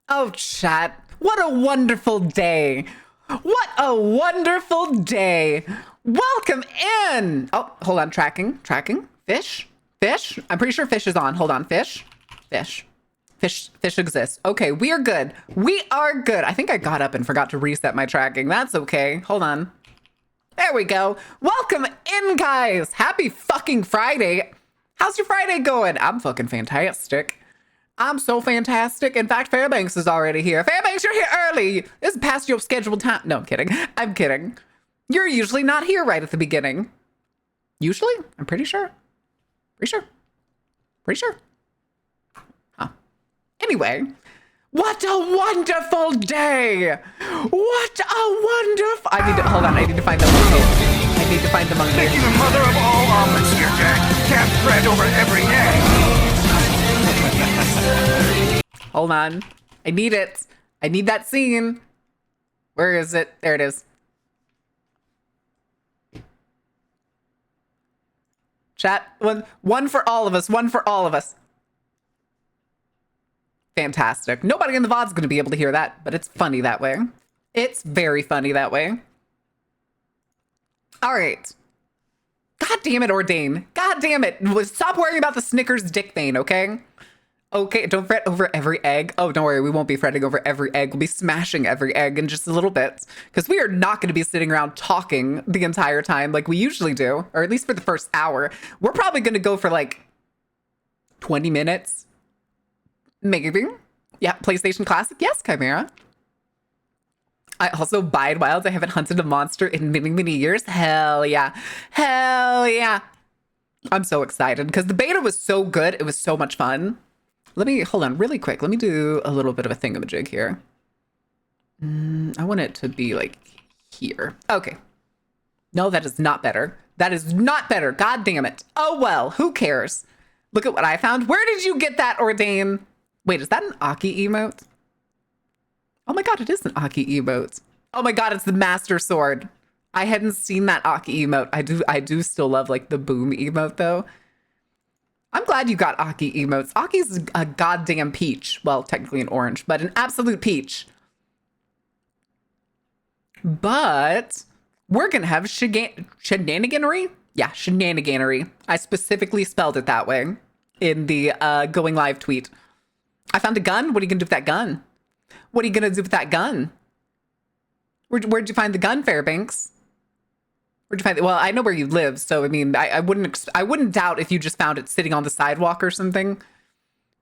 Oh, chat. What a wonderful day. What a wonderful day. Welcome in. Oh, hold on. Tracking. Fish. I'm pretty sure fish is on. Hold on. Fish. Fish exists. Okay, we are good. I think I got up and forgot to reset my tracking. That's okay. Hold on. There we go. Welcome in, guys. Happy fucking Friday. How's your Friday going? I'm fucking fantastic. I'm so fantastic. In fact, Fairbanks is already here. Fairbanks, you're here early. This is past your scheduled time. No, I'm kidding. I'm kidding. You're usually not here right at the beginning. Usually? I'm pretty sure. Pretty sure. Huh. Anyway, what a wonderful day. What a wonderful... hold on. I need to find the monkey. Making the mother of all omelets here, Jack. Cast bread over every egg. Hold on. I need it. I need that scene. Where is it? There it is. Chat. One for all of us. One for all of us. Fantastic. Nobody in the VOD's going to be able to hear that, but it's funny that way. It's very funny that way. All right. God damn it, Ordain. God damn it. Stop worrying about the Snickers dick vein, okay? Okay, don't fret over every egg. Oh, don't worry. We won't be fretting over every egg. We'll be smashing every egg in just a little bit because we are not going to be sitting around talking the entire time like we usually do, or at least for the first hour. We're probably going to go for like 20 minutes. Maybe. Yeah, PlayStation Classic. Yes, Chimera. I also bide wilds. I haven't hunted a monster in many, many years. Hell yeah. Hell yeah. I'm so excited because the beta was so good. It was so much fun. Hold on really quick. Let me do a little bit of a thingamajig here. I want it to be like here. Okay. No, that is not better. That is not better. God damn it. Oh, well, who cares? Look at what I found. Where did you get that, Ordain? Wait, is that an Aki emote? Oh my God, it is an Aki emote. Oh my God, it's the Master Sword. I hadn't seen that Aki emote. I do still love like the boom emote though. I'm glad you got Aki emotes. Aki's a goddamn peach. Well, technically an orange, but an absolute peach. But we're gonna have shenaniganery? Yeah, shenaniganery. I specifically spelled it that way in the going live tweet. I found a gun. What are you gonna do with that gun? What are you gonna do with that gun? Where'd you find the gun, Fairbanks? Where'd you find it? Well, I know where you live, so I mean, I wouldn't doubt if you just found it sitting on the sidewalk or something.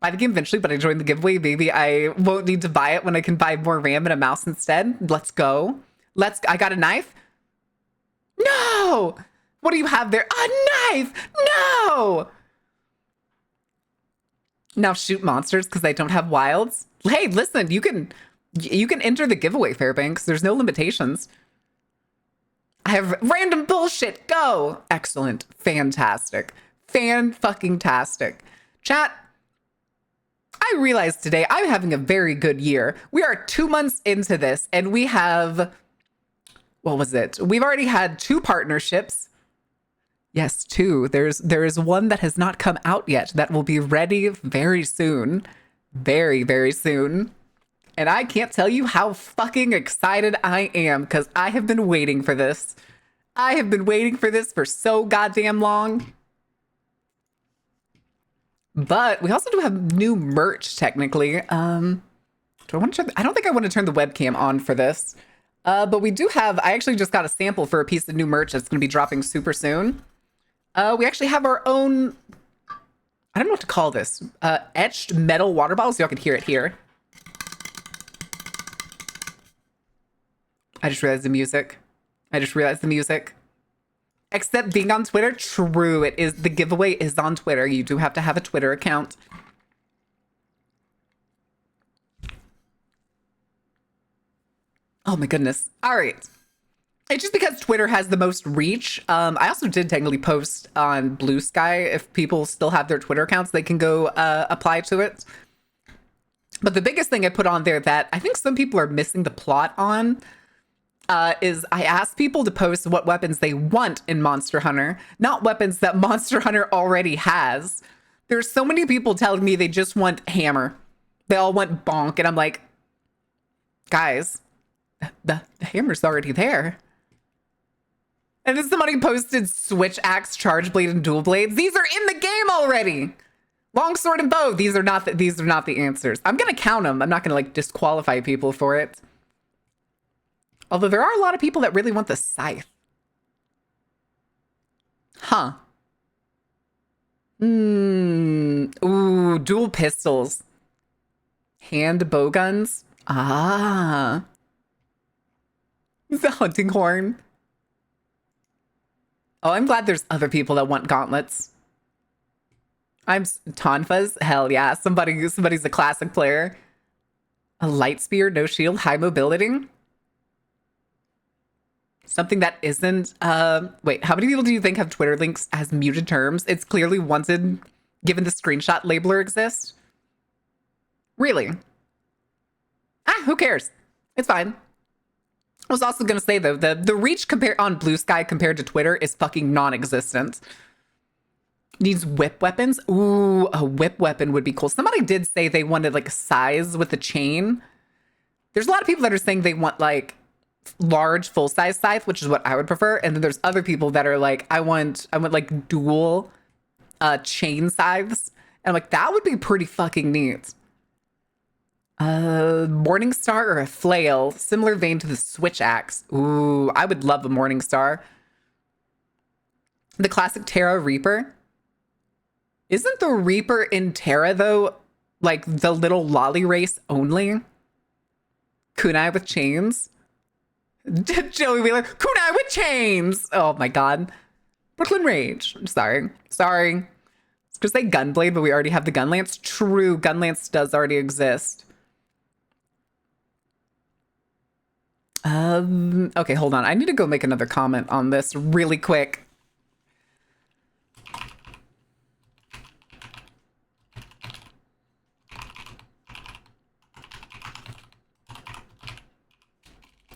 Buy the game eventually, but I joined the giveaway. Maybe I won't need to buy it when I can buy more RAM and a mouse instead. Let's go. I got a knife. No! What do you have there? A knife! No! Now shoot monsters because I don't have wilds. Hey, listen, you can enter the giveaway, Fairbanks. There's no limitations. I have random bullshit. Go. Excellent. Fantastic. Fan-fucking-tastic. Chat, I realized today I'm having a very good year. We are 2 months into this and we have, what was it? We've already had 2 partnerships. Yes, 2. There is one that has not come out yet that will be ready very soon. Very, very soon. And I can't tell you how fucking excited I am because I have been waiting for this. I have been waiting for this for so goddamn long. But we also do have new merch, technically. Do I want to turn... I don't think I want to turn the webcam on for this. But we do have... I actually just got a sample for a piece of new merch that's going to be dropping super soon. We actually have our own... I don't know what to call this. Etched metal water bottle, so y'all can hear it here. I just realized the music. Except being on Twitter, true. It is. The giveaway is on Twitter. You do have to have a Twitter account. Oh my goodness. All right. It's just because Twitter has the most reach. I also did technically post on Blue Sky. If people still have their Twitter accounts, they can go apply to it. But the biggest thing I put on there that I think some people are missing the plot on is I asked people to post what weapons they want in Monster Hunter, not weapons that Monster Hunter already has. There's so many people telling me they just want hammer. They all want bonk. And I'm like, Guys, the hammer's already there. And then somebody posted switch axe, charge blade, and dual blades. These are in the game already. Longsword and bow. These are not the answers. I'm gonna count them. I'm not gonna like disqualify people for it. Although there are a lot of people that really want the scythe. Huh. Ooh, dual pistols. Hand bow guns. Ah. The hunting horn. Oh, I'm glad there's other people that want gauntlets. I'm Tonfas. Hell yeah. Somebody's a classic player. A light spear, no shield, high mobility. Something that isn't, wait, how many people do you think have Twitter links as muted terms? It's clearly wanted, given the screenshot labeler exists. Really? Who cares? It's fine. I was also going to say, though, the reach on Blue Sky compared to Twitter is fucking non-existent. Needs whip weapons. Ooh, a whip weapon would be cool. Somebody did say they wanted, like, size with a chain. There's a lot of people that are saying they want, like, large full-size scythe, which is what I would prefer. And then there's other people that are like, I want like, dual chain scythes. And I'm like, that would be pretty fucking neat. Morning Star or a flail, similar vein to the switch axe. Ooh, I would love a Morning Star. The classic Terra Reaper. Isn't the Reaper in Terra, though, like the little lolly race only? Kunai with chains. Joey Wheeler, kunai with chains. Oh my god. Brooklyn Rage. Sorry. It's because they Gunblade, but we already have the Gunlance. True, Gunlance does already exist. Okay, hold on. I need to go make another comment on this really quick.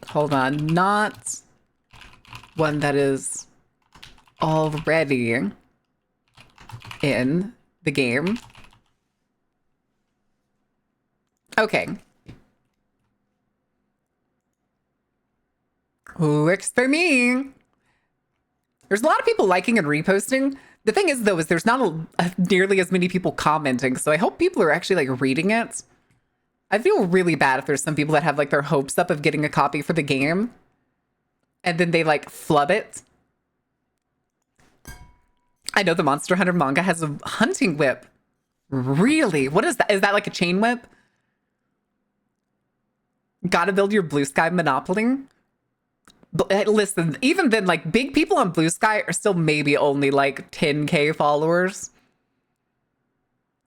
Hold on. Not one that is already in the game. Okay. Works for me. There's a lot of people liking and reposting. The thing is, though, is there's not nearly as many people commenting. So I hope people are actually like reading it. I feel really bad if there's some people that have like their hopes up of getting a copy for the game and then they like flub it. I know the Monster Hunter manga has a hunting whip. Really? What is that? Is that like a chain whip? Gotta build your Blue Sky Monopoly? But listen, even then, like, big people on Blue Sky are still maybe only like 10K followers.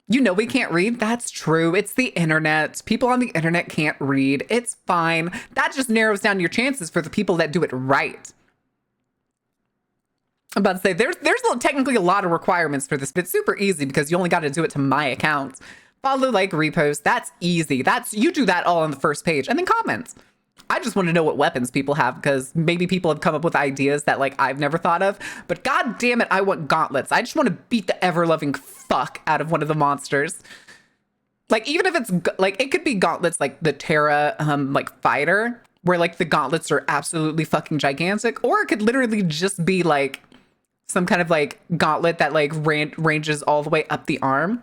You know we can't read? That's true. It's the internet. People on the internet can't read. It's fine. That just narrows down your chances for the people that do it right. I'm about to say, there's technically a lot of requirements for this, but it's super easy because you only got to do it to my account. Follow, like, repost. That's easy. You do that all on the first page. And then comments. I just want to know what weapons people have because maybe people have come up with ideas that like I've never thought of. But god damn it, I want gauntlets. I just want to beat the ever-loving fuck out of one of the monsters. Like even if it's like it could be gauntlets like the Terra like fighter, where like the gauntlets are absolutely fucking gigantic, or it could literally just be like some kind of like gauntlet that like ranges all the way up the arm.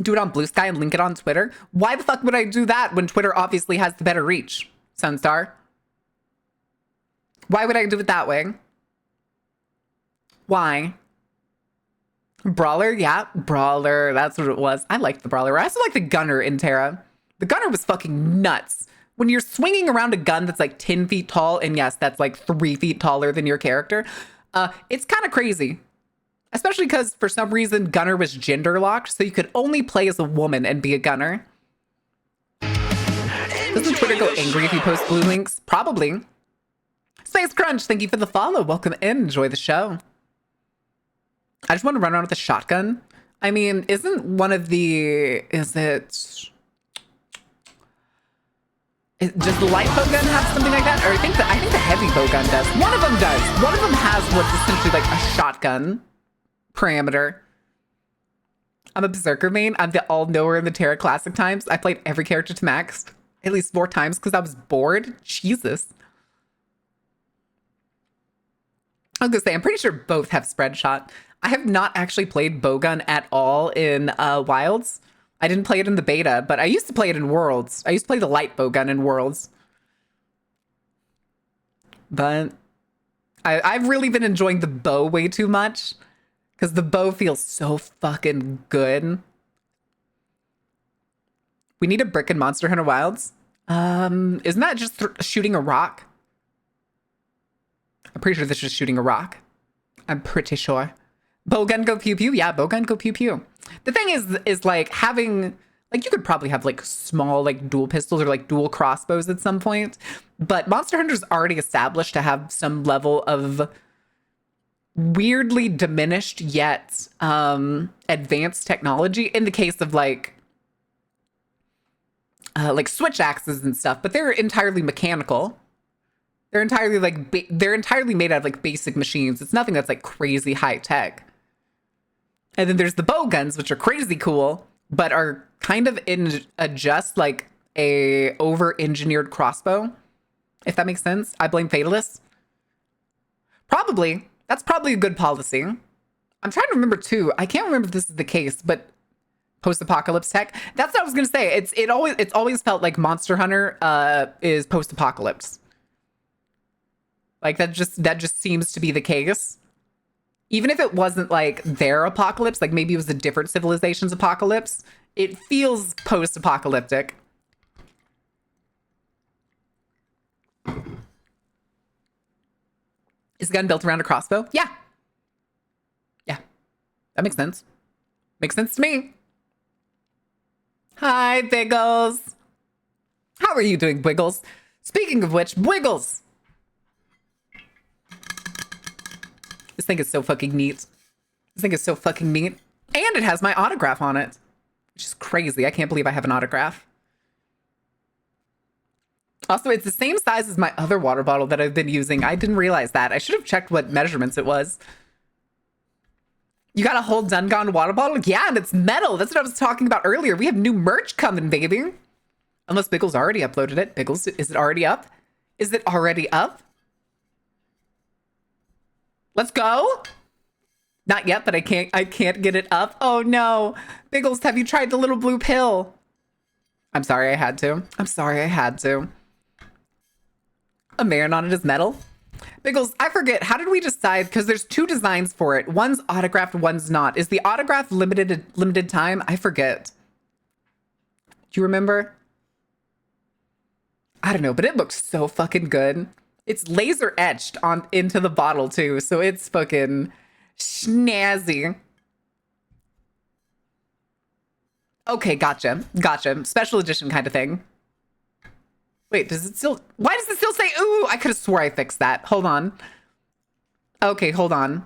Do it on Blue Sky and link it on Twitter. Why the fuck would I do that when Twitter obviously has the better reach? Sunstar. Why would I do it that way? Why? Brawler? Yeah, Brawler. That's what it was. I liked the Brawler. I also like the Gunner in Terra. The Gunner was fucking nuts. When you're swinging around a gun that's like 10 feet tall, and yes, that's like 3 feet taller than your character, it's kind of crazy. Especially because for some reason Gunner was gender locked, so you could only play as a woman and be a Gunner. Doesn't Twitter go angry if you post blue links? Probably. Space Crunch, thank you for the follow. Welcome in. Enjoy the show. I just want to run around with a shotgun. I mean, isn't one of the... Does the light bow gun have something like that? Or I think the heavy bow gun does. One of them does. One of them has what's essentially like a shotgun parameter. I'm a Berserker main. I'm the all-knower in the Terra Classic times. I played every character to max. at least 4 times because I was bored. Jesus. I was gonna say, I'm pretty sure both have spread shot. I have not actually played bowgun at all in Wilds. I didn't play it in the beta, but I used to play it in Worlds. I used to play the light bowgun in Worlds. But I've really been enjoying the bow way too much because the bow feels so fucking good. We need a brick in Monster Hunter Wilds. Isn't that just shooting a rock? I'm pretty sure this is just shooting a rock. I'm pretty sure. Bowgun go pew pew. Yeah, bowgun go pew pew. The thing is like having, like you could probably have like small like dual pistols or like dual crossbows at some point. But Monster Hunter's already established to have some level of weirdly diminished yet advanced technology in the case of like switch axes and stuff, but they're entirely mechanical. They're entirely like they're entirely made out of like basic machines. It's nothing that's like crazy high tech. And then there's the bow guns, which are crazy cool, but are kind of in just like a over-engineered crossbow, if that makes sense. I blame fatalists. Probably. That's probably a good policy. I'm trying to remember too. I can't remember if this is the case, but post-apocalypse tech. That's what I was gonna say. It's always felt like Monster Hunter is post-apocalypse. Like that just seems to be the case. Even if it wasn't like their apocalypse, like maybe it was a different civilization's apocalypse, it feels post-apocalyptic. Is the gun built around a crossbow? Yeah. Yeah. That makes sense. Makes sense to me. Hi, Biggles. How are you doing, Wiggles? Speaking of which, Wiggles! This thing is so fucking neat. This thing is so fucking neat. And it has my autograph on it, which is crazy. I can't believe I have an autograph. Also, it's the same size as my other water bottle that I've been using. I didn't realize that. I should have checked what measurements it was. You got a whole Dungon water bottle? Yeah, and it's metal. That's what I was talking about earlier. We have new merch coming, baby. Unless Biggles already uploaded it. Biggles, is it already up? Is it already up? Let's go. Not yet, but I can't get it up. Oh no. Biggles, have you tried the little blue pill? I'm sorry I had to. I'm sorry I had to. A Marin on it is metal. Biggles, I forget. How did we decide? Because there's 2 designs for it. One's autographed, one's not. Is the autograph limited time? I forget. Do you remember? I don't know, but it looks so fucking good. It's laser etched into the bottle too, so it's fucking snazzy. Okay, gotcha. Special edition kind of thing. Wait, does it still... Why does it still say... Ooh, I could have swore I fixed that. Hold on. Okay, hold on.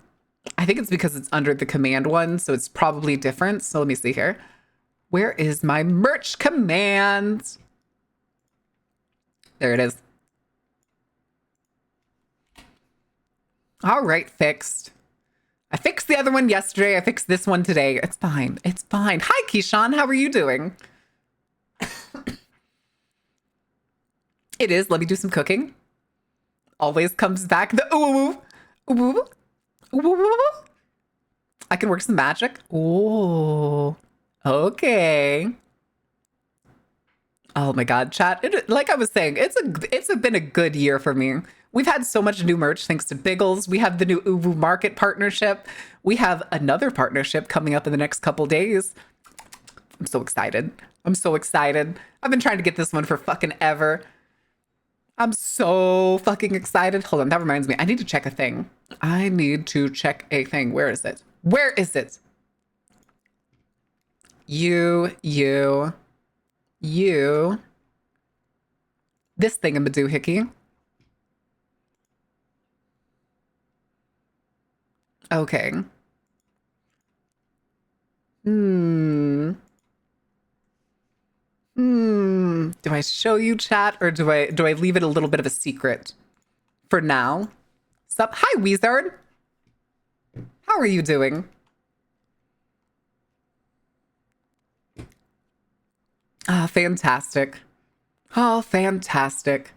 I think it's because it's under the command one, so it's probably different. So let me see here. Where is my merch command? There it is. All right, fixed. I fixed the other one yesterday. I fixed this one today. It's fine. It's fine. Hi, Keyshawn. How are you doing? It is. Let me do some cooking. Always comes back the ooh, ooh, ooh, ooh. I can work some magic. Ooh, okay. Oh my God, chat. Like I was saying, it's been a good year for me. We've had so much new merch thanks to Biggles. We have the new Uwu Market partnership. We have another partnership coming up in the next couple days. I'm so excited. I'm so excited. I've been trying to get this one for fucking ever. I'm so fucking excited. Hold on, that reminds me. I need to check a thing. I need to check a thing. Where is it? Where is it? You. This thingamadoohickey. Okay. Do I show you, chat, or do I leave it a little bit of a secret for now? Sup? Hi, Wizard. How are you doing? Ah, fantastic. Oh, fantastic.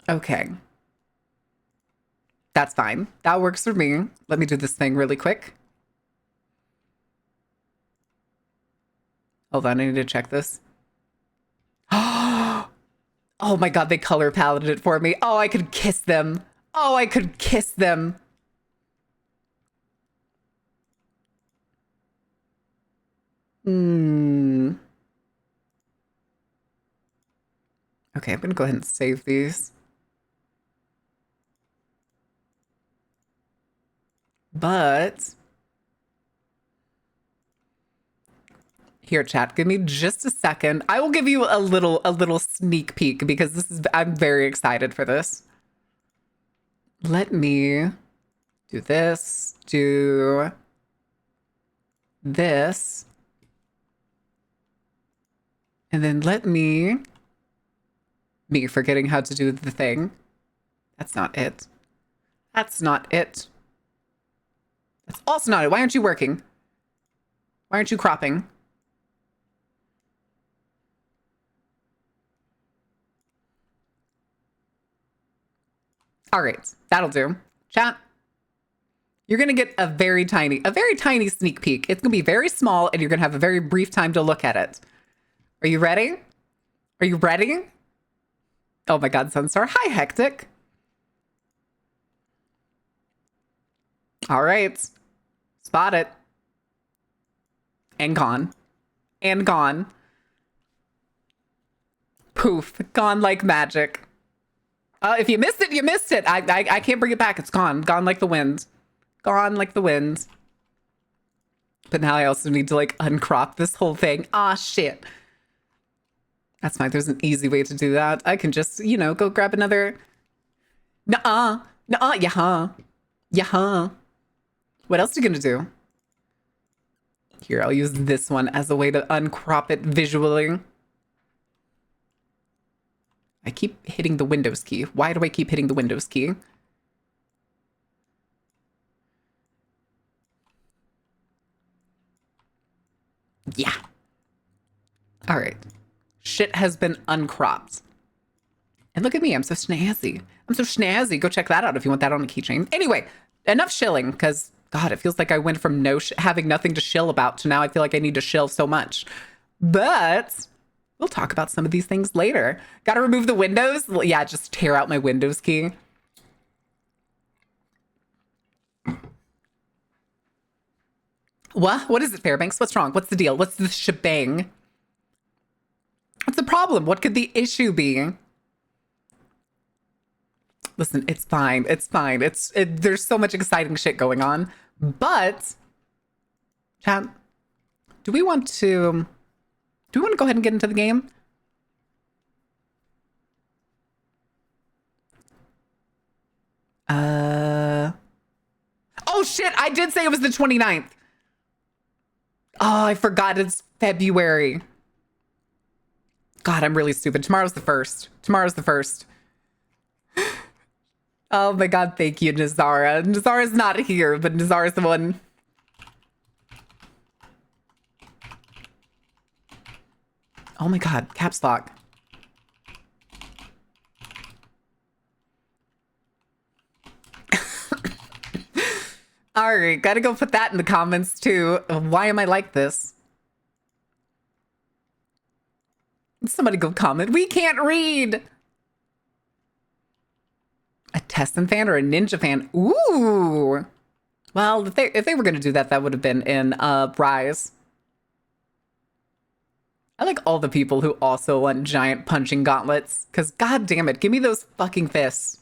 Okay. That's fine. That works for me. Let me do this thing really quick. Hold on, I need to check this. Oh my god, they color paletted it for me. Oh, I could kiss them. Oh, I could kiss them. Hmm. Okay, I'm gonna go ahead and save these. But here, chat, give me just a second. I will give you a little sneak peek because I'm very excited for this. Let me do this, do this, and then let me forgetting how to do the thing. That's not it. That's not it. That's also not it. Why aren't you working? Why aren't you cropping? All right, that'll do. Chat, you're gonna get a very tiny sneak peek. It's gonna be very small and you're gonna have a very brief time to look at it. Are you ready? Are you ready? Oh my god, Sunstar. Hi, Hectic. All right. Spot it. And gone. And gone. Poof. Gone like magic. If you missed it, you missed it. I can't bring it back. It's gone. Gone like the wind. Gone like the wind. But now I also need to like uncrop this whole thing. Ah, shit. That's fine. There's an easy way to do that. I can just, you know, go grab another. Nuh-uh. Nuh-uh. Yeah-huh. Yeah-huh. What else are you gonna do? Here, I'll use this one as a way to uncrop it visually. I keep hitting the Windows key. Why do I keep hitting the Windows key? Yeah. All right. Shit has been uncropped. And look at me. I'm so snazzy. I'm so snazzy. Go check that out if you want that on a keychain. Anyway, enough shilling because, God, it feels like I went from having nothing to shill about to now I feel like I need to shill so much. But we'll talk about some of these things later. Got to remove the windows? Yeah, just tear out my Windows key. What? What is it, Fairbanks? What's wrong? What's the deal? What's the shebang? What's the problem? What could the issue be? Listen, it's fine. It's fine. There's so much exciting shit going on. But, chat, do we want to go ahead and get into the game? Oh shit, I did say it was the 29th. Oh, I forgot it's February. God, I'm really stupid. Tomorrow's the 1st. Tomorrow's the 1st. Oh my god, thank you, Nazara. Nazara's not here, but Nazara's the one. Oh my god, caps lock. All right, gotta go put that in the comments too. Why am I like this? Somebody go comment. We can't read. A Tessin fan or a Ninja fan? Ooh. Well, if they were going to do that, that would have been in Rise. I like all the people who also want giant punching gauntlets. Because, god damn it, give me those fucking fists.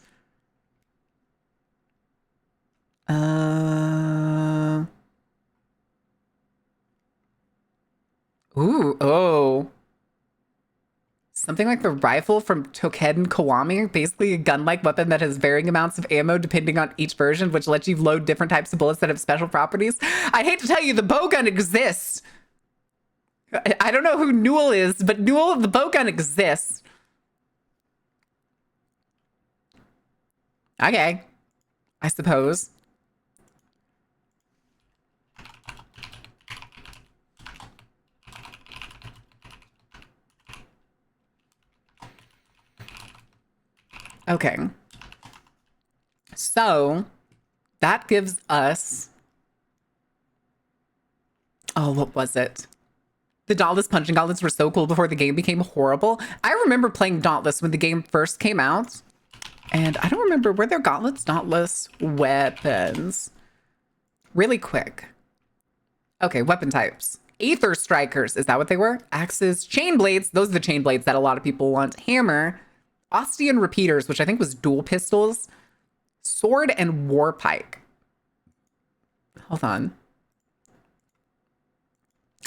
Ooh, oh. Something like the rifle from Tokeden Kiwami, basically a gun-like weapon that has varying amounts of ammo depending on each version, which lets you load different types of bullets that have special properties. I'd hate to tell you, the bowgun exists. I don't know who Newell is, but Newell, the bowgun exists. Okay, I suppose. Okay. So that gives us, oh, what was it? The Dauntless punching gauntlets were so cool before the game became horrible. I remember playing Dauntless when the game first came out. And I don't remember, were there gauntlets? Dauntless weapons. Really quick. Okay, weapon types. Aether strikers, is that what they were? Axes, chain blades, those are the chain blades that a lot of people want. Hammer, Ostian repeaters, which I think was dual pistols. Sword and war pike. Hold on.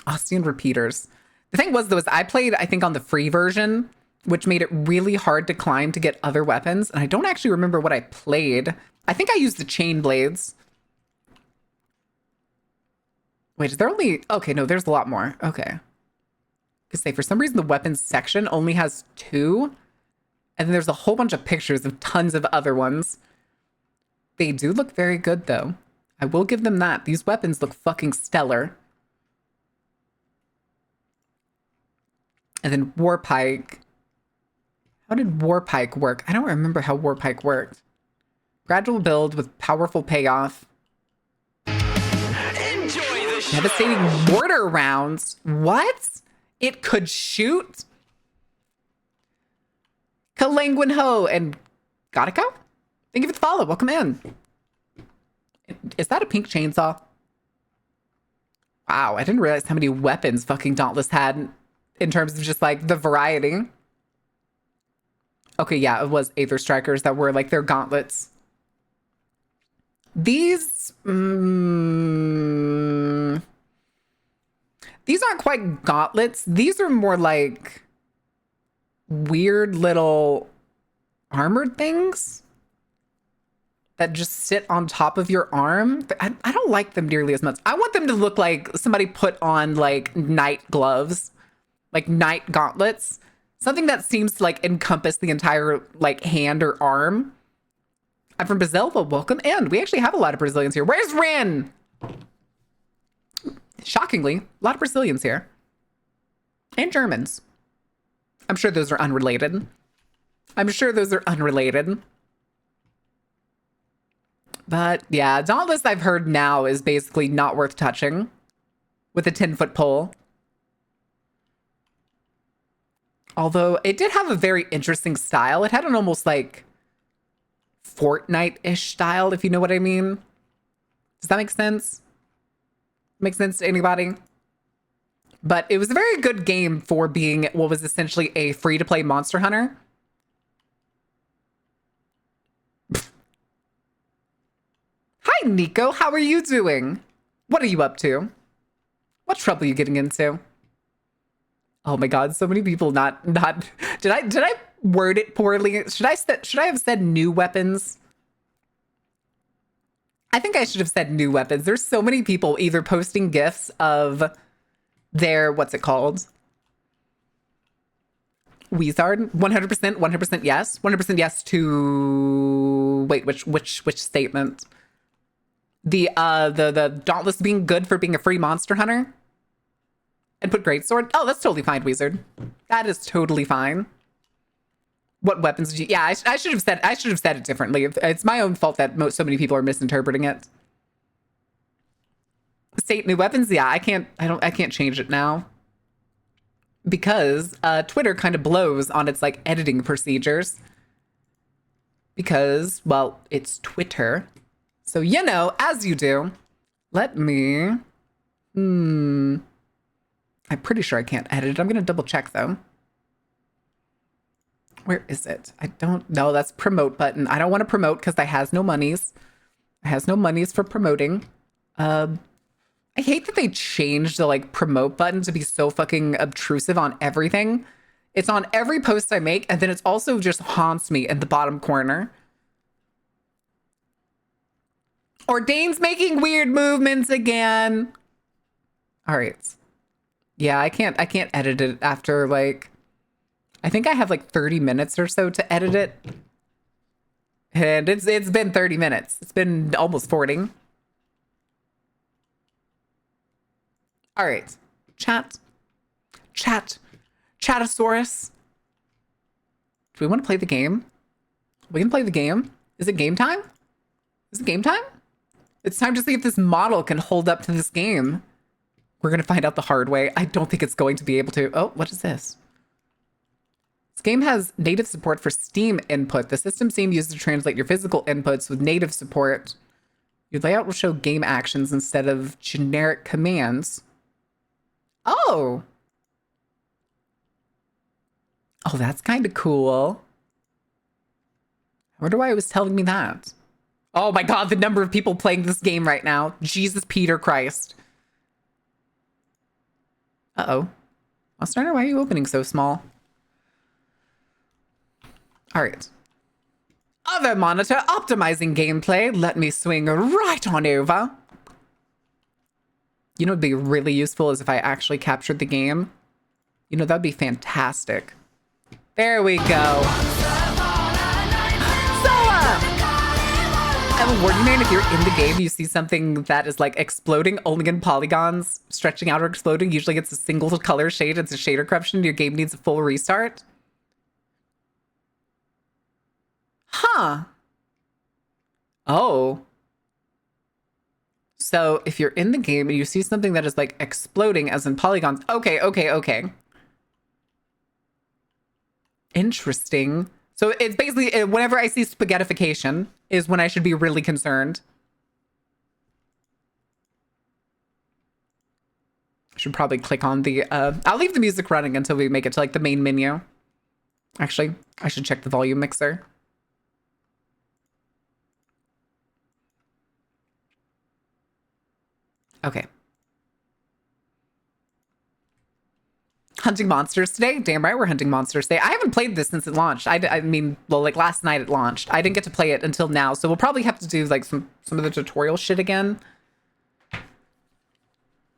Ostian repeaters. The thing was, though, is I played, I think, on the free version, which made it really hard to climb to get other weapons. And I don't actually remember what I played. I think I used the chain blades. Wait, is there only... Okay, no, there's a lot more. Okay. Because say, for some reason, the weapons section only has 2. And then there's a whole bunch of pictures of tons of other ones. They do look very good, though. I will give them that. These weapons look fucking stellar. And then Warpike. How did Warpike work? I don't remember how Warpike worked. Gradual build with powerful payoff. Devastating mortar rounds. What? It could shoot? Kalanguin Ho and Gotiko? Thank you for the follow. Welcome in. Is that a pink chainsaw? Wow, I didn't realize how many weapons fucking Dauntless had in terms of just like the variety. Okay, yeah, it was Aether Strikers that were like their gauntlets. These aren't quite gauntlets. These are more like weird little armored things that just sit on top of your arm. I don't like them nearly as much. I want them to look like somebody put on like knight gloves, like knight gauntlets. Something that seems to like encompass the entire like hand or arm. I'm from Brazil, but welcome in. We actually have a lot of Brazilians here. Where's Rin? Shockingly, a lot of Brazilians here. And Germans. I'm sure those are unrelated. But yeah, Dauntless I've heard now is basically not worth touching with a 10-foot pole. Although it did have a very interesting style. It had an almost like Fortnite-ish style, if you know what I mean. Does that make sense? Make sense to anybody? But it was a very good game for being what was essentially a free-to-play Monster Hunter. Hi, Nico. How are you doing? What are you up to? What trouble are you getting into? Oh my God, so many people not did I word it poorly? Should I have said new weapons? I think I should have said new weapons. There's so many people either posting gifs of their, what's it called? Weezard? 100% yes. 100% yes to, wait, which statement? The Dauntless being good for being a free Monster Hunter? And put Greatsword? Oh, that's totally fine, Wizard. That is totally fine. What weapons did you... Yeah, I should have said it differently. It's my own fault that so many people are misinterpreting it. State new weapons? Yeah, I can't change it now. Because Twitter kind of blows on its like editing procedures. Because, well, it's Twitter. So, you know, as you do. Let me... I'm pretty sure I can't edit it. I'm going to double check, though. Where is it? I don't know. That's promote button. I don't want to promote because I has no monies. I has no monies for promoting. I hate that they changed the like promote button to be so fucking obtrusive on everything. It's on every post I make, and then it's also just haunts me in the bottom corner. Ordain's making weird movements again. All right. Yeah, I can't edit it after like, I think I have like 30 minutes or so to edit it. And it's been 30 minutes. It's been almost 40. All right. Chatosaurus. Do we want to play the game? We can play the game. Is it game time? Is it game time? It's time to see if this model can hold up to this game. We're going to find out the hard way. I don't think it's going to be able to. Oh, what is this? This game has native support for Steam input. The system seems used to translate your physical inputs with native support. Your layout will show game actions instead of generic commands. Oh. Oh, that's kind of cool. I wonder why it was telling me that. Oh my god, the number of people playing this game right now. Jesus Peter Christ. Uh-oh. Starter, why are you opening so small? Alright. Other monitor, optimizing gameplay. Let me swing right on over. You know what would be really useful is if I actually captured the game. You know, that'd be fantastic. There we go. Warning, if you're in the game, you see something that is like exploding only in polygons, stretching out or exploding, usually gets a single color shade. It's a shader corruption. Your game needs a full restart. Huh. Oh. So if you're in the game and you see something that is like exploding as in polygons. Okay. Interesting. So it's basically, whenever I see spaghettification is when I should be really concerned. I should probably click on the, I'll leave the music running until we make it to like the main menu. Actually, I should check the volume mixer. Okay. Hunting monsters today? Damn right we're hunting monsters today. I haven't played this since it launched. I mean, well, like last night it launched. I didn't get to play it until now, so we'll probably have to do like some of the tutorial shit again.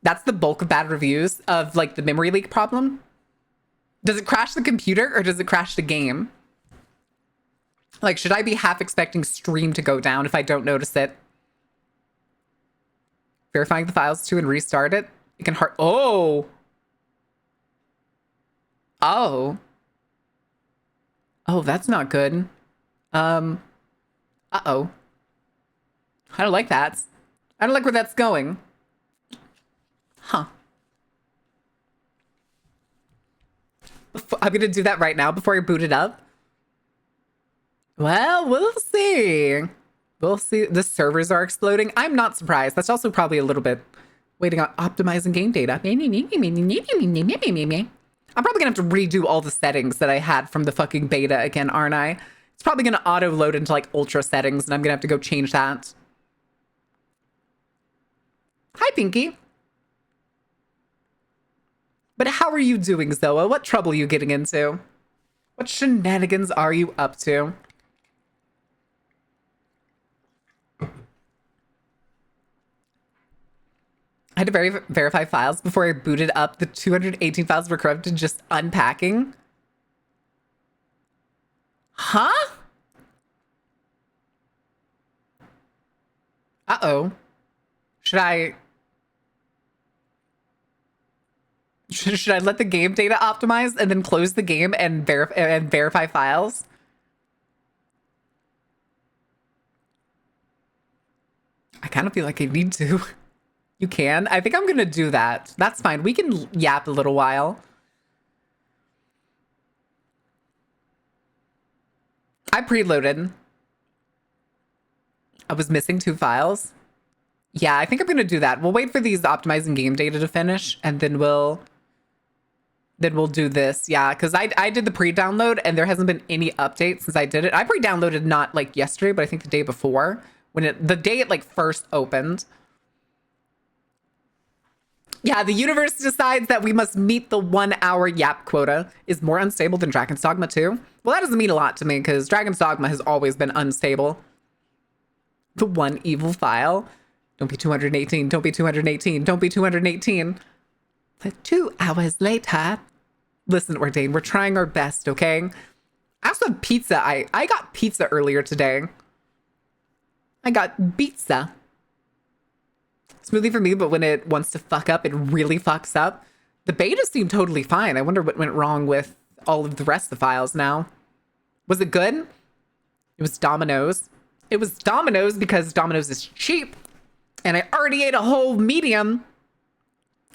That's the bulk of bad reviews of like the memory leak problem. Does it crash the computer or does it crash the game? Like, should I be half expecting stream to go down if I don't notice it? Verifying the files too and restart it? It can hard. Oh! Oh, that's not good. Uh-oh. I don't like that. I don't like where that's going. Huh. I'm gonna do that right now before I boot it up. Well, we'll see. We'll see. The servers are exploding. I'm not surprised. That's also probably a little bit waiting on optimizing game data. I'm probably gonna have to redo all the settings that I had from the fucking beta again, aren't I? It's probably gonna auto load into like ultra settings and I'm gonna have to go change that. Hi, Pinky. But how are you doing, Zoa? What trouble are you getting into? What shenanigans are you up to? I had to verify files before I booted up. The 218 files were corrupted, just unpacking. Huh? Uh-oh. Should I let the game data optimize and then close the game and verify files? I kind of feel like I need to. You can? I think I'm gonna do that. That's fine. We can yap a little while. I preloaded. I was missing 2 files. Yeah, I think I'm gonna do that. We'll wait for these optimizing game data to finish, and then we'll do this. Yeah, because I did the pre-download, and there hasn't been any update since I did it. I pre-downloaded not like yesterday, but I think the day before, the day it like first opened. Yeah, the universe decides that we must meet the 1 hour yap quota. Is more unstable than Dragon's Dogma 2? Well, that doesn't mean a lot to me because Dragon's Dogma has always been unstable. The 1 evil file. Don't be 218. Don't be 218. Don't be 218. But 2 hours later. Listen, Ordain, we're trying our best, okay? I also have pizza. I got pizza earlier today. I got pizza. Smoothly for me, but when it wants to fuck up, it really fucks up. The beta seemed totally fine. I wonder what went wrong with all of the rest of the files now. Was it good? It was Domino's. It was Domino's because Domino's is cheap. And I already ate a whole medium.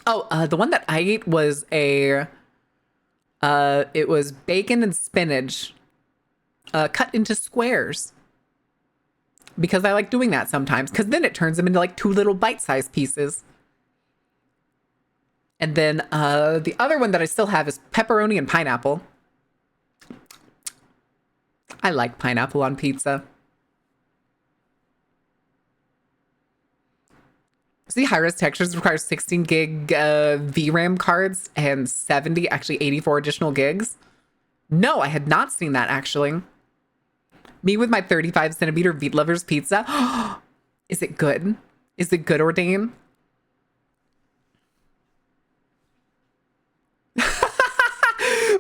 Oh, the one that I ate was it was bacon and spinach cut into squares. Because I like doing that sometimes. Because then it turns them into like 2 little bite-sized pieces. And then the other one that I still have is pepperoni and pineapple. I like pineapple on pizza. See, high-res textures requires 16 gig VRAM cards and 70, actually 84 additional gigs. No, I had not seen that, actually. Me with my 35 centimeter Meat Lovers pizza. Is it good? Is it good, Ordain?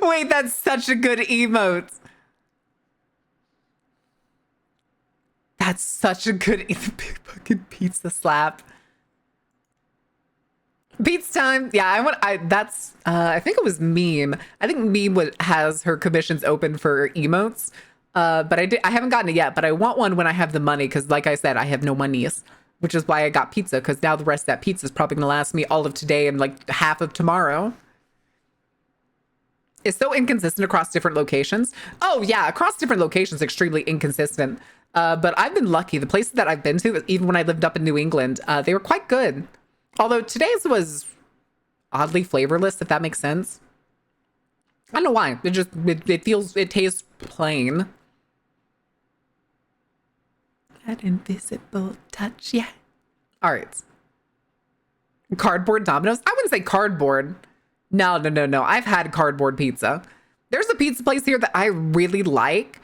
Wait, that's such a good emote. That's such a good big fucking pizza slap. Pizza time. Yeah, I think it was Meme. I think Meme has her commissions open for emotes. But I haven't gotten it yet, but I want one when I have the money because like I said, I have no monies, which is why I got pizza because now the rest of that pizza is probably gonna last me all of today and like half of tomorrow. It's so inconsistent across different locations. Oh yeah, across different locations, extremely inconsistent. But I've been lucky. The places that I've been to, even when I lived up in New England, they were quite good. Although today's was oddly flavorless, if that makes sense. I don't know why. It tastes plain. That invisible touch, yeah. All right. Cardboard Domino's? I wouldn't say cardboard. No. I've had cardboard pizza. There's a pizza place here that I really like.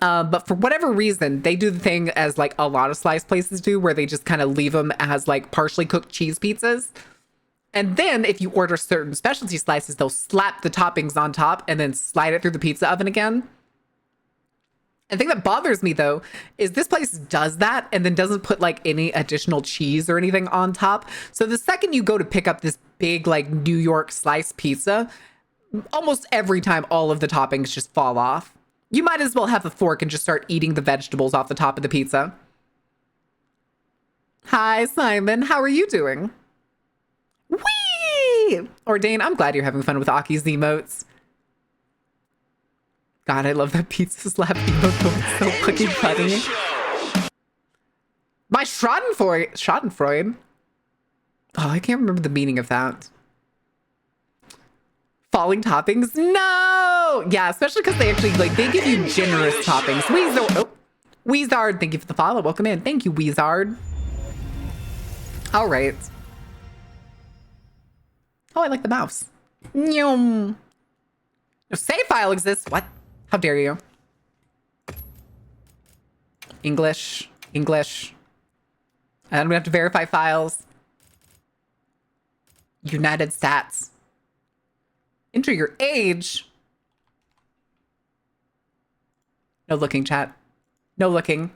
But for whatever reason, they do the thing as like a lot of slice places do, where they just kind of leave them as like partially cooked cheese pizzas. And then if you order certain specialty slices, they'll slap the toppings on top and then slide it through the pizza oven again. The thing that bothers me though, is this place does that and then doesn't put like any additional cheese or anything on top. So the second you go to pick up this big like New York slice pizza, almost every time all of the toppings just fall off. You might as well have a fork and just start eating the vegetables off the top of the pizza. Hi, Simon. How are you doing? Whee! Ordain, I'm glad you're having fun with Aki's emotes. God, I love that pizza slap emote. It's so fucking funny. My Schadenfreude. Oh, I can't remember the meaning of that. Falling toppings? No! Yeah, especially because they actually, like, they give you generous toppings. Weezard, thank you for the follow. Welcome in. Thank you, Weezard. All right. Oh, I like the mouse. Nyum. No save file exists. What? How dare you? English. And I'm gonna have to verify files. United Stats. Enter your age. No looking, chat. No looking.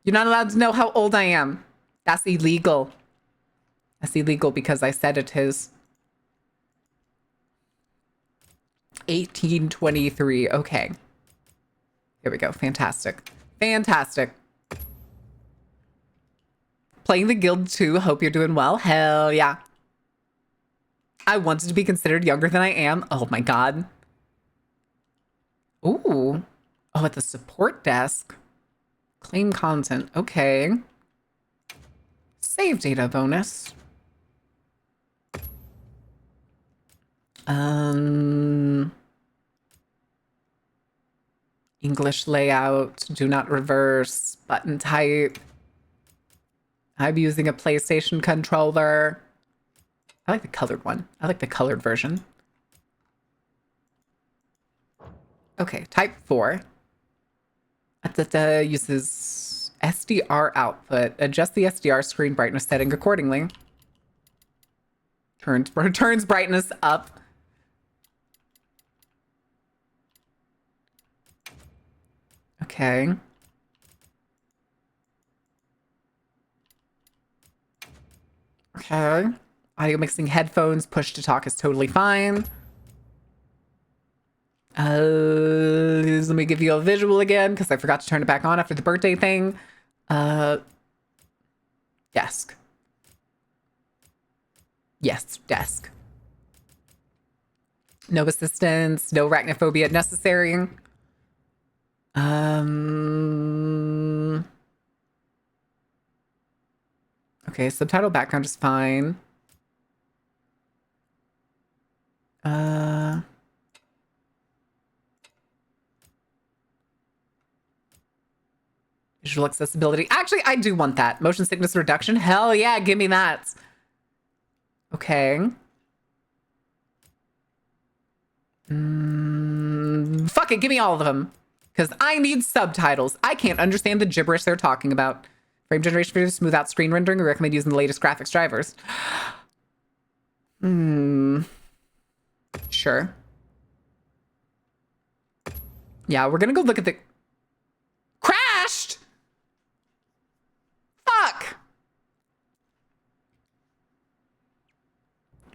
You're not allowed to know how old I am. That's illegal. That's illegal because I said it is. 1823. Okay. Here we go. Fantastic. Playing the guild too. Hope you're doing well. Hell yeah. I wanted to be considered younger than I am. Oh my god. Ooh. Oh, at the support desk. Claim content. Okay. Save data bonus. English layout. Do not reverse. Button type. I'm using a PlayStation controller. I like the colored one. I like the colored version. Okay, type 4. Uses SDR output. Adjust the SDR screen brightness setting accordingly. Turns brightness up. Okay. Okay. Audio mixing headphones, push to talk is totally fine. Let me give you a visual again because I forgot to turn it back on after the birthday thing. Desk. Yes, desk. No assistance, no arachnophobia necessary. Okay, subtitle background is fine. Visual accessibility. Actually, I do want that. Motion sickness reduction. Hell yeah, give me that. Okay. Fuck it, give me all of them. Because I need subtitles. I can't understand the gibberish they're talking about. Frame generation for smooth out screen rendering. I recommend using the latest graphics drivers. Sure. Yeah, we're gonna go look at the... Crashed! Fuck!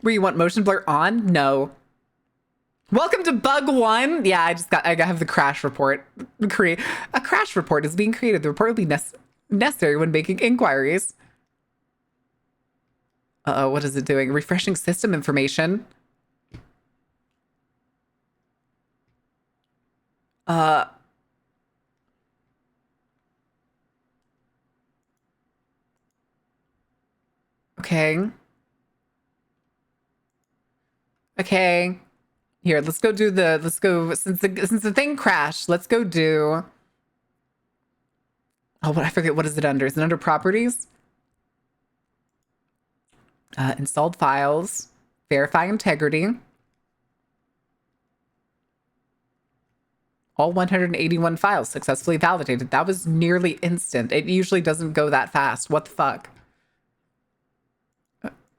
Where you want motion blur on? No. Welcome to bug 1. Yeah, I have the crash report. A crash report is being created. The report will be necessary when making inquiries. Uh-oh, what is it doing? Refreshing system information. Okay. Okay. Here, let's go, since the thing crashed, let's go do... Oh, I forget, what is it under? Is it under properties? Installed files, verify integrity. All 181 files successfully validated. That was nearly instant. It usually doesn't go that fast. What the fuck?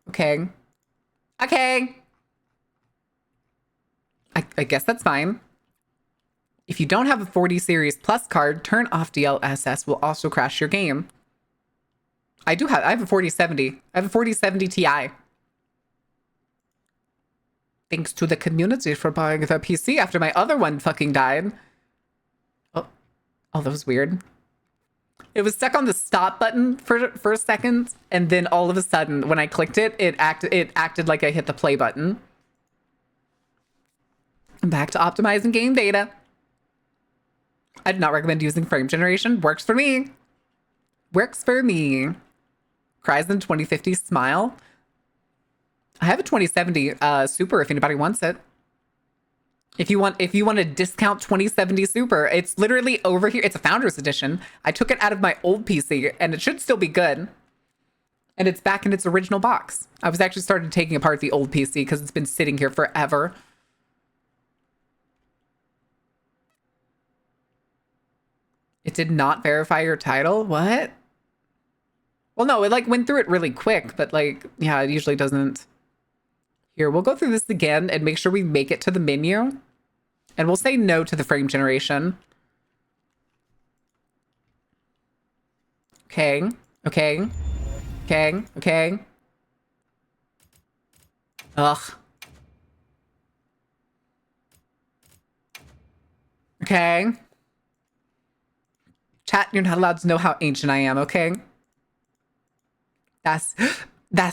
Okay. Okay. I guess that's fine. If you don't have a 40 series plus card, turn off DLSS will also crash your game. I have a 4070. I have a 4070 Ti. Thanks to the community for buying the PC after my other one fucking died. Oh, that was weird. It was stuck on the stop button for a second, and then all of a sudden, when I clicked it, it acted like I hit the play button. I'm back to optimizing game data. I do not recommend using frame generation. Works for me. Works for me. Ryzen 2050 Smile. I have a 2070 Super if anybody wants it. If you want a discount 2070 Super, it's literally over here. It's a Founders Edition. I took it out of my old PC and it should still be good. And it's back in its original box. I was actually started taking apart the old PC because it's been sitting here forever. It did not verify your title? What? Well, no, it like went through it really quick, but like, yeah, it usually doesn't. Here, we'll go through this again and make sure we make it to the menu. And we'll say no to the frame generation. Okay, okay, okay, okay. Ugh. Okay. Chat, you're not allowed to know how ancient I am, okay? That's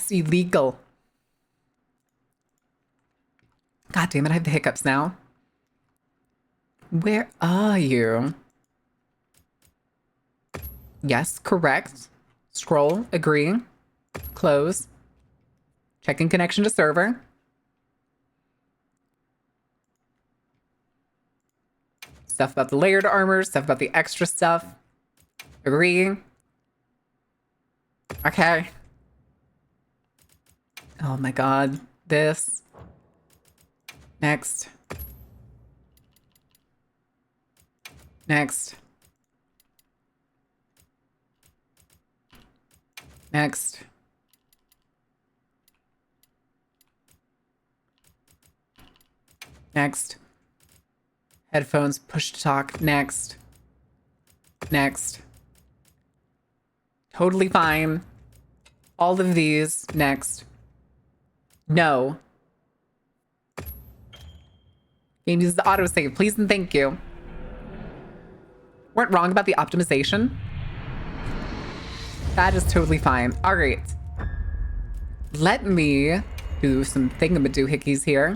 illegal. God damn it, I have the hiccups now. Where are you? Yes, correct. Scroll, agree, close. Checking connection to server. Stuff about the layered armor, stuff about the extra stuff. Agree. Okay. Oh my god. This. Next. Next. Next. Next. Headphones, push to talk. Next. Next. Totally fine. All of these. Next. No. Game uses the autosave. Please and thank you. Weren't wrong about the optimization. That is totally fine. All right. Let me do some thingamadoohickeys here.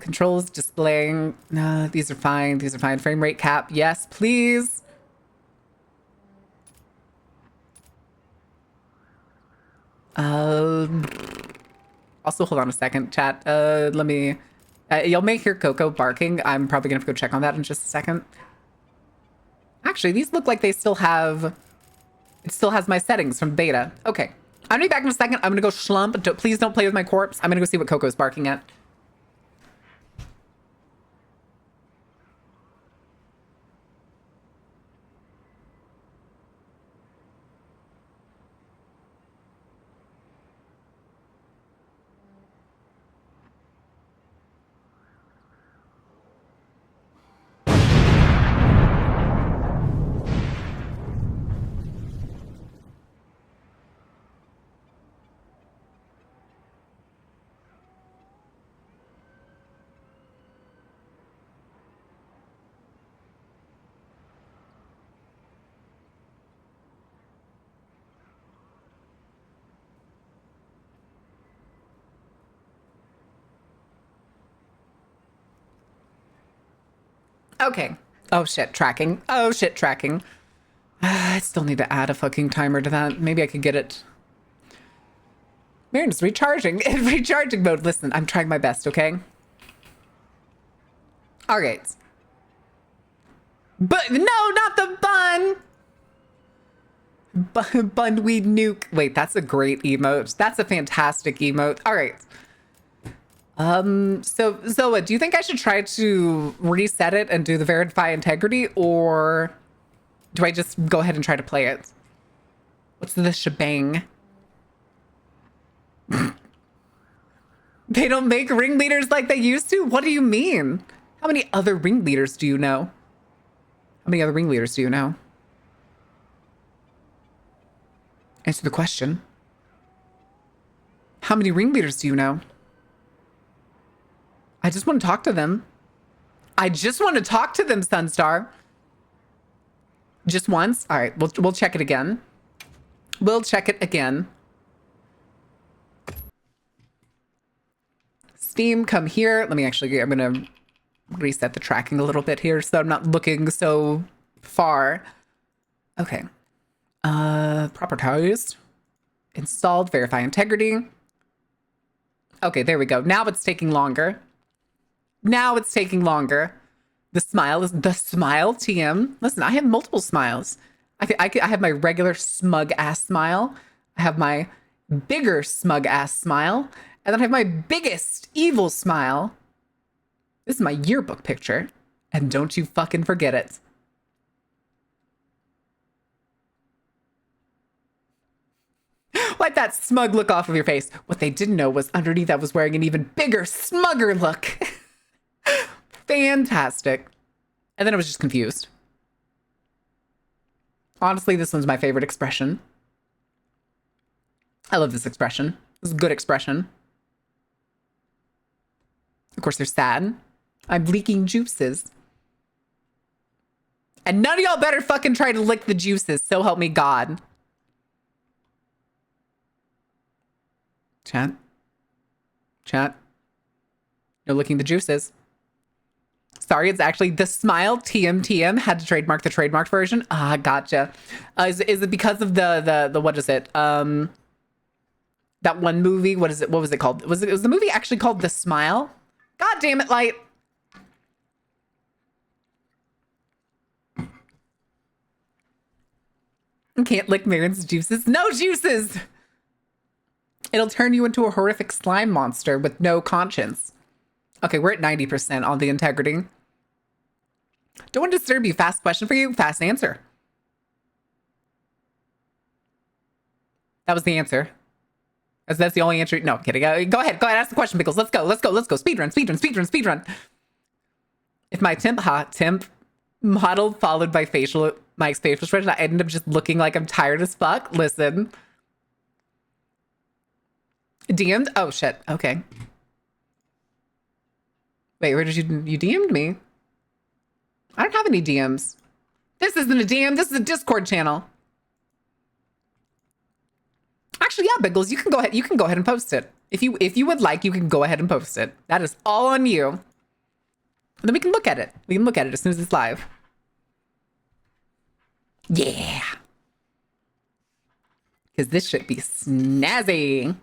Controls displaying. No, these are fine. These are fine. Frame rate cap. Yes, please. Also, hold on a second, chat. Let me. Y'all may hear Coco barking. I'm probably gonna have to go check on that in just a second. Actually, these look like they still have. It still has my settings from beta. Okay. I'm gonna be back in a second. I'm gonna go schlump. Please don't play with my corpse. I'm gonna go see what Coco's barking at. Okay. Oh shit, tracking. Oh shit, tracking. I still need to add a fucking timer to that. Maybe I could get it. Marin's recharging. In recharging mode. Listen, I'm trying my best, okay? All right. But no, not the bun. Bunweed nuke. Wait, that's a great emote. That's a fantastic emote. All right. So Zoa, do you think I should try to reset it and do the verify integrity, or do I just go ahead and try to play it? What's the shebang? They don't make ringleaders like they used to? What do you mean? How many other ringleaders do you know? How many other ringleaders do you know? Answer the question. How many ringleaders do you know? I just want to talk to them. I just want to talk to them, Sunstar. Just once? All right, we'll check it again. We'll check it again. Steam, come here. Let me actually, I'm going to reset the tracking a little bit here so I'm not looking so far. Okay. Properties. Installed, verify integrity. Okay, there we go. Now it's taking longer. Now it's taking longer. The smile is the smile TM. Listen, I have multiple smiles. I have my regular smug ass smile. I have my bigger smug ass smile. And then I have my biggest evil smile. This is my yearbook picture. And don't you fucking forget it. Wipe that smug look off of your face. What they didn't know was underneath I was wearing an even bigger, smugger look. Fantastic. And then I was just confused. Honestly, this one's my favorite expression. I love this expression. This is a good expression. Of course, they're sad. I'm leaking juices. And none of y'all better fucking try to lick the juices, so help me God. Chat. Chat. No licking the juices. Sorry, it's actually the smile. TM had to trademark the trademarked version. Ah, gotcha. Is it because of the what is it? That one movie. What is it? What was it called? Was the movie actually called The Smile? God damn it, Light. Can't lick Marin's juices. No juices. It'll turn you into a horrific slime monster with no conscience. Okay, we're at 90% on the integrity. Don't want to disturb you. Fast question for you. Fast answer. That was the answer. That's the only answer. No, kidding. Go ahead. Ask the question, Pickles. Let's go. Speedrun. If my temp model followed by my facial expression, I ended up just looking like I'm tired as fuck. Listen. DM'd? Oh, shit. Okay. Wait, where did you DM'd me? I don't have any DMs. This isn't a DM. This is a Discord channel. Actually, yeah, Biggles, you can go ahead. You can go ahead and post it if you would like. You can go ahead and post it. That is all on you. And then we can look at it. We can look at it as soon as it's live. Yeah, because this should be snazzy.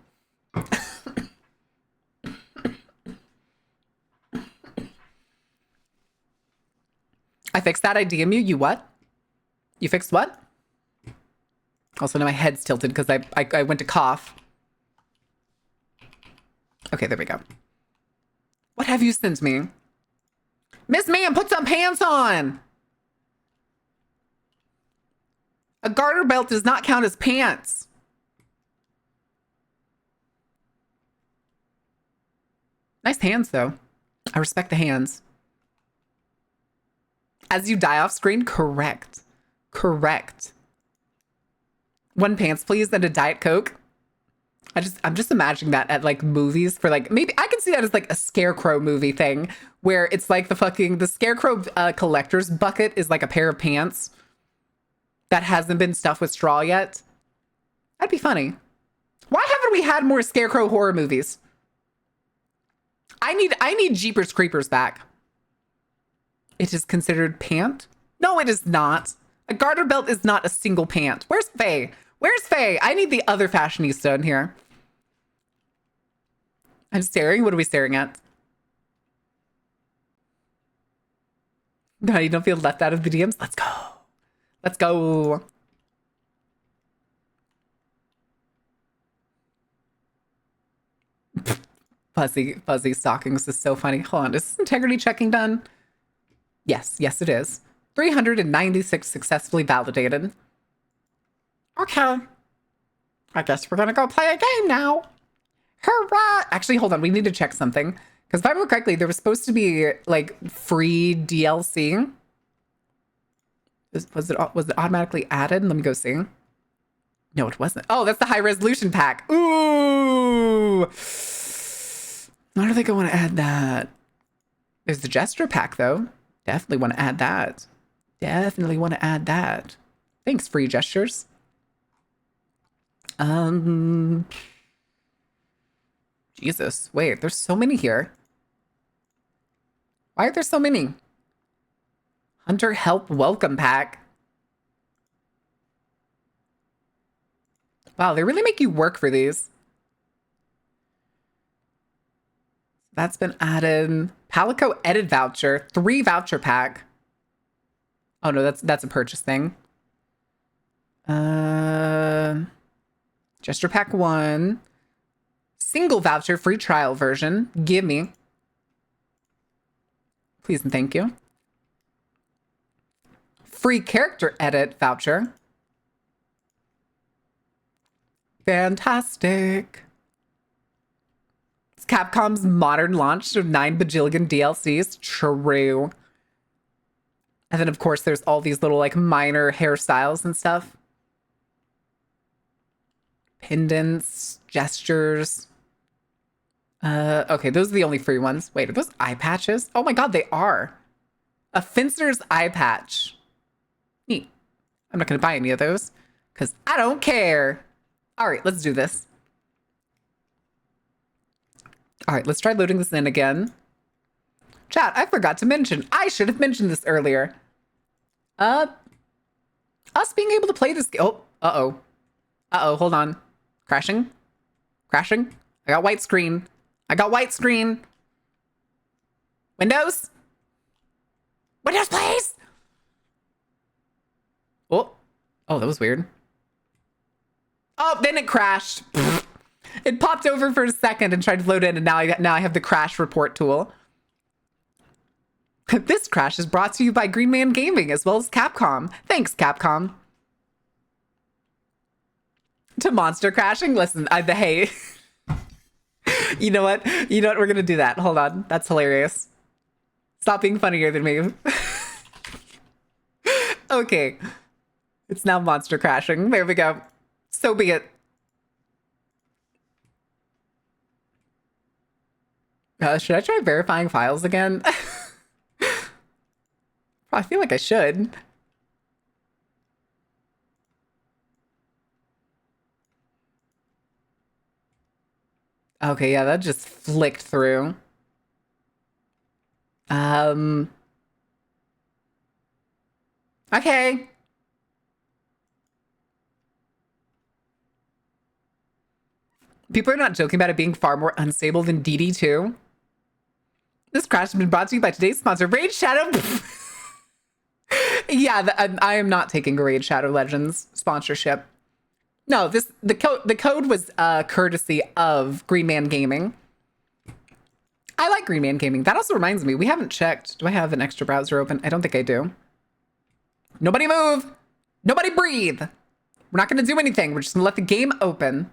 I fixed that. I DM you. You what? You fixed what? Also, now my head's tilted because I went to cough. Okay, there we go. What have you sent me? Miss Ma'am, put some pants on! A garter belt does not count as pants. Nice hands, though. I respect the hands. As you die off screen? Correct. Correct. 1 pants, please, and a Diet Coke. I'm just imagining that at like movies for like, maybe I can see that as like a Scarecrow movie thing where it's like the Scarecrow collector's bucket is like a pair of pants that hasn't been stuffed with straw yet. That'd be funny. Why haven't we had more Scarecrow horror movies? I need Jeepers Creepers back. It is considered pant? No, it is not. A garter belt is not a single pant. Where's Faye? Where's Faye? I need the other fashionista in here. I'm staring. What are we staring at? No, you don't feel left out of the DMs? Let's go. Let's go. Fuzzy stockings is so funny. Hold on. Is this integrity checking done? Yes, it is. 396 successfully validated. Okay. I guess we're gonna go play a game now. Hurrah! Actually, hold on. We need to check something. Because if I remember correctly, there was supposed to be like free DLC. Was it automatically added? Let me go see. No, it wasn't. Oh, that's the high resolution pack. Ooh. Why do they want to add that? There's the gesture pack though. Definitely want to add that. Definitely want to add that. Thanks, free gestures. Jesus, wait, there's so many here. Why are there so many? Hunter Help Welcome Pack. Wow, they really make you work for these. That's been added. Palico Edit Voucher, 3 voucher pack. Oh no, that's a purchase thing. Gesture pack 1. Single voucher, free trial version. Give me. Please and thank you. Free character edit voucher. Fantastic. It's Capcom's modern launch of 9 bajillion DLCs. True. And then, of course, there's all these little, like, minor hairstyles and stuff. Pendants, gestures. Okay, those are the only free ones. Wait, are those eye patches? Oh my god, they are. A fencer's eye patch. Neat. I'm not going to buy any of those because I don't care. All right, let's do this. All right, let's try loading this in again. Chat, I forgot to mention. I should have mentioned this earlier. Us being able to play this game. Oh, uh-oh. Uh-oh, hold on. Crashing? Crashing? I got white screen. I got white screen. Windows? Windows, please! Oh. Oh, that was weird. Oh, then it crashed. It popped over for a second and tried to load in, and now I have the crash report tool. This crash is brought to you by Green Man Gaming as well as Capcom. Thanks, Capcom. To monster crashing? Listen, hey. You know what? You know what? We're gonna do that. Hold on. That's hilarious. Stop being funnier than me. Okay. It's now monster crashing. There we go. So be it. Should I try verifying files again? I feel like I should. Okay, yeah, that just flicked through. Okay. People are not joking about it being far more unstable than DD2. This crash has been brought to you by today's sponsor, Raid Shadow. Yeah, I am not taking a Raid Shadow Legends sponsorship. No, the code was courtesy of Green Man Gaming. I like Green Man Gaming. That also reminds me, we haven't checked. Do I have an extra browser open? I don't think I do. Nobody move. Nobody breathe. We're not going to do anything. We're just going to let the game open.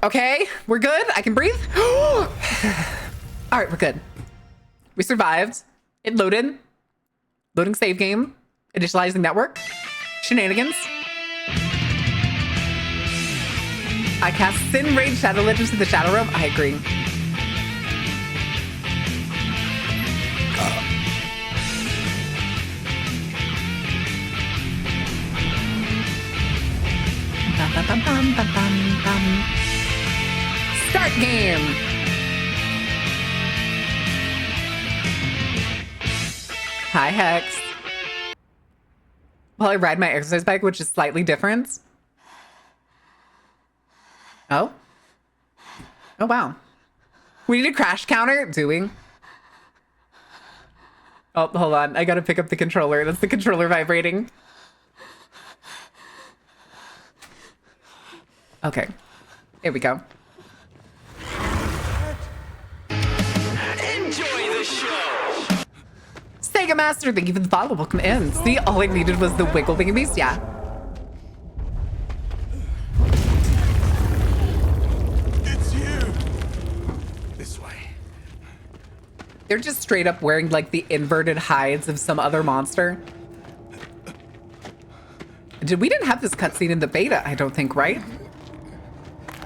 Okay, we're good. I can breathe. All right, we're good. We survived. It loaded. Loading save game. Initializing network. Shenanigans. I cast Sin Raid Shadow Legends to the Shadow Realm. I agree. Bum, bum, bum, bum, bum, bum. Start game. Hi, Hex. While I ride my exercise bike, which is slightly different. Oh? Oh, wow. We need a crash counter? Doing. Oh, hold on. I gotta pick up the controller. That's the controller vibrating. Okay. Here we go. Enjoy the show! Sega Master, thank you for the follow. Welcome in. See, all I needed was the wiggle thingamies. Yeah. It's you. This way. They're just straight up wearing like the inverted hides of some other monster. We didn't have this cutscene in the beta, I don't think, right?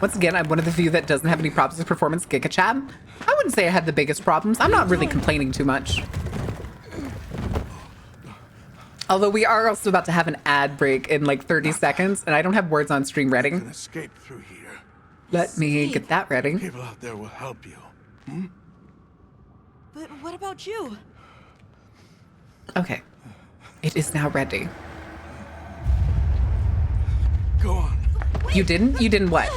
Once again, I'm one of the few that doesn't have any problems with performance. Giga Chad. I wouldn't say I had the biggest problems. I'm not really complaining too much. Although we are also about to have an ad break in like 30 seconds, and I don't have words on stream ready. You can escape through here. Let me get that ready. People out there will help you. Hmm? But what about you? Okay. It is now ready. Go on. You didn't? You didn't what?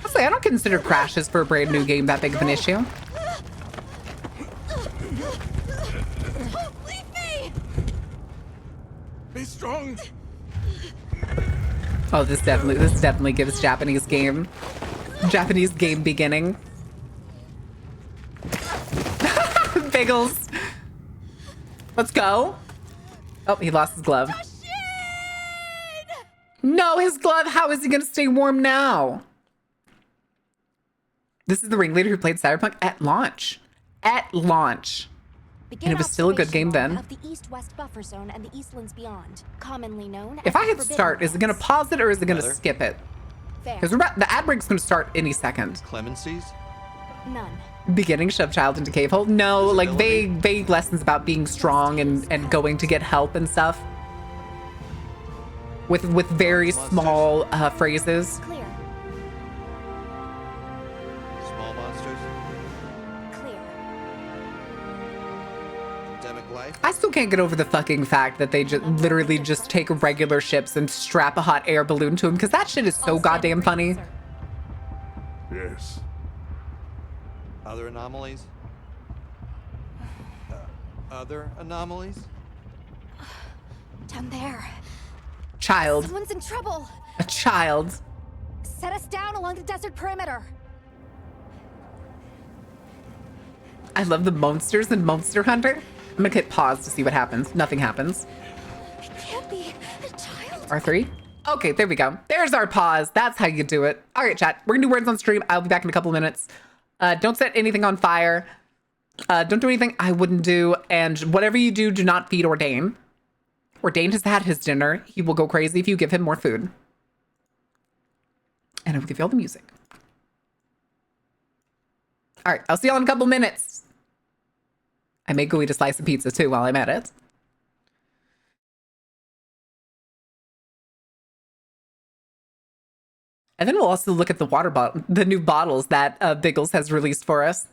Honestly, I don't consider crashes for a brand new game that big of an issue. Don't leave me! Be strong. Oh, this definitely gives Japanese game beginning. Biggles. Let's go. Oh, he lost his glove. No, his glove. How is he going to stay warm now? This is the ringleader who played Cyberpunk at launch. At launch. And it was still a good game then. Of the east-west buffer zone and the Eastlands beyond, commonly known If as I hit the start, is it going to pause it or is it going to skip it? Fair. Because the ad break's going to start any second. Clemencies? None. Beginning shove child into cave hole. No, like vague lessons about being strong and going to get help and stuff. With very small phrases. Clear. Small monsters? Clear. Endemic life? I still can't get over the fucking fact that they just literally just take regular ships and strap a hot air balloon to them, because that shit is so goddamn funny. Yes. Other anomalies? Other anomalies? Down there. Child. Someone's in trouble. A child. Set us down along the desert perimeter. I love the monsters in Monster Hunter. I'm gonna hit pause to see what happens. Nothing happens. It can't be a child. R3? Okay, there we go. There's our pause. That's how you do it. All right, chat. We're gonna do words on stream. I'll be back in a couple of minutes. Don't set anything on fire. Don't do anything I wouldn't do. And whatever you do, do not feed Ordain. Ordained has had his dinner. He will go crazy if you give him more food. And I will give you all the music. All right, I'll see y'all in a couple minutes. I may go eat a slice of pizza too while I'm at it. And then we'll also look at the water bottle, the new bottles that Biggles has released for us.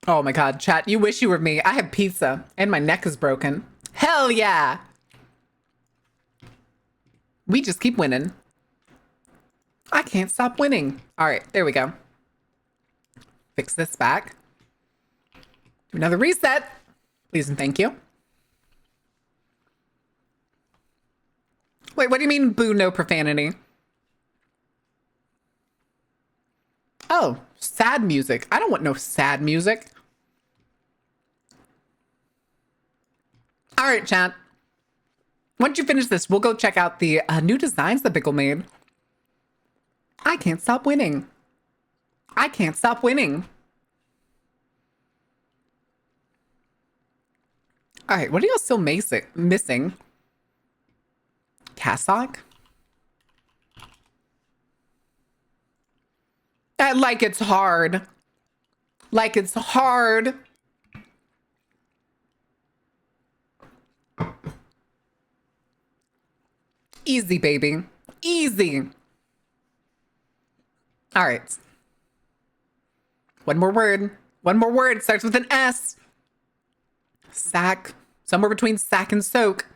Oh my God, chat, you wish you were me. I have pizza and my neck is broken. Hell yeah. We just keep winning. I can't stop winning. All right, there we go. Fix this back. Do another reset. Please and thank you. Wait, what do you mean boo no profanity? Oh, sad music. I don't want no sad music. All right, chat. Once you finish this, we'll go check out the new designs that Bickle made. I can't stop winning. I can't stop winning. All right, what are y'all still missing? Cassock? Like it's hard. Like it's hard. Easy, baby. Easy. All right. One more word. One more word. Starts with an S. Sack. Somewhere between sack and soak.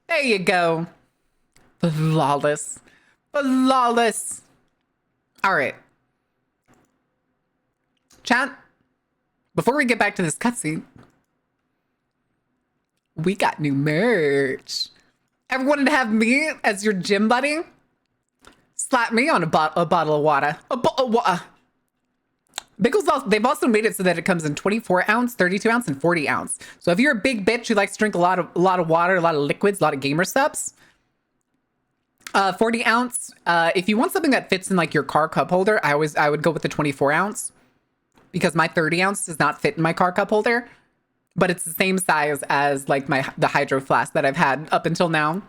There you go. Flawless. Flawless. All right. Chat, before we get back to this cutscene, we got new merch. Ever wanted to have me as your gym buddy? Slap me on a bottle of water. A bottle of water. They've also made it so that it comes in 24 ounce, 32 ounce, and 40 ounce. So if you're a big bitch who likes to drink a lot of water, a lot of liquids, a lot of gamer steps, 40 ounce. If you want something that fits in like your car cup holder, I would go with the 24 ounce. because my 30 ounce does not fit in my car cup holder, but it's the same size as like the hydro flask that I've had up until now.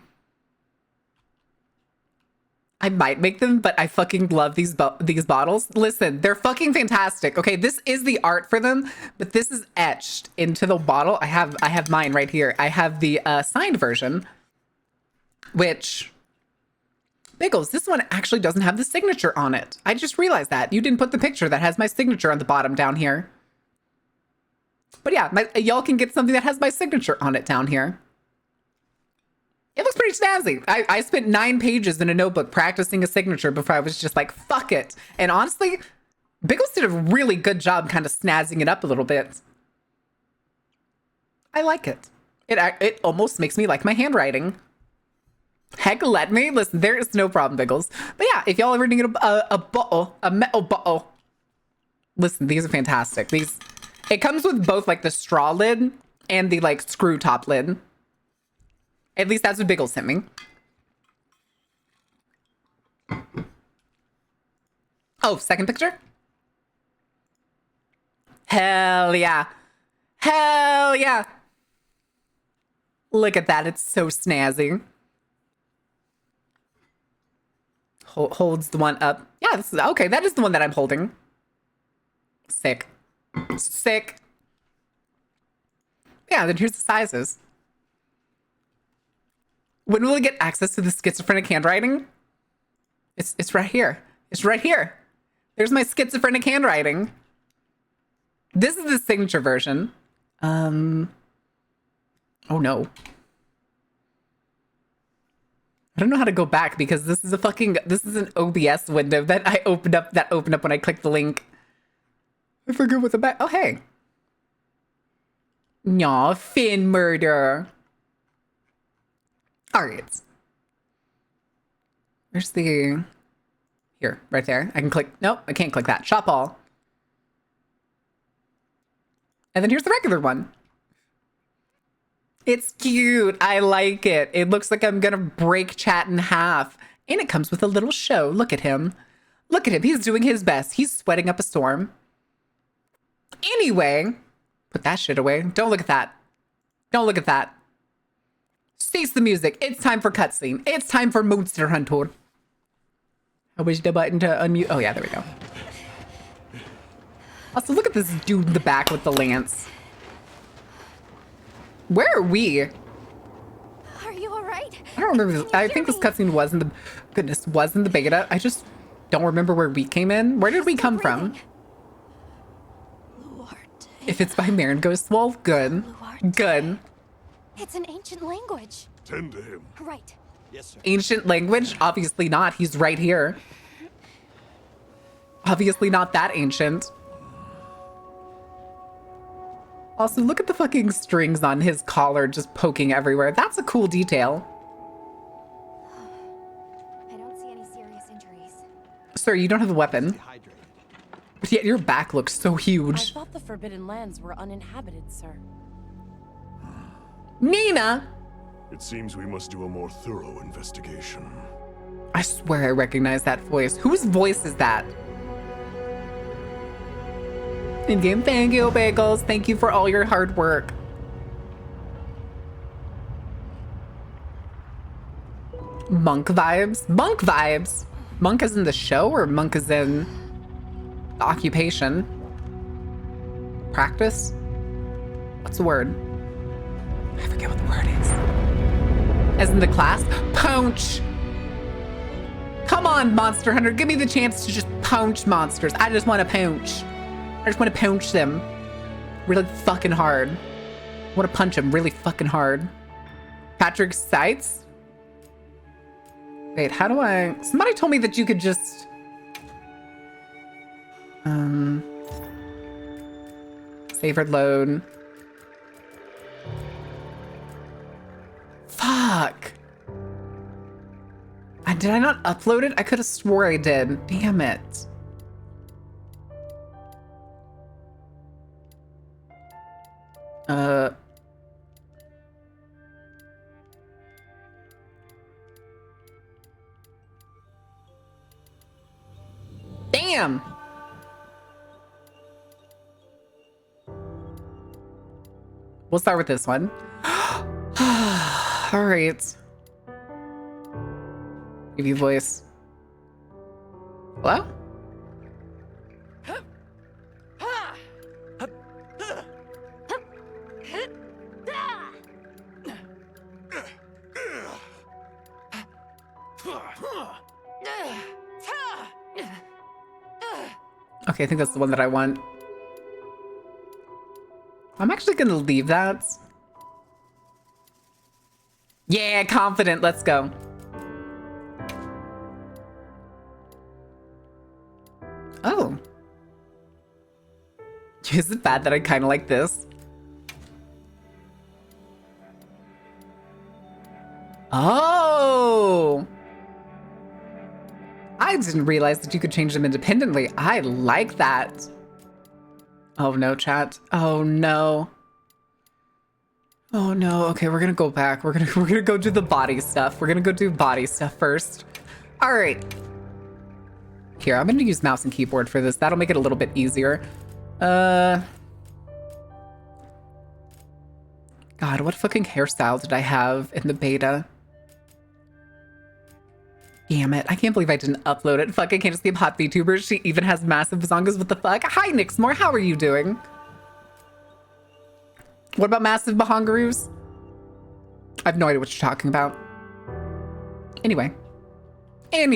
I might make them, but I fucking love these bottles. Listen, they're fucking fantastic. Okay, this is the art for them, but this is etched into the bottle. I have mine right here. I have the signed version, which Biggles, this one actually doesn't have the signature on it. I just realized that. You didn't put the picture that has my signature on the bottom down here. But yeah, y'all can get something that has my signature on it down here. It looks pretty snazzy. I spent 9 pages in a notebook practicing a signature before I was just like, fuck it. And honestly, Biggles did a really good job kind of snazzing it up a little bit. I like it. It almost makes me like my handwriting. Heck, let me. Listen, there is no problem, Biggles. But yeah, if y'all ever need a bottle, a metal bottle, listen, these are fantastic. It comes with both like the straw lid and the like screw top lid. At least that's what Biggles sent me. Oh, second picture? Hell yeah. Hell yeah. Look at that. It's so snazzy. Holds the one up. Yeah, this is okay. That is the one that I'm holding. Sick. Sick. Yeah, then here's the sizes. When will we get access to the schizophrenic handwriting? It's right here. It's right here. There's my schizophrenic handwriting. This is the signature version. Oh no. I don't know how to go back because this is an OBS window that I opened up when I clicked the link. I forget what the back. Oh hey. Aw, Finn murder. All right. Where's the... Here, right there. I can click... Nope, I can't click that. Shop all. And then here's the regular one. It's cute. I like it. It looks like I'm gonna break chat in half. And it comes with a little show. Look at him. Look at him. He's doing his best. He's sweating up a storm. Anyway, put that shit away. Don't look at that. Don't look at that. Cease the music. It's time for cutscene. It's time for Monster Hunter. I wish the button to unmute. Oh yeah, there we go. Also, look at this dude in the back with the lance. Where are we? Are you alright? I don't remember this. I think this cutscene was in the beta. I just don't remember where we came in. Where did we come from? If it's by Marin Ghostwolf, good. Good. It's an ancient language. Tend to him. Right. Yes, sir. Ancient language? Obviously not. He's right here. Obviously not that ancient. Also, look at the fucking strings on his collar just poking everywhere. That's a cool detail. I don't see any serious injuries. Sir, you don't have a weapon. Hydrated. But yet your back looks so I huge. thought the Forbidden Lands were uninhabited, sir. Nina! It seems we must do a more thorough investigation. I swear I recognize that voice. Whose voice is that? In-game, thank you, Bagels. Thank you for all your hard work. Monk vibes? Monk vibes! Monk is in the show or Monk is in the occupation? Practice? What's the word? I forget what the word is. As in the class? Pounce! Come on, Monster Hunter. Give me the chance to just pounce monsters. I just want to pounce. I just want to pounce them really fucking hard. I want to punch them really fucking hard. Patrick Sights? Wait, how do I... Somebody told me that you could just... Favored load. Fuck. Did I not upload it? I could have swore I did. Damn it. Damn. We'll start with this one. All right. Give you voice. Hello? Okay, I think that's the one that I want. I'm actually gonna leave that. Yeah, confident. Let's go. Oh. Is it bad that I kind of like this? Oh. I didn't realize that you could change them independently. I like that. Oh no, chat. Oh no. Oh no. Okay, we're gonna go back. We're gonna go do the body stuff. We're gonna go do body stuff first. All right. Here, I'm gonna use mouse and keyboard for this. That'll make it a little bit easier. God, what fucking hairstyle did I have in the beta? Damn it. I can't believe I didn't upload it. Fuck, I can't escape hot VTuber. She even has massive bazongas. What the fuck? Hi, Nixmore. How are you doing? What about massive bahongaroos? I have no idea what you're talking about. Anyway. I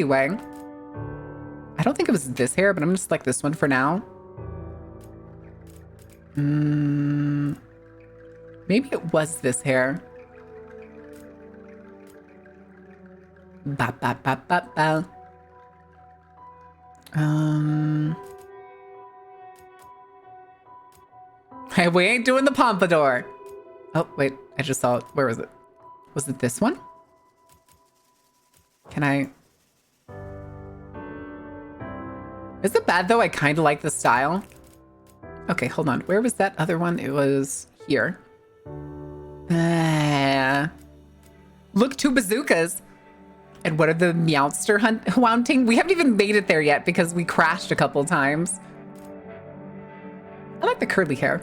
don't think it was this hair, but I'm gonna select this one for now. Maybe it was this hair. Ba ba ba ba ba. Hey, we ain't doing the pompadour. Oh, wait, I just saw it. Where was it? Was it this one? Can I? Is it bad though? I kind of like the style. Okay, hold on. Where was that other one? It was here. Look, 2 bazookas. And what are the Meowster hunting? We haven't even made it there yet because we crashed a couple times. I like the curly hair.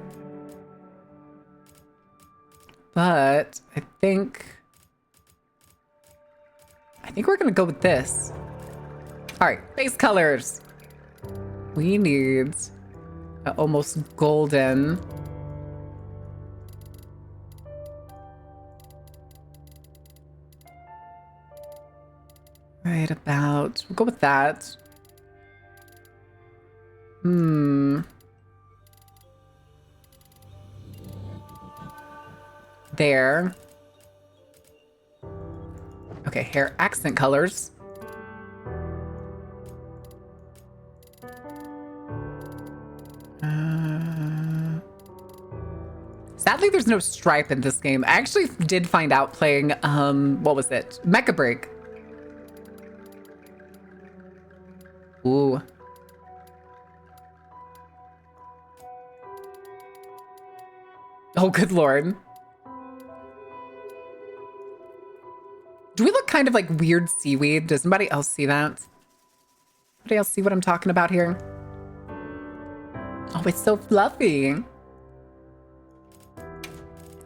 But I think we're gonna go with this. All right, base colors. We need almost golden. Right about, we'll go with that. There. Okay, hair accent colors. Sadly, there's no stripe in this game. I actually did find out playing, what was it? Mecha Break. Ooh. Oh, good lord. Do we look kind of like weird seaweed? Does anybody else see that? Anybody else see what I'm talking about here? Oh, it's so fluffy.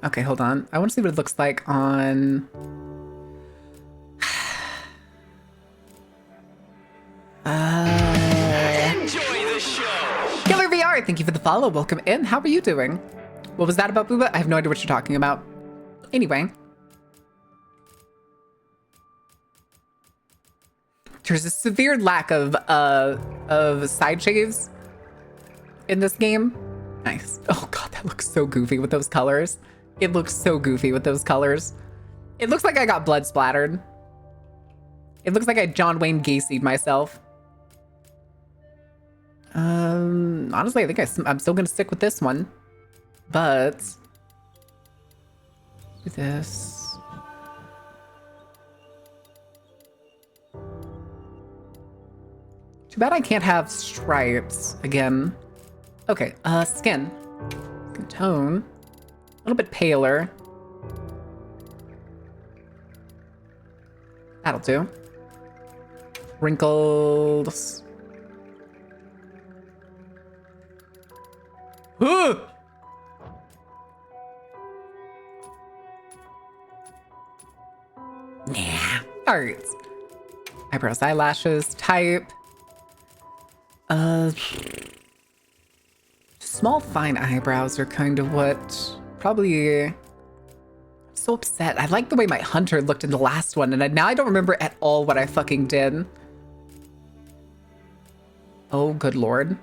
Okay, hold on. I want to see what it looks like on... Enjoy the show! Killer VR, thank you for the follow. Welcome in. How are you doing? What was that about, Booba? I have no idea what you're talking about. Anyway. There's a severe lack of side shaves in this game. Nice. Oh god, that looks so goofy with those colors. It looks so goofy with those colors. It looks like I got blood splattered. It looks like I John Wayne Gacy'd myself. Honestly, I think I'm still gonna stick with this one. But do this. Too bad I can't have stripes again. Okay, skin. Skin tone. A little bit paler. That'll do. Wrinkles. Ooh! Nah. All right. Eyebrows, eyelashes, type. Small, fine eyebrows are kind of what probably. I'm so upset. I like the way my hunter looked in the last one, and now I don't remember at all what I fucking did. Oh, good lord.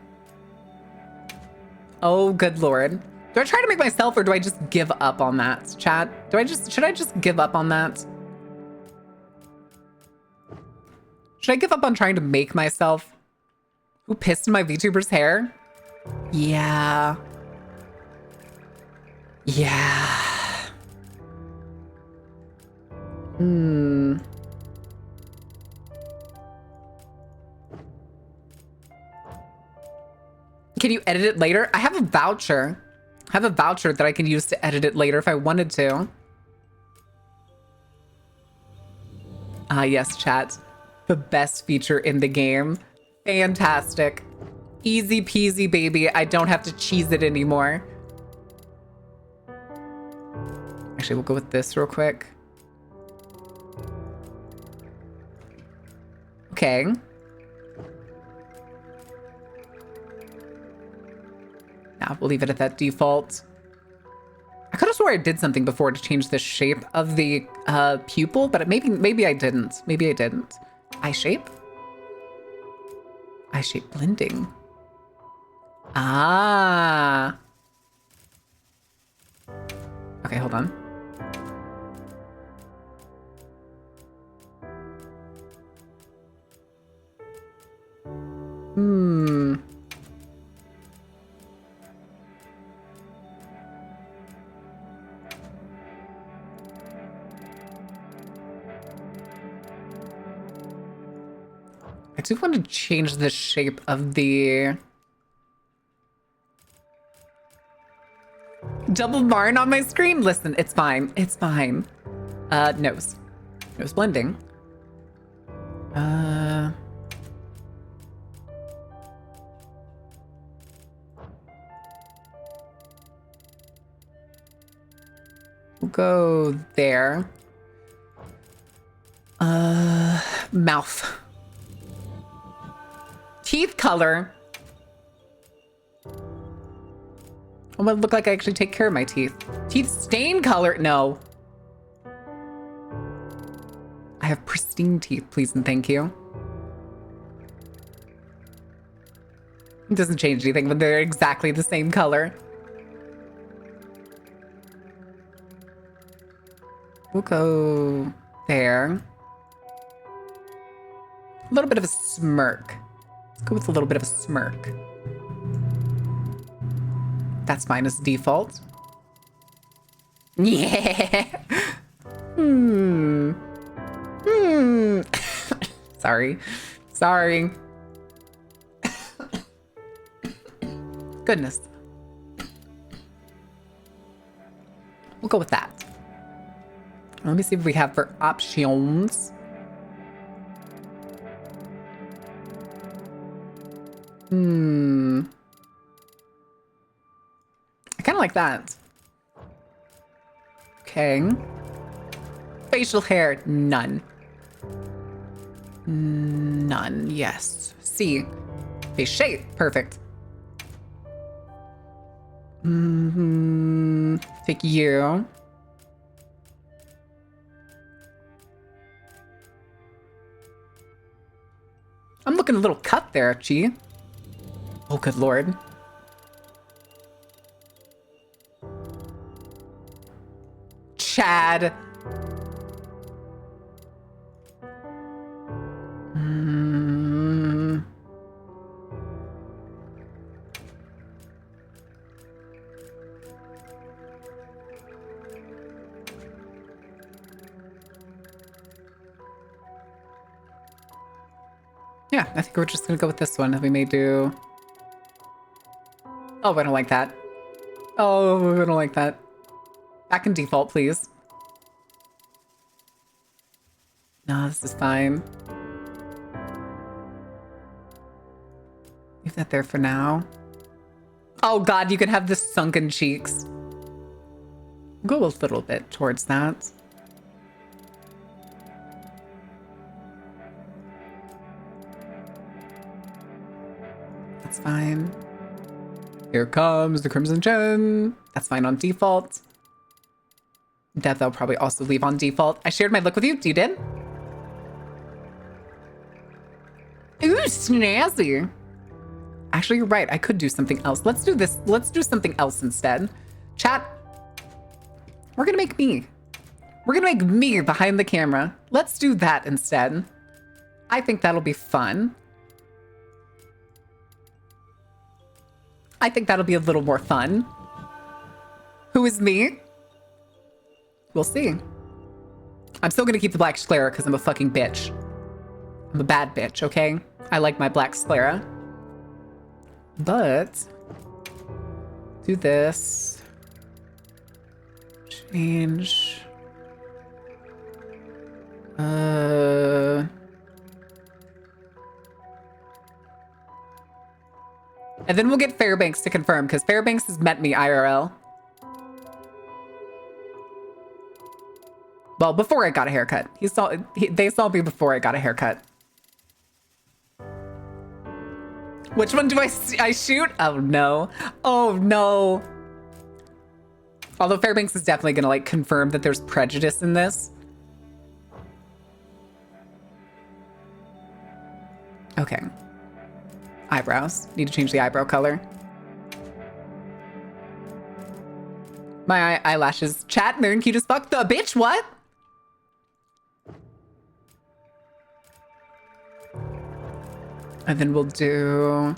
Oh, good lord. Do I try to make myself, or do I just give up on that, chat? Should I just give up on that? Should I give up on trying to make myself? Who pissed in my VTuber's hair? Yeah. Yeah. Can you edit it later? I have a voucher. I have a voucher that I can use to edit it later if I wanted to. Ah, yes, chat. The best feature in the game. Fantastic. Easy peasy, baby. I don't have to cheese it anymore. Actually, we'll go with this real quick. Okay. Now we'll leave it at that default. I could have swore I did something before to change the shape of the pupil, but maybe I didn't. Maybe I didn't. Eye shape? Eye shape blending. Ah. Okay, hold on. I do want to change the shape of the double Marn on my screen. Listen, it's fine. It's fine. Nose. Nose blending. We'll go there. Mouth. Teeth color. I want to look like I actually take care of my teeth. Teeth stain color. No. I have pristine teeth, please and thank you. It doesn't change anything when they're exactly the same color. We'll go there. A little bit of a smirk. Let's go with a little bit of a smirk. That's fine as default. Yeah. Sorry. Sorry. Goodness. We'll go with that. Let me see if we have for options. I kind of like that. Okay. Facial hair, none. None, yes. C. Face shape, perfect. Take you. I'm looking a little cut there, G. Oh, good lord. Chad. Yeah, I think we're just gonna go with this one. We may do... Oh, I don't like that. Oh, I don't like that. Back in default, please. No, this is fine. Leave that there for now. Oh god, you can have the sunken cheeks. Go a little bit towards that. That's fine. Here comes the Crimson Chin. That's fine on default. Death I'll probably also leave on default. I shared my look with you. You did? Ooh, snazzy. Actually, you're right. I could do something else. Let's do this. Let's do something else instead. Chat, we're gonna make me. We're gonna make me behind the camera. Let's do that instead. I think that'll be fun. I think that'll be a little more fun. Who is me? We'll see. I'm still gonna keep the black sclera because I'm a fucking bitch. I'm a bad bitch, okay? I like my black sclera. But do this. Change. And then we'll get Fairbanks to confirm because Fairbanks has met me IRL. Well, before I got a haircut. They saw me before I got a haircut. Which one do I shoot? Oh no. Oh no. Although Fairbanks is definitely gonna like confirm that there's prejudice in this. Okay. Eyebrows. Need to change the eyebrow color. My eyelashes. Chat, they're cute as fuck. The bitch, what? And then we'll do...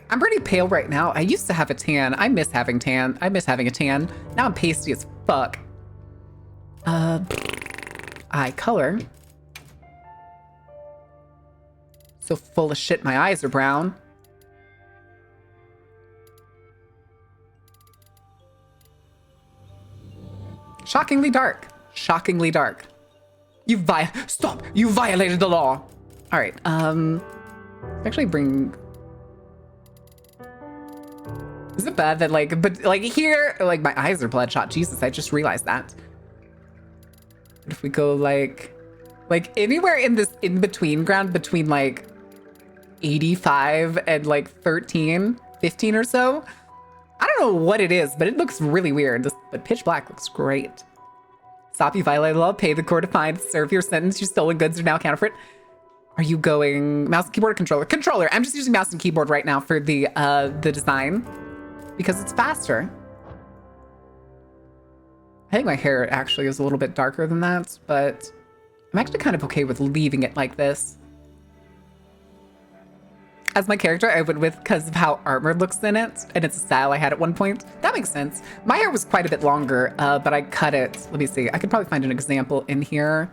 I'm pretty pale right now. I used to have a tan. I miss having tan. I miss having a tan. Now I'm pasty as fuck. Eye color. So full of shit, my eyes are brown. Shockingly dark. Shockingly dark. Stop! You violated the law! Alright, actually bring... Is it bad that like, but like here, like my eyes are bloodshot. Jesus, I just realized that. But if we go like anywhere in this in-between ground between like 85 and like 13, 15 or so. I don't know what it is, but it looks really weird. But pitch black looks great. Stop, you violated the law. Pay the court a fine. Serve your sentence. Your stolen goods are now accounted for it. Are you going mouse and keyboard or controller? Controller. I'm just using mouse and keyboard right now for the design because it's faster. I think my hair actually is a little bit darker than that, but I'm actually kind of okay with leaving it like this. As my character, I went with because of how armor looks in it, and it's a style I had at one point. That makes sense. My hair was quite a bit longer, but I cut it. Let me see. I could probably find an example in here.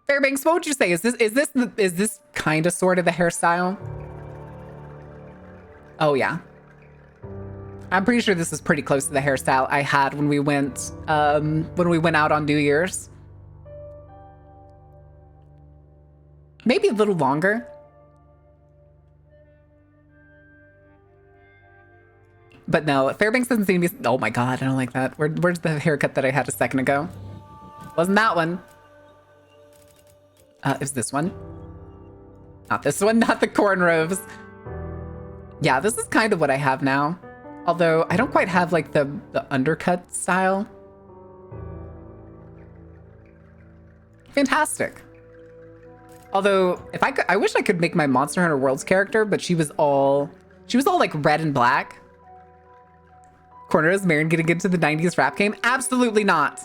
Fairbanks, what would you say? Is this kind of sort of the hairstyle? Oh yeah. I'm pretty sure this is pretty close to the hairstyle I had when we went out on New Year's. Maybe a little longer. But no, Fairbanks doesn't seem to be... Oh my god, I don't like that. Where's the haircut that I had a second ago? Wasn't that one. Is this one? Not this one, not the cornrows. Yeah, this is kind of what I have now. Although I don't quite have like the undercut style. Fantastic. Although if I wish I could make my Monster Hunter Worlds character, but she was all like red and black. Cornrows, Marin getting into the 90s rap game? Absolutely not.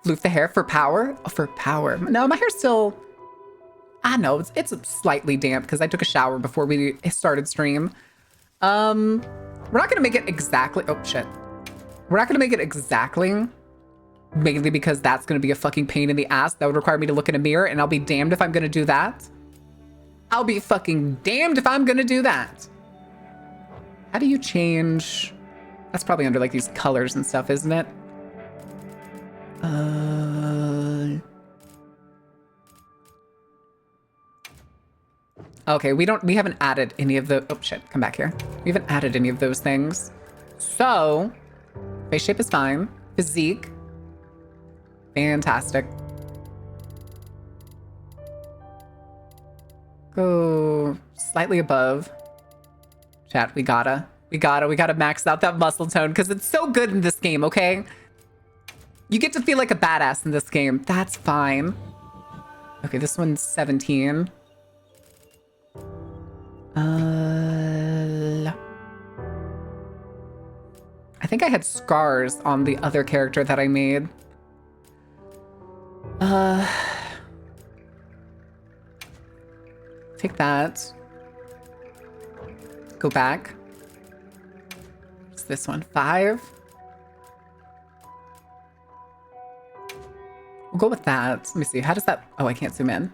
Floof the hair for power? Oh, for power. No, my hair's still... I know, it's slightly damp because I took a shower before we started stream. We're not gonna make it exactly... Oh, shit. We're not gonna make it exactly. Mainly because that's gonna be a fucking pain in the ass. That would require me to look in a mirror, and I'll be damned if I'm gonna do that. I'll be fucking damned if I'm gonna do that. How do you change... That's probably under like these colors and stuff, isn't it? Okay, we haven't added any of the... Oh shit, come back here. We haven't added any of those things. So, face shape is fine. Physique. Fantastic. Go slightly above. Chat, we gotta max out that muscle tone because it's so good in this game, okay? You get to feel like a badass in this game. That's fine. Okay, this one's 17. I think I had scars on the other character that I made. Take that. Go back. What's this one? 5. We'll go with that. Let me see. How does that... Oh, I can't zoom in.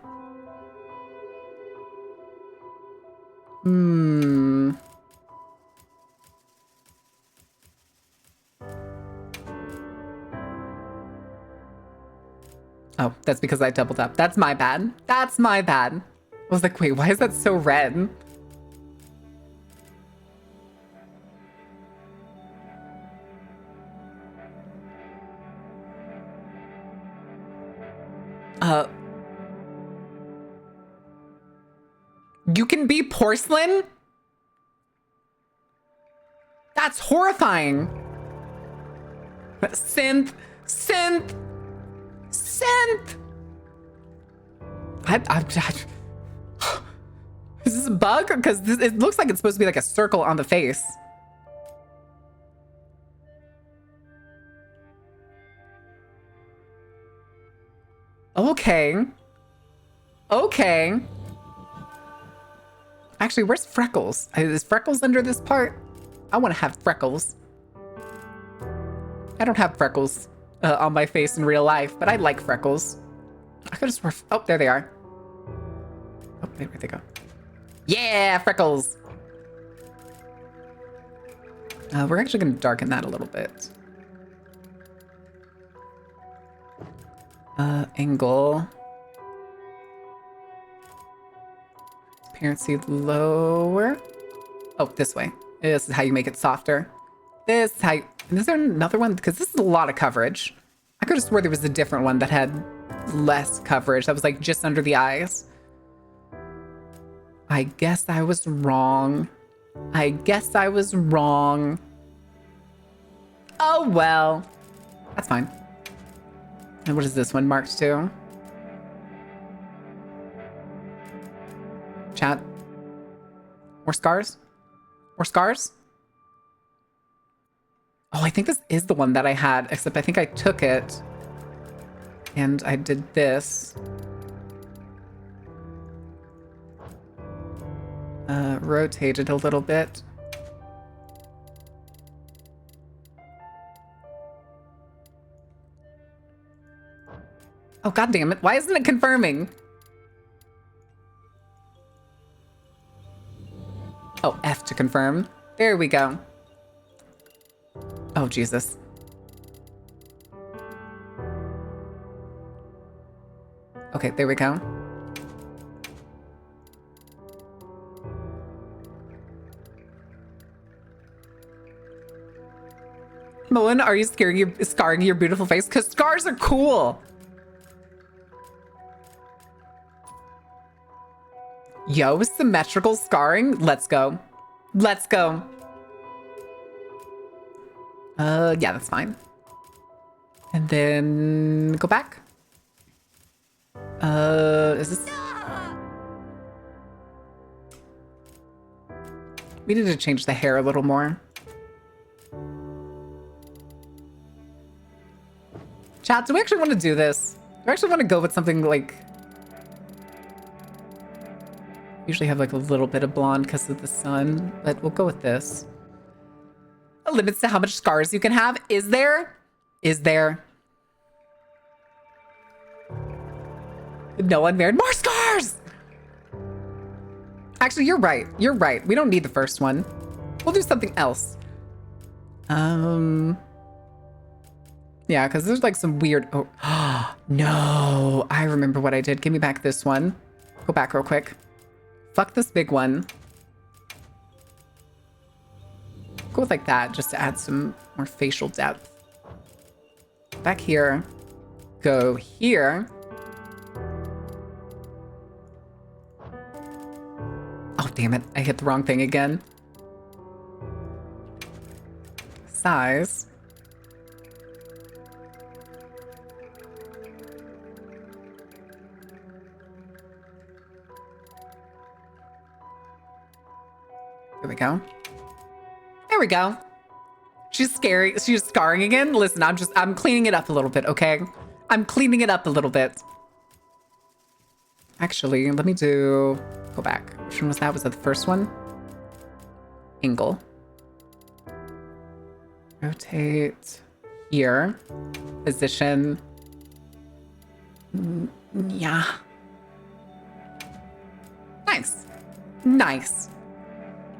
Oh, that's because I doubled up. That's my bad. That's my bad. I was like, wait, why is that so red? You can be porcelain? That's horrifying. Synth. Is this a bug? Because it looks like it's supposed to be like a circle on the face. Okay. Actually, where's Freckles? Is Freckles under this part? I want to have Freckles. I don't have Freckles on my face in real life, but I like Freckles. I could just swear... Oh, there they are. Oh, where'd they go? Yeah, Freckles! We're actually going to darken that a little bit. Angle. Transparency lower. Oh, this way. This is how you make it softer. This is how you... And is there another one? Because this is a lot of coverage. I could have swore there was a different one that had less coverage. That was like just under the eyes. I guess I was wrong. Oh, well. That's fine. And what is this one marked to? Chat. More scars? More scars? Oh, I think this is the one that I had, except I think I took it and I did this. Rotated a little bit. Oh, God damn it. Why isn't it confirming? Oh, F to confirm. There we go. Oh, Jesus. Okay, there we go. Moen, are you scarring your beautiful face? Because scars are cool. Yo, symmetrical scarring? Let's go. Let's go. Yeah, that's fine. And then go back. Is this... We need to change the hair a little more. Chat, do we actually want to do this? Do I actually want to go with something like... Usually have like a little bit of blonde because of the sun, but we'll go with this. A limits to how much scars you can have. Is there? Is there? No one married. More scars! Actually, you're right. You're right. We don't need the first one. We'll do something else. Yeah, because there's like some weird... Oh, no. I remember what I did. Give me back this one. Go back real quick. Fuck this big one. Go with like that just to add some more facial depth. Back here. Go here. damn it. I hit the wrong thing again. Size. There we go. There we go. She's scary. She's scarring again. Listen, I'm cleaning it up a little bit, okay? I'm cleaning it up a little bit. Actually, let me go back. Which one was that? Was that the first one? Angle. Rotate here. Position. Yeah. Nice. Nice.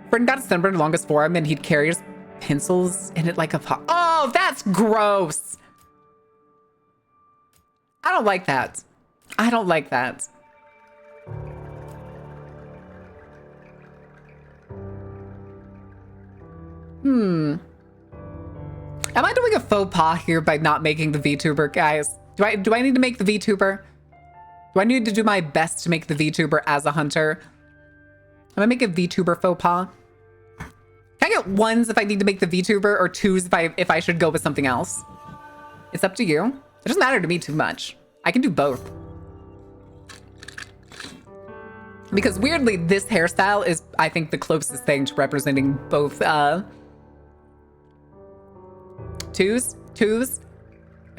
Friend got a sunburn along his forearm and he'd carry his pencils in it like a pot. Oh, that's gross. I don't like that. I don't like that. Am I doing a faux pas here by not making the VTuber, guys? Do I need to make the VTuber? Do I need to do my best to make the VTuber as a hunter? Am I making a VTuber faux pas? Can I get ones if I need to make the VTuber or twos if I should go with something else? It's up to you. It doesn't matter to me too much. I can do both. Because weirdly, this hairstyle is, I think, the closest thing to representing both, twos.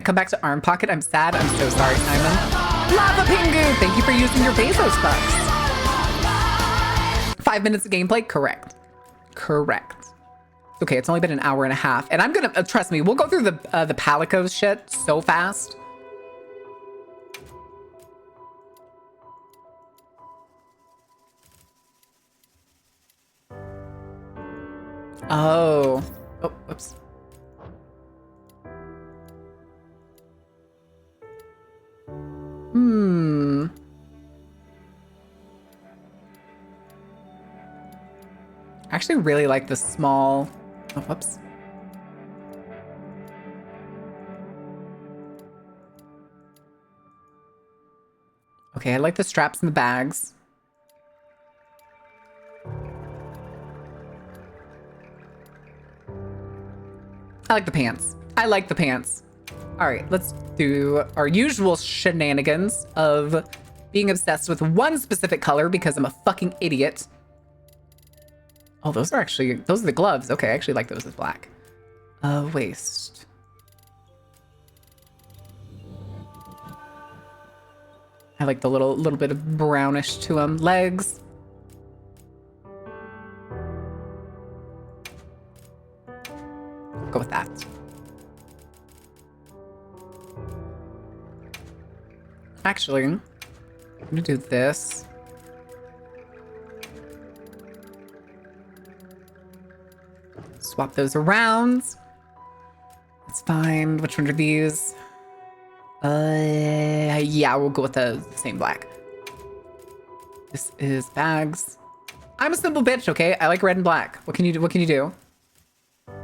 Come back to arm pocket. I'm sad. I'm so sorry, Simon. Lava Pingu, thank you for using your Bezos bucks. 5 minutes of gameplay? Correct. Okay, it's only been an hour and a half. And I'm gonna, trust me, we'll go through the Palicos shit so fast. Oh, whoops. I actually really like the small, oh, whoops. Okay, I like the straps and the bags. I like the pants. All right, let's do our usual shenanigans of being obsessed with one specific color because I'm a fucking idiot. Oh, those are the gloves. Okay, I actually like those as black. Waist. I like the little bit of brownish to them. Legs. Go with that. Actually, I'm gonna do this. Swap those around. That's fine. Which one are these? Yeah, we'll go with the same black. This is bags. I'm a simple bitch, okay? I like red and black. What can you do? What can you do?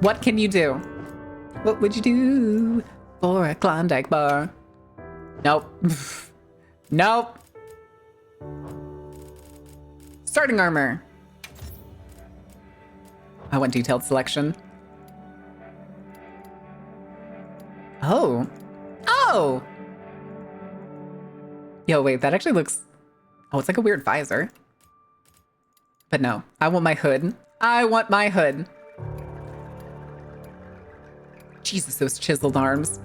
What can you do? What would you do for a Klondike bar? Nope. Nope. Starting armor. I want detailed selection. Oh. Oh! Yo, wait, that actually looks... Oh, it's like a weird visor. But no, I want my hood. I want my hood. Jesus, those chiseled arms.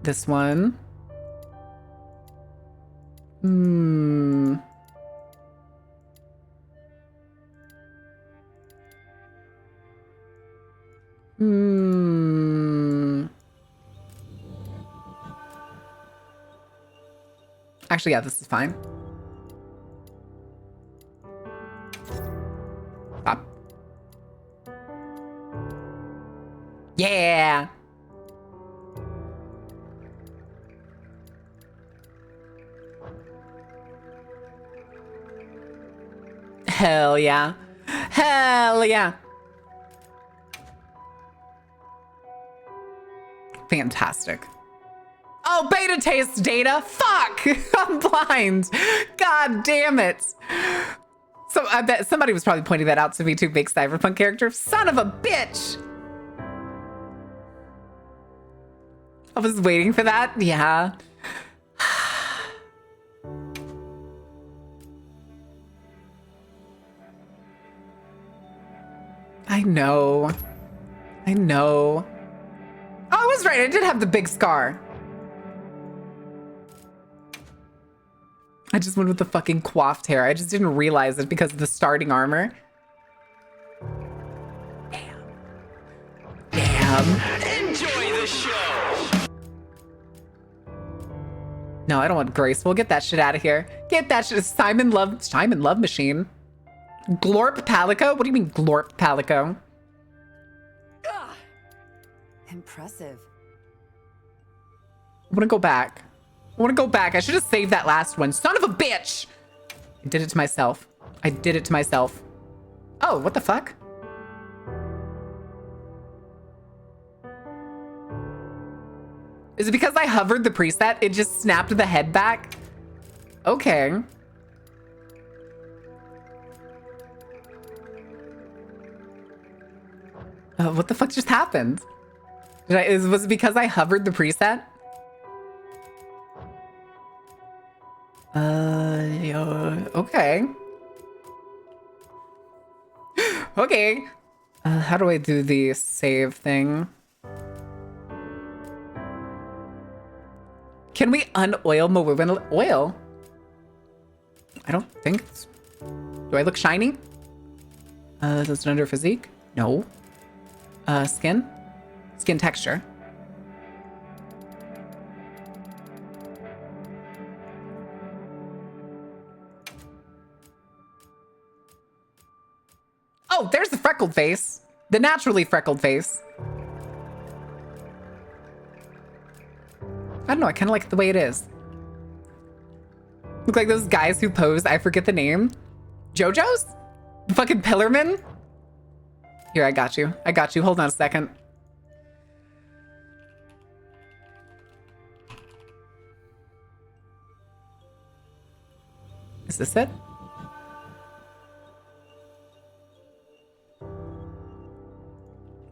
This one. Actually, yeah, this is fine. Stop. Yeah. Hell yeah. Hell yeah. Fantastic. No, beta taste data. Fuck. I'm blind. God damn it. So I bet somebody was probably pointing that out to me too. Big cyberpunk character. Son of a bitch. I was waiting for that. Yeah. I know. I know. Oh, I was right. I did have the big scar. I just went with the fucking coiffed hair. I just didn't realize it because of the starting armor. Damn. Damn. Enjoy the show. No, I don't want graceful. Get that shit out of here. Get that shit. Simon Love Machine. Glorp Palico? What do you mean Glorp Palico? Impressive. I want to go back. I want to go back. I should have saved that last one. Son of a bitch! I did it to myself. I did it to myself. Oh, what the fuck? Is it because I hovered the preset? It just snapped the head back? Okay. What the fuck just happened? Was it because I hovered the preset? Okay. Okay. How do I do the save thing? Can we unoil Mawuban oil? I don't think. Do I look shiny? Is it under physique? No. Skin? Skin texture. Oh, there's the freckled face. The naturally freckled face. I don't know, I kind of like it the way it is. Look like those guys who pose, I forget the name. JoJo's? Fucking Pillarman? Here, I got you. I got you. Hold on a second. Is this it?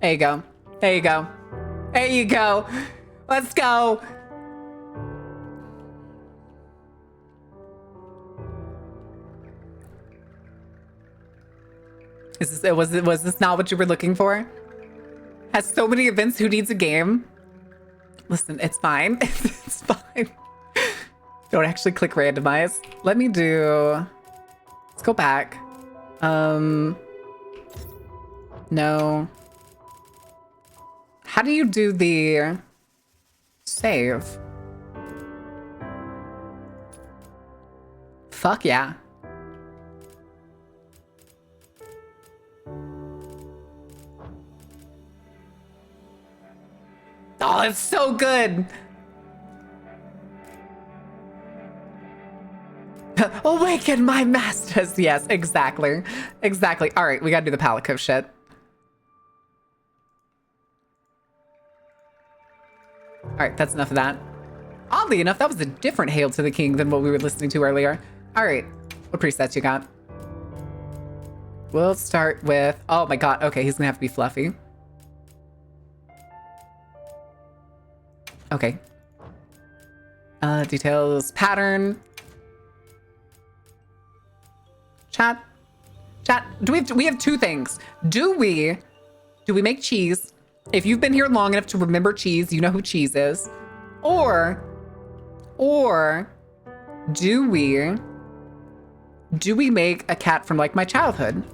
There you go. There you go. There you go. Let's go. Is this, was this not what you were looking for? Has so many events, who needs a game? Listen, it's fine. It's fine. Don't actually click randomize. Let me do, let's go back. No. How do you do the save? Fuck yeah. Oh, it's so good. Awaken my masters. Yes, exactly. Exactly. All right, we gotta do the Palico shit. All right, that's enough of that. Oddly enough, that was a different Hail to the King than what we were listening to earlier. All right, what presets you got? We'll start with, oh my God. Okay, he's gonna have to be fluffy. Okay. Details, pattern. Chat. We have two things. Do we make cheese? If you've been here long enough to remember cheese, you know who cheese is. Or do we make a cat from like my childhood?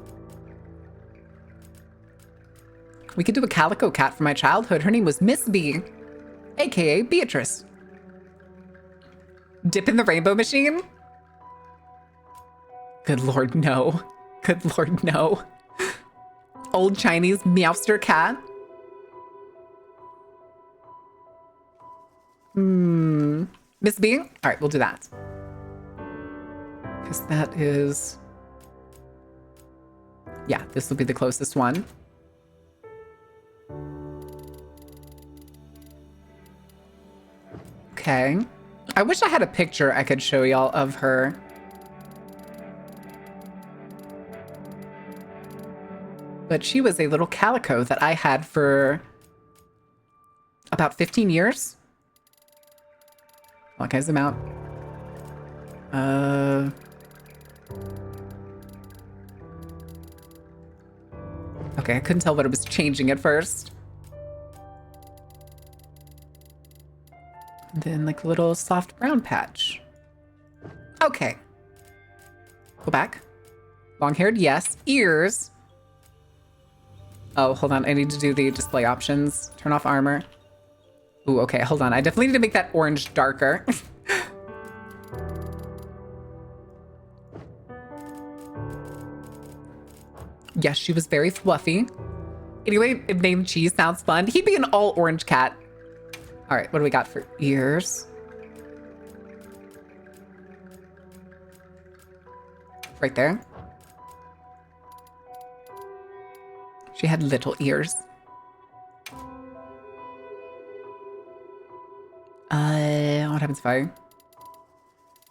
We could do a calico cat from my childhood. Her name was Miss B, aka Beatrice. Dip in the rainbow machine? Good Lord, no. Good Lord, no. Old Chinese meowster cat? Miss B? All right, we'll do that. Because that is... Yeah, this will be the closest one. Okay. I wish I had a picture I could show y'all of her. But she was a little calico that I had for about 15 years. Oh, can I zoom out? Okay, I couldn't tell what it was changing at first. And then like a little soft brown patch. Okay. Go back. Long-haired, yes. Ears. Oh, hold on. I need to do the display options. Turn off armor. Ooh, okay. Hold on. I definitely need to make that orange darker. Yes, she was very fluffy. Anyway, named Cheese sounds fun. He'd be an all orange cat. All right, what do we got for ears? Right there. She had little ears. What happens if I...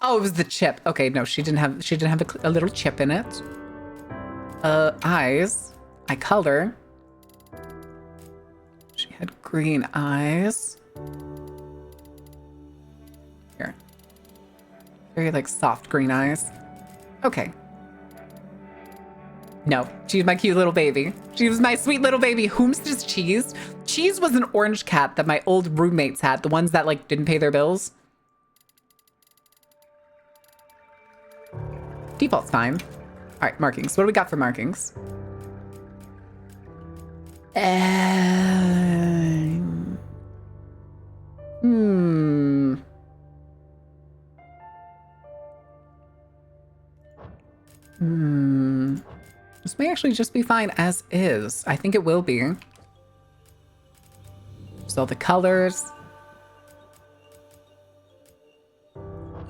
Oh, it was the chip. Okay, no, she didn't have a little chip in it. Eyes. Eye color. She had green eyes. Here. Very like soft green eyes. Okay. No, she's my cute little baby. She was my sweet little baby. Whom's this Cheese? Cheese was an orange cat that my old roommates had. The ones that like didn't pay their bills. Default's fine. All right, markings. What do we got for markings? This may actually just be fine as is. I think it will be. So the colors.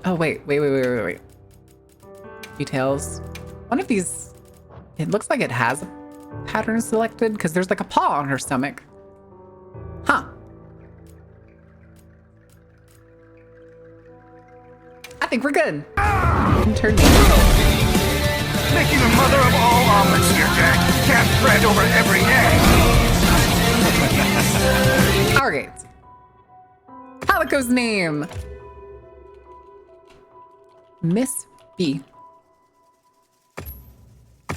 Oh, wait. Details. One of these, it looks like it has a pattern selected because there's like a paw on her stomach. Huh. I think we're good. Turn Making the mother of all omelets here, Jack. Can't bread over every egg. All right. Calico's name. Miss B.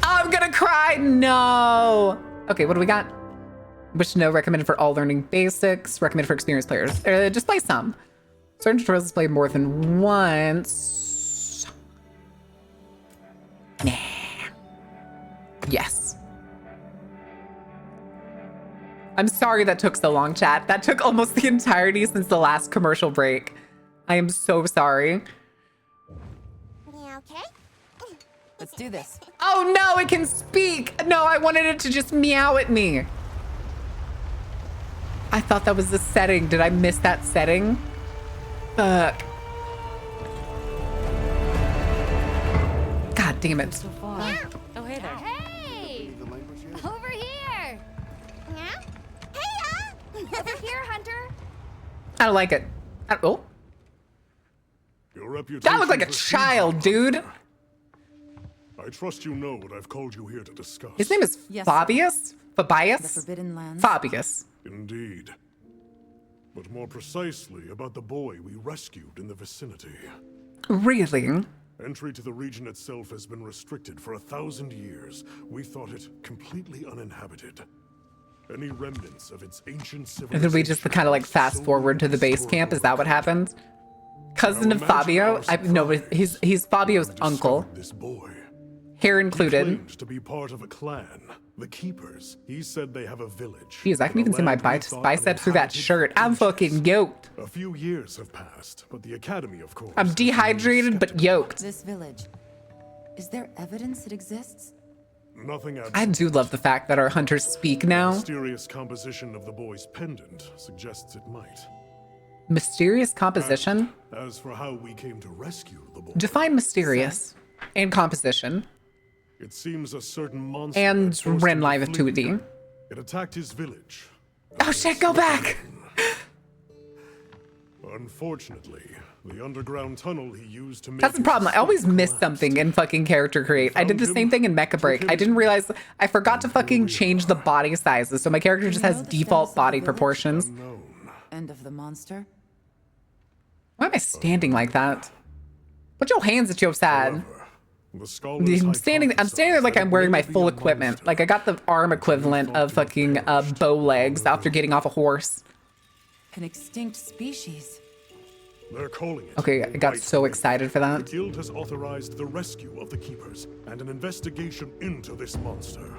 I'm gonna cry. No. Okay, what do we got? Wish to know, recommended for all learning basics, recommended for experienced players. Display some. Certain tutorials display more than once. Nah. Yes. I'm sorry that took so long, chat. That took almost the entirety since the last commercial break. I am so sorry. Yeah, okay. Let's do this. Oh no, it can speak. No, I wanted it to just meow at me. I thought that was the setting. Did I miss that setting? Fuck. God damn it. So far. Oh, hey there. Hey! Over here! Yeah? Hey, over here, Hunter! I don't like it. Oh, Your reputation that looked like a precedes child, you. dude. I trust you know what I've called you here to discuss. His name is Yes, Fabius? The Fabius? Forbidden Lands. Fabius. Indeed. But more precisely about the boy we rescued in the vicinity. Really? Entry to the region itself has been restricted for 1,000 years. We thought it completely uninhabited. Any remnants of its ancient civilization... And then we just kind of like fast forward to the base camp. Is that what happened? Cousin of Fabio? No, he's Fabio's uncle. This boy. Hair He included. claimed to be part of a clan, the Keepers. He said they have a village. Jeez, I can even see my biceps through that shirt. I'm fucking yoked. A few years have passed, but the academy, of course. I'm has been dehydrated but skeptical. yoked. This village. Is there evidence it exists? Nothing I do love the fact that our hunters speak The now. mysterious composition of the boy's pendant suggests it might. Mysterious composition? As for how we came to rescue the boy, Define mysterious and composition. it seems a certain monster And had forced ran him to live flee. 2D. It attacked his village. Oh shit, go back! Unfortunately, the underground tunnel he used to make That's the his problem. I always escape miss collapsed. something in fucking character create. I did the same thing in Mecha Break. I didn't realize I forgot to fucking change the body sizes, so my character just has know the default status of body the village? proportions. Unknown. End of the monster? Why am I standing like that? Put your hands at your side. The scholars I'm standing there like I'm wearing my full equipment. Like I got the arm equivalent of fucking bow legs after getting off a horse. An extinct species. They're calling it. Okay, I got White so Wraith. excited for The that. guild has authorized the rescue of the keepers and an investigation into this monster.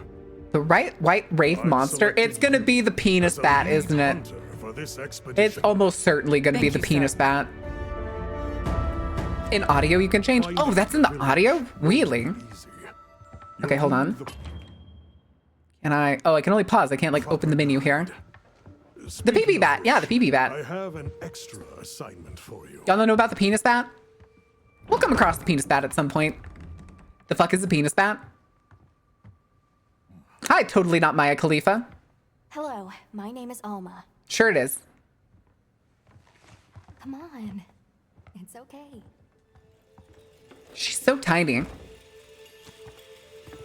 The white wraith I've monster. selected It's gonna be the penis as a bat, lead isn't it? hunter for this expedition. It's almost certainly gonna be Thank the you, penis sir. bat. In audio, you can change. Oh, that's in the audio? Really? Easy. Okay, hold on. And I can only pause. I can't like open the menu here. The PB bat. Yeah, the PB I bat. have an extra assignment for you. Y'all know about the penis bat? We'll come across the penis bat at some point. The fuck is the penis bat? Hi, totally not Maya Khalifa. Hello, my name is Alma. Sure it is. Come on. It's okay. She's so tiny.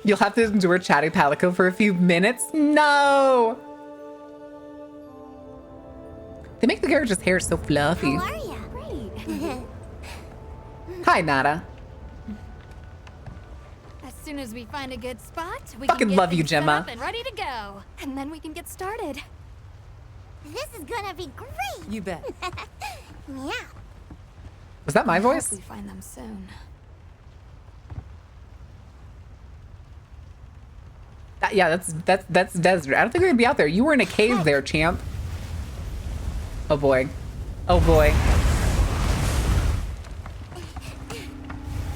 You'll have to endure Chatty Palico for a few minutes? No! They make the character's hair so fluffy. How are ya? Great. Hi, Nada. As soon as we find a good spot, we Fucking can get love you, things set Gemma. up and ready to go. And then we can get started. This is gonna be great. You bet. Yeah. Was that my Hope voice? we find them soon. Yeah, that's desert. I don't think we're gonna be out there. You were in a cave there, champ. Oh boy. Oh boy.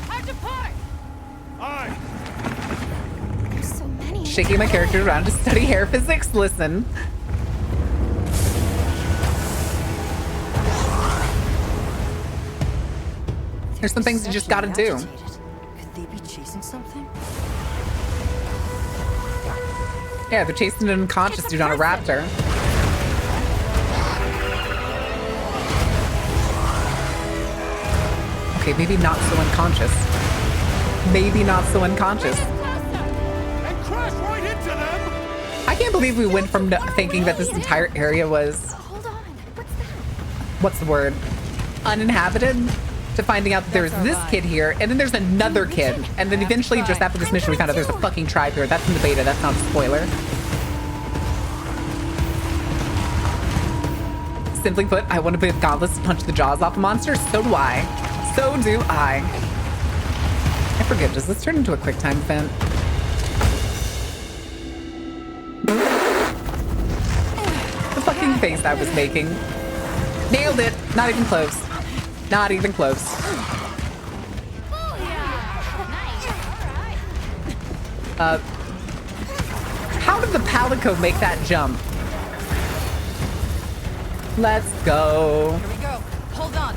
Hard to part. Aye. There's so many. Shaking my character around to study hair physics. Listen. There's some things you just gotta do. Could they be chasing something? Yeah, they're chasing an unconscious dude on a raptor. Okay, maybe not so unconscious. Maybe not so unconscious. And crash right into them! I can't believe we went from thinking that this entire area was, Hold on. What's that? what's the word, uninhabited, to finding out that there's this kid here, and then there's another kid, and then eventually, just after this mission, we found out there's a fucking tribe here. That's in the beta. That's not a spoiler. Simply put, I want to be with gauntlets to punch the jaws off a monster. So do I. So do I. I forget. Does this turn into a quick time event? The fucking face I was making. Nailed it. Not even close. Not even close. How did the Palico make that jump? Let's go. Here we go. Hold on.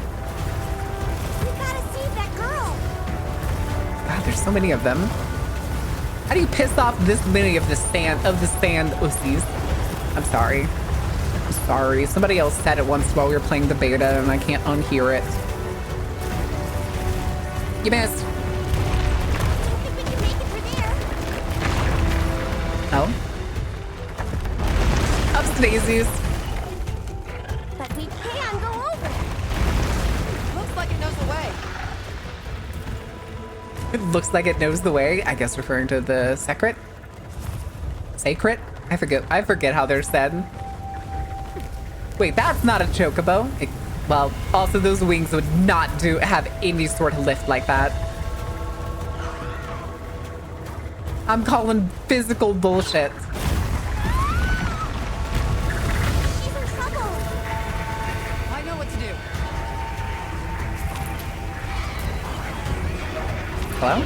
We gotta save that girl. God, there's so many of them. How do you piss off this many of the sand ussies? I'm sorry. I'm sorry. Somebody else said it once while we were playing the beta and I can't unhear it. You missed. Don't think we can make it through there. Oh. Ups daisies. But we can go over. Looks like it knows the way. It looks like it knows the way. I guess referring to the secret? Sacred? I forget how they're said. Wait, that's not a chocobo. Well, also those wings would not have any sort of lift like that. I'm calling physical bullshit. She's in trouble. I know what to do. Hello?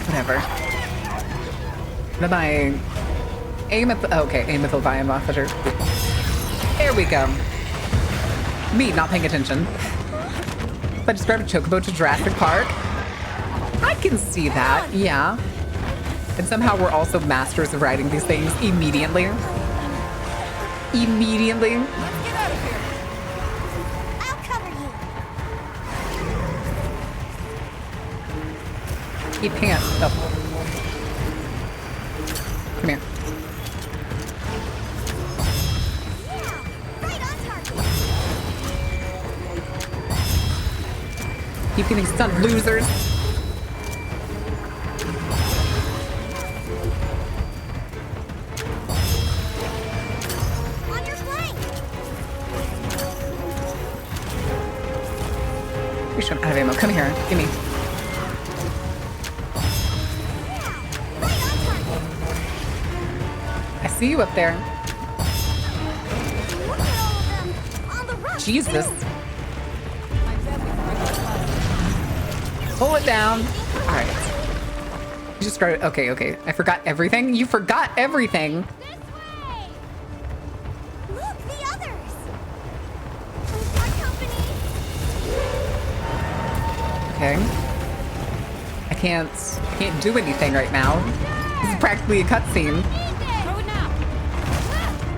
Whatever. What am I? Aim at the, okay, aim at the volume officer. There we go. Me not paying attention. If I describe a chocobo to Jurassic Park, I can see that, yeah. And somehow we're also masters of writing these things immediately. Immediately. Let's get out of here. I'll cover you. He can't. Oh. Come here. Yeah, right on target. Keep getting stunned, losers. On your flank. We should have ammo. Come here. Give me. Yeah, right on target. I see you up there. Look at all of them on the run. Jesus. Pull it down. All right. You just started. Okay, okay. I forgot everything. You forgot everything. This way. Look, the others. Our company. Okay. I can't do anything right now. This is practically a cutscene. Throw it now.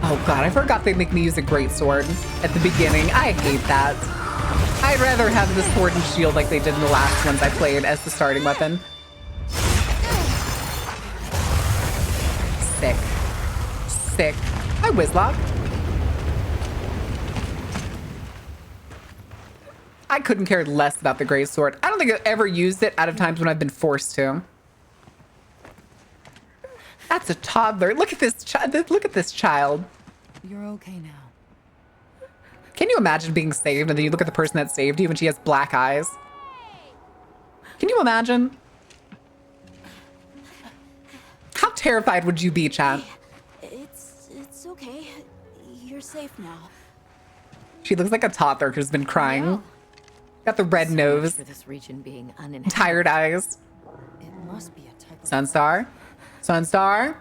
Oh god, I forgot they make me use a greatsword at the beginning. I hate that. I'd rather have the sword and shield like they did in the last ones I played as the starting weapon. Sick. Sick. Hi, Whizlock. I couldn't care less about the greatsword. I don't think I've ever used it out of times when I've been forced to. That's a toddler. Look at this child. Look at this child. You're okay now. Can you imagine being saved and then you look at the person that saved you and she has black eyes? Can you imagine? How terrified would you be, Chad? It's okay. You're safe now. She looks like a toddler who's been crying. Got the red So much nose, for this region being uninhabited. tired eyes. It must be a type of Sunstar? Sunstar?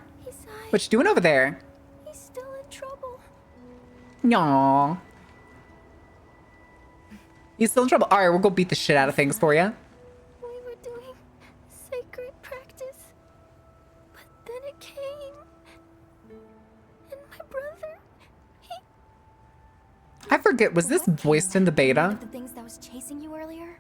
What you doing over there? He's still in trouble. Aww. You still in trouble? All right, we'll go beat the shit out of things for you. We were doing sacred practice, but then it came, and my brother, he. I forget, was this voiced in the beta? The things that was chasing you earlier?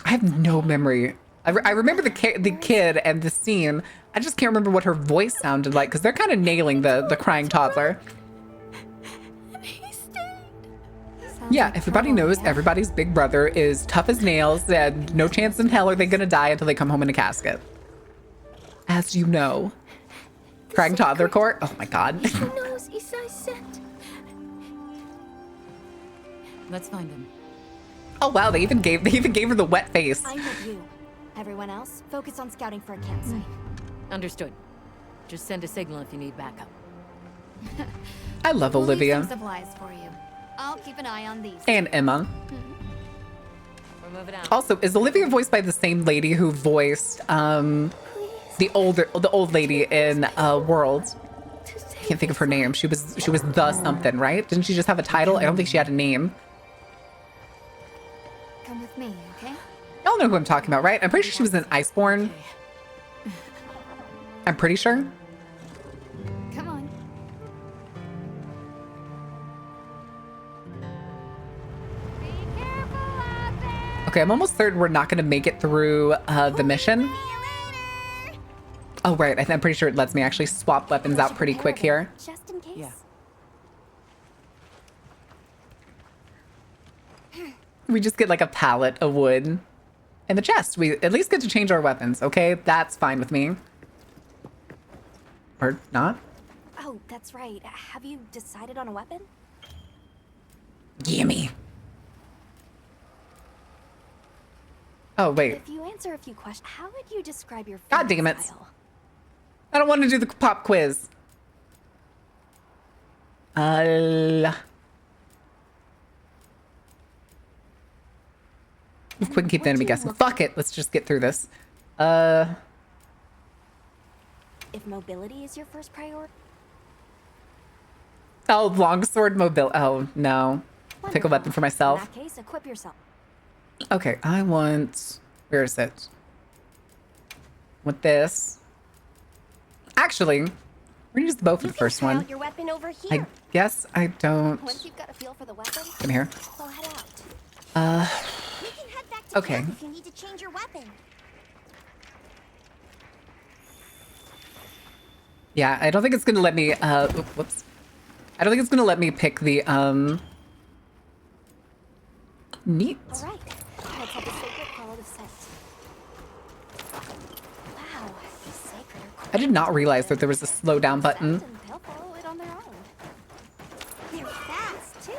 I have no memory. I remember the kid and the scene. I just can't remember what her voice sounded like because they're kind of nailing the crying toddler. And he stayed. Yeah, everybody knows everybody's big brother is tough as nails and no chance in hell are they gonna die until they come home in a casket. As you know. Crying toddler court? Oh my god. He knows Isai sent. Let's find him. Oh wow, they even gave her the wet face. I'm with you. Everyone else, focus on scouting for a campsite. Understood. Just send a signal if you need backup. I love We'll leave Olivia. some supplies for you. I'll keep an eye on these. And Emma. We're moving out. Also, is Olivia voiced by the same lady who voiced the old lady in Worlds? I can't think of her name. She was the something, right? Didn't she just have a title? I don't think she had a name. Come with me, okay? Y'all know who I'm talking about, right? I'm pretty sure she was in Iceborne. I'm pretty sure. Come on. Be careful out there. Okay, I'm almost certain we're not going to make it through the mission. See you later. Oh, right. I'm pretty sure it lets me actually swap weapons out pretty quick here. Just in case. Yeah. We just get like a pallet of wood and the chest. We at least get to change our weapons, okay? That's fine with me. Or not? Oh, that's right. Have you decided on a weapon? Gimme. Oh, wait. If you answer a few questions, how would you describe your God damn it. style? I don't want to do the pop quiz. We couldn't keep the enemy guessing. Fuck it. Let's just get through this. If mobility is your first priority, Oh, longsword mobile. Oh, no. pick a weapon for In myself. that case, equip yourself. Okay, I want... Where is it? With this. Actually, we're gonna use the bow for the first Try one. out your weapon over I here. guess I don't... Once you've got a feel for the weapon, Come here. we'll head out. We can head back to Okay. camp if you need to change your weapon. Yeah, I don't think it's gonna let me, whoops. I don't think it's gonna let me pick the, neat. All right, let's have the sacred follow the scent. Wow, the sacred are I did not realize that there was a slow down button. and they'll follow it on their own. They're fast, too.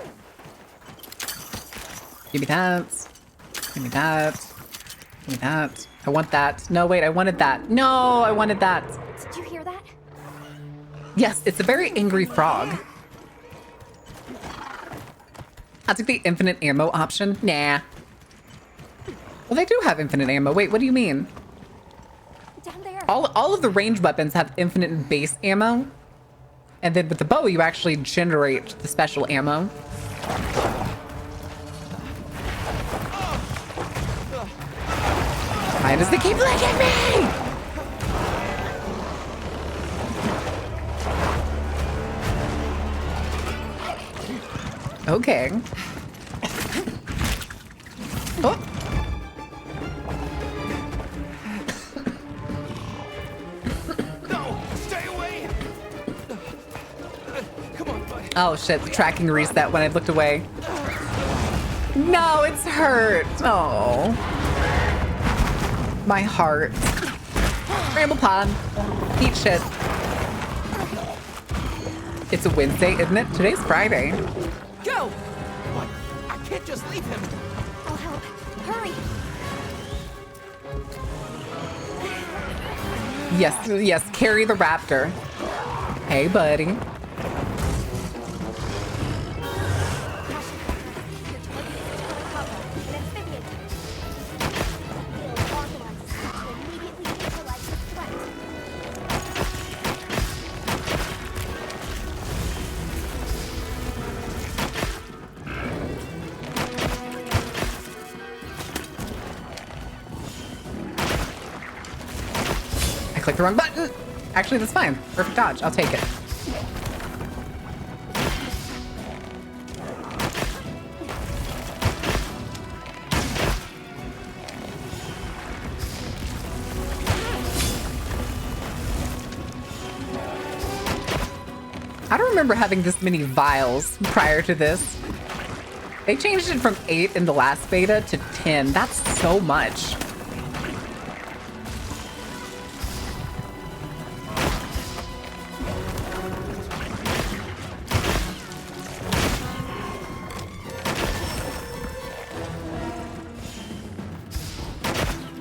Give me that. Give me that. Give me that. I want that. No, wait, I wanted that. No, I wanted that. Did you hear that? Yes, it's a very angry frog. I'll take the infinite ammo option. Nah. Well, they do have infinite ammo. Wait, what do you mean? Down there. All of the ranged weapons have infinite base ammo. And then with the bow, you actually generate the special ammo. Why does it keep licking me? Okay. Oh. No! Stay away! Come on, buddy. Oh shit, the tracking reset when I looked away. No, it's hurt. Oh. My heart. Ramble Pod. Eat shit. It's a Wednesday, isn't it? Today's Friday. Go! What? I can't just leave him. I'll help. Hurry. Yes, yes, carry the raptor. Hey, buddy. I clicked the wrong button. Actually, that's fine. Perfect dodge. I'll take it. I don't remember having this many vials prior to this. They changed it from 8 in the last beta to 10. That's so much.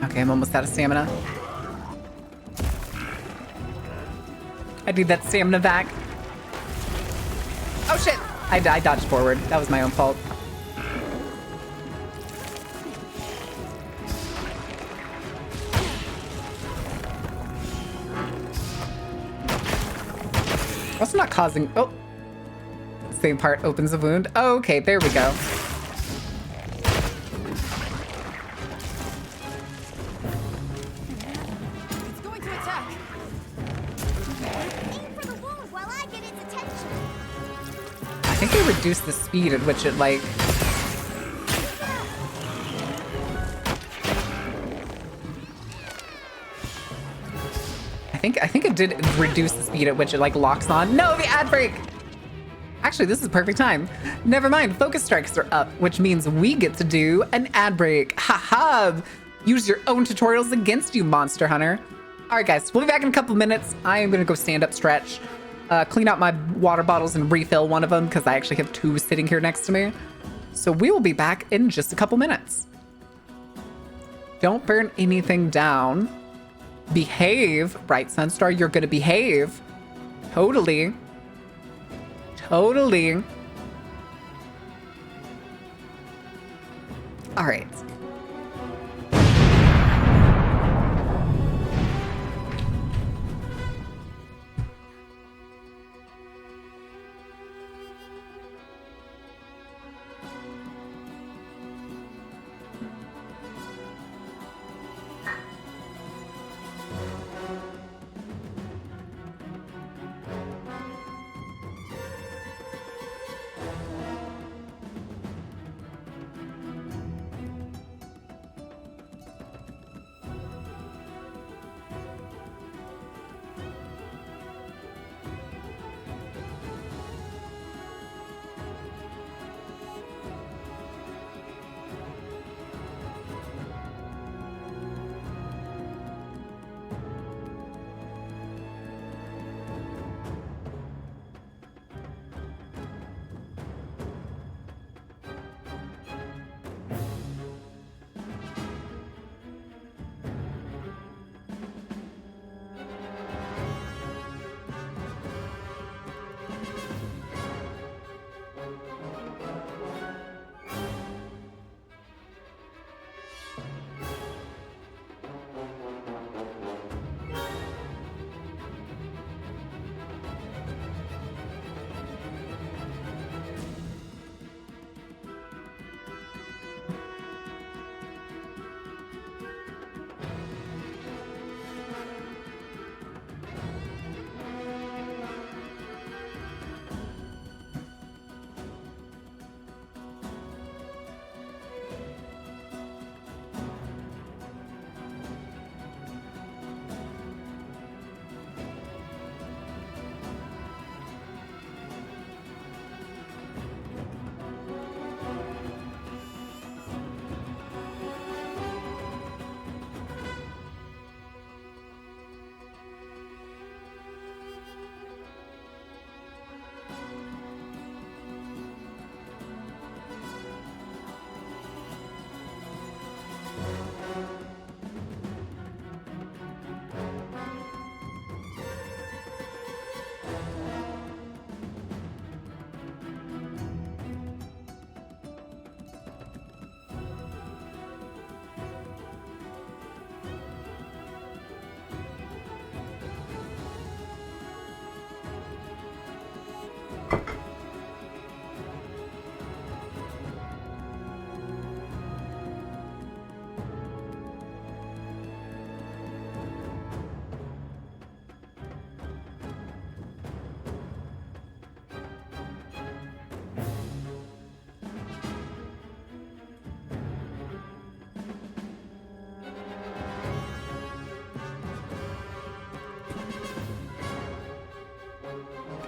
Okay, I'm almost out of stamina. I need that stamina back. Oh shit! I dodged forward. That was my own fault. Also not causing... Oh! Same part opens a wound. Oh, okay, there we go. It's going to attack. Aim for the wound while I get its attention. I think they reduced the speed at which it, like... I think it did reduce the speed at which it, like, locks on. No, the ad break! Actually, this is the perfect time. Never mind, focus strikes are up, which means we get to do an ad break. Ha! Use your own tutorials against you, Monster Hunter. All right, guys, we'll be back in a couple minutes. I am gonna go stand up stretch, clean out my water bottles and refill one of them because I actually have 2 sitting here next to me. So we will be back in just a couple minutes. Don't burn anything down. Behave, right, Sunstar? You're gonna behave. Totally. Totally. All right.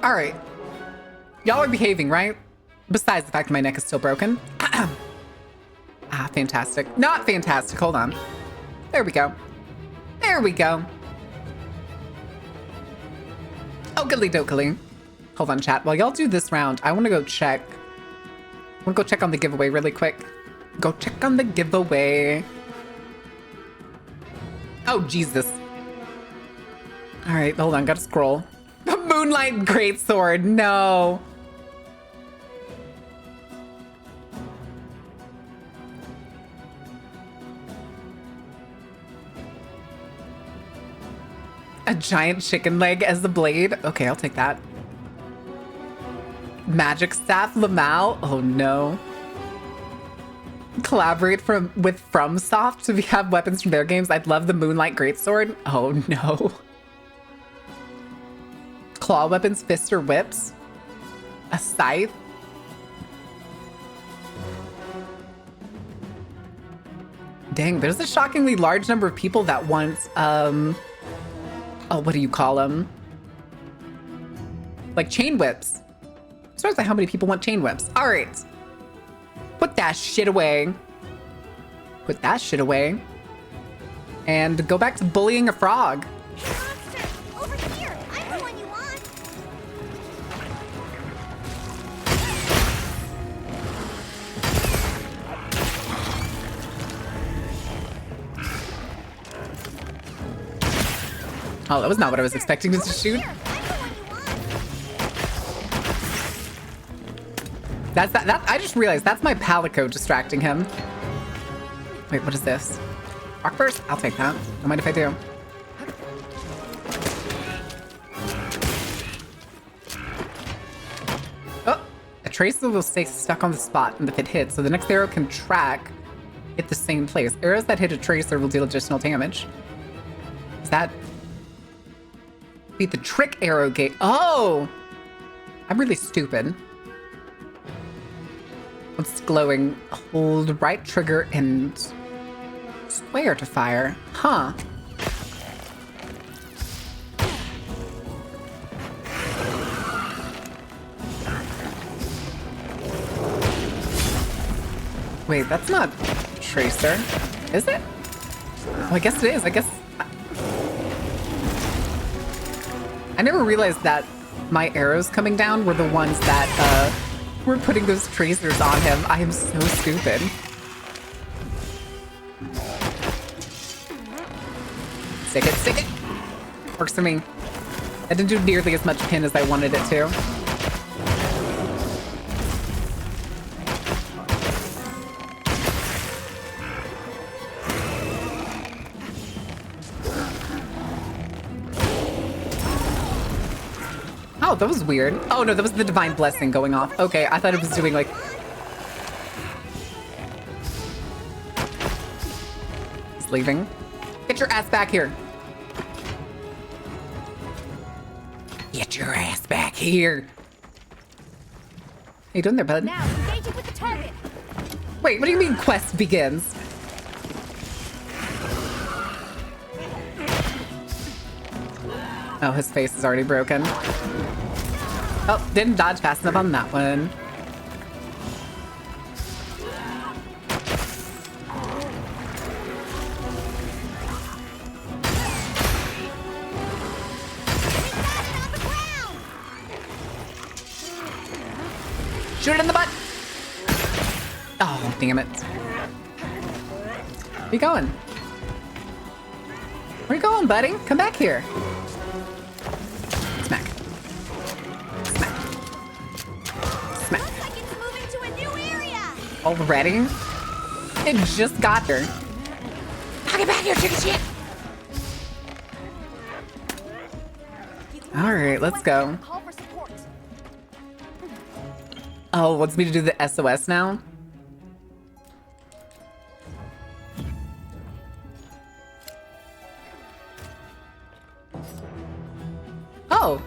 All right. Y'all are behaving, right? Besides the fact that my neck is still broken. Ah, fantastic. Not fantastic. Hold on. There we go. There we go. Oakley dokley. Hold on, chat. While y'all do this round, I want to go check. I want to go check on the giveaway really quick. Go check on the giveaway. Oh, Jesus. All right, hold on. Gotta scroll. The Moonlight Greatsword. No. A giant chicken leg as the blade? Okay, I'll take that. Magic Staff Lamal? Oh no. Collaborate with FromSoft to have weapons from their games. I'd love the Moonlight Greatsword. Oh no. Claw weapons, fists, or whips? A scythe? Dang, there's a shockingly large number of people that want, oh, what do you call them? Like chain whips. Surprised by how many people want chain whips. All right. Put that shit away. Put that shit away. And go back to bullying a frog. Monster! Over here! I'm the one you want! Oh, that was not what I was expecting to shoot. Here, I'm the one you want! That's that. I just realized that's my palico distracting him. Wait, what is this? Rock burst? I'll take that. Don't mind if I do. Oh, a tracer will stay stuck on the spot and if it hits, so the next arrow can track at the same place. Arrows that hit a tracer will deal additional damage. Is that... Beat the trick arrow gate. Oh! I'm really stupid. What's glowing? Hold right trigger and square to fire. Huh. Wait, that's not tracer. Is it? Oh, I guess it is. I guess... I never realized that my arrows coming down were the ones that were putting those tracers on him. I am so stupid. Stick it, stick it. Works for me. I didn't do nearly as much pin as I wanted it to. Oh, that was weird. Oh no, that was the divine blessing going off. Okay, I thought it was doing like... He's leaving. Get your ass back here. Get your ass back here. How you doing there, bud? Now, engage it with the target! Wait, what do you mean quest begins? Oh, his face is already broken. Oh, didn't dodge fast enough on that one. Shoot it in the butt! Oh, damn it. Where you going? Where you going, buddy? Come back here. Smack. Smack. Smack. Looks like it's moving to a new area! Already? It just got her. I'll get back here, chicken shit! Alright, let's go. Call for support. Oh, wants me to do the SOS now? Oh,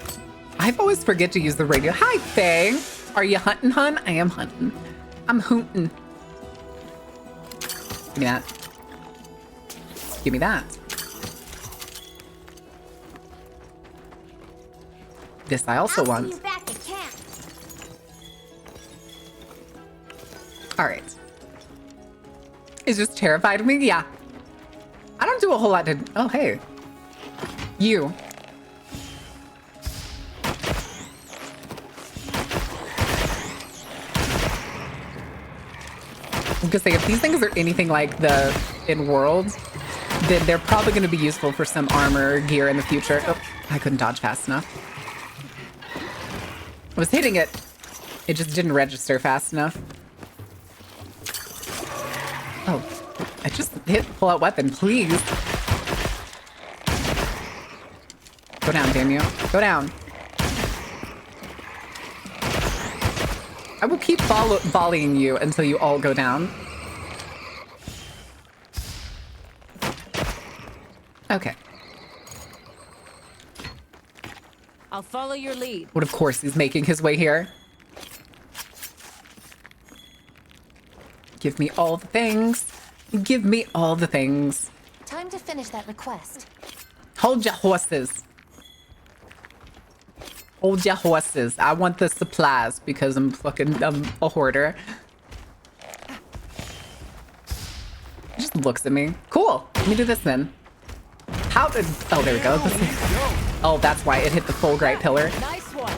I always forget to use the radio. Hi, Faye. Are you hunting, hun? I am hunting. I'm hooting. Give me that. Give me that. This I also I'll want. see you back at camp. All right. Is this terrified of me? Yeah. I don't do a whole lot to... Oh, hey. You. I'm gonna say, if these things are anything like the in Worlds, then they're probably going to be useful for some armor gear in the future. Oh, I couldn't dodge fast enough. I was hitting it. It just didn't register fast enough. Oh, I just hit pull out weapon, please. Go down, damn you. Go down. I will keep volleying you until you all go down. Okay. I'll follow your lead. But of course he's making his way here. Give me all the things. Give me all the things. Time to finish that request. Hold your horses. Hold your horses. I want the supplies because I'm a hoarder. He just looks at me. Cool. Let me do this then. How did... Oh, there we go. Oh, that's why it hit the Fulgurite pillar. Nice one.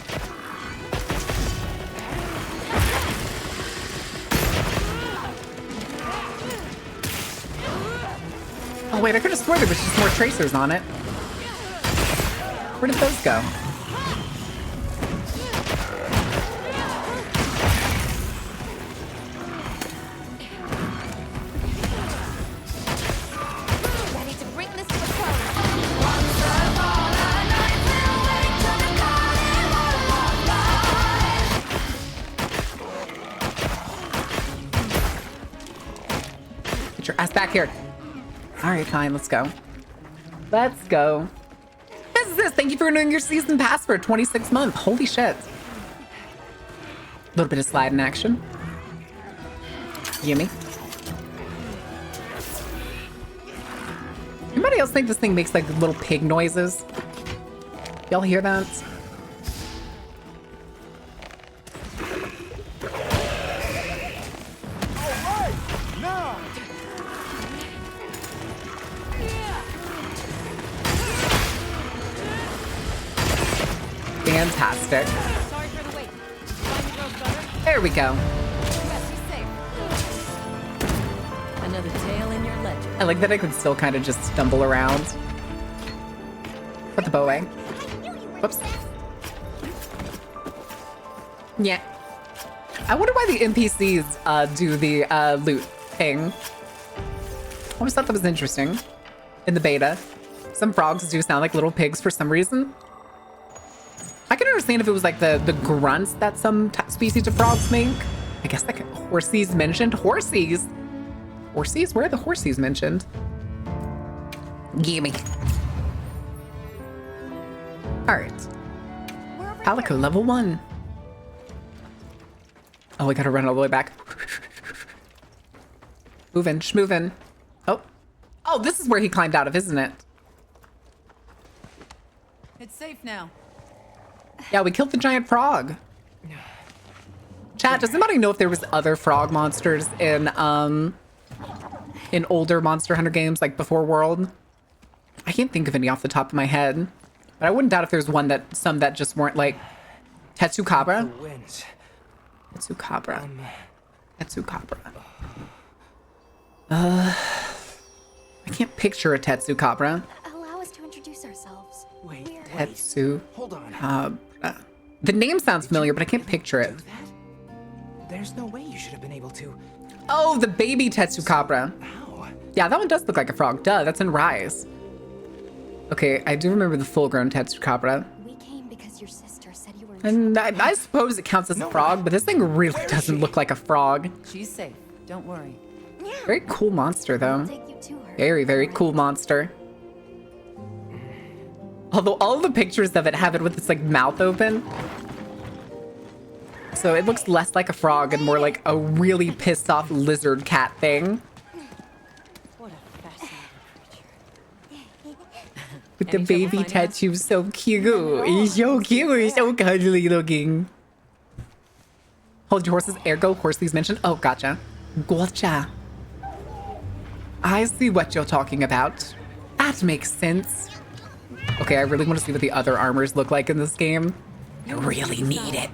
Oh, wait. I could have sworn there was just more tracers on it. Where did those go? Ready to bring this to a close. Get your ass back here. All right, fine. Let's go. Let's go. This is this. Thank you for renewing your season pass for a 26-month. Holy shit. A little bit of slide in action. Gimme. Anybody else think this thing makes like little pig noises? Y'all hear that? Fantastic. Sorry for the wait. Find your brother. There we go. Yes, he's safe. Another tale in your ledger. I like that I can still kind of just stumble around. Put the bow away. Whoops. Yeah. I wonder why the NPCs do the loot thing. I always thought that was interesting. In the beta, some frogs do sound like little pigs for some reason. I can understand if it was like the grunts that some species of frogs make. I guess like horsies mentioned. Horsies? Horsies? Where are the horsies mentioned? Gimme. All right. Calico level 1. Oh, we gotta run all the way back. Moving, schmoving. Oh. Oh, this is where he climbed out of, isn't it? It's safe now. Yeah, we killed the giant frog. Chat, does anybody know if there was other frog monsters in older Monster Hunter games, like before World? I can't think of any off the top of my head. But I wouldn't doubt if there's some that just weren't like Tetsukabra. Tetsukabra. Tetsukabra. I can't picture a Tetsukabra. Allow us to introduce ourselves. Wait, Tetsu. hold on. The name sounds familiar, but I can't picture it. There's no way you should have been able to. Oh, the baby Tetsukabra. How? Yeah, that one does look like a frog. Duh, that's in Rise. Okay, I do remember the full-grown Tetsukabra. We came because your sister said you were in And I suppose it counts as a frog, but this thing really doesn't look like a frog. She's safe. Don't worry. Very cool monster, though. Take you to her. Very, very cool monster. Although all of the pictures of it have it with its like mouth open. So it looks less like a frog and more like a really pissed off lizard cat thing. What a fascinating creature. With the Any trouble baby finding us? tattoo, so cute. He's so cute. He's so cuddly looking. Hold your horses. Ergo, Horsley's mentioned. Oh, gotcha. Gotcha. I see what you're talking about. That makes sense. Okay, I really want to see what the other armors look like in this game. I really need it.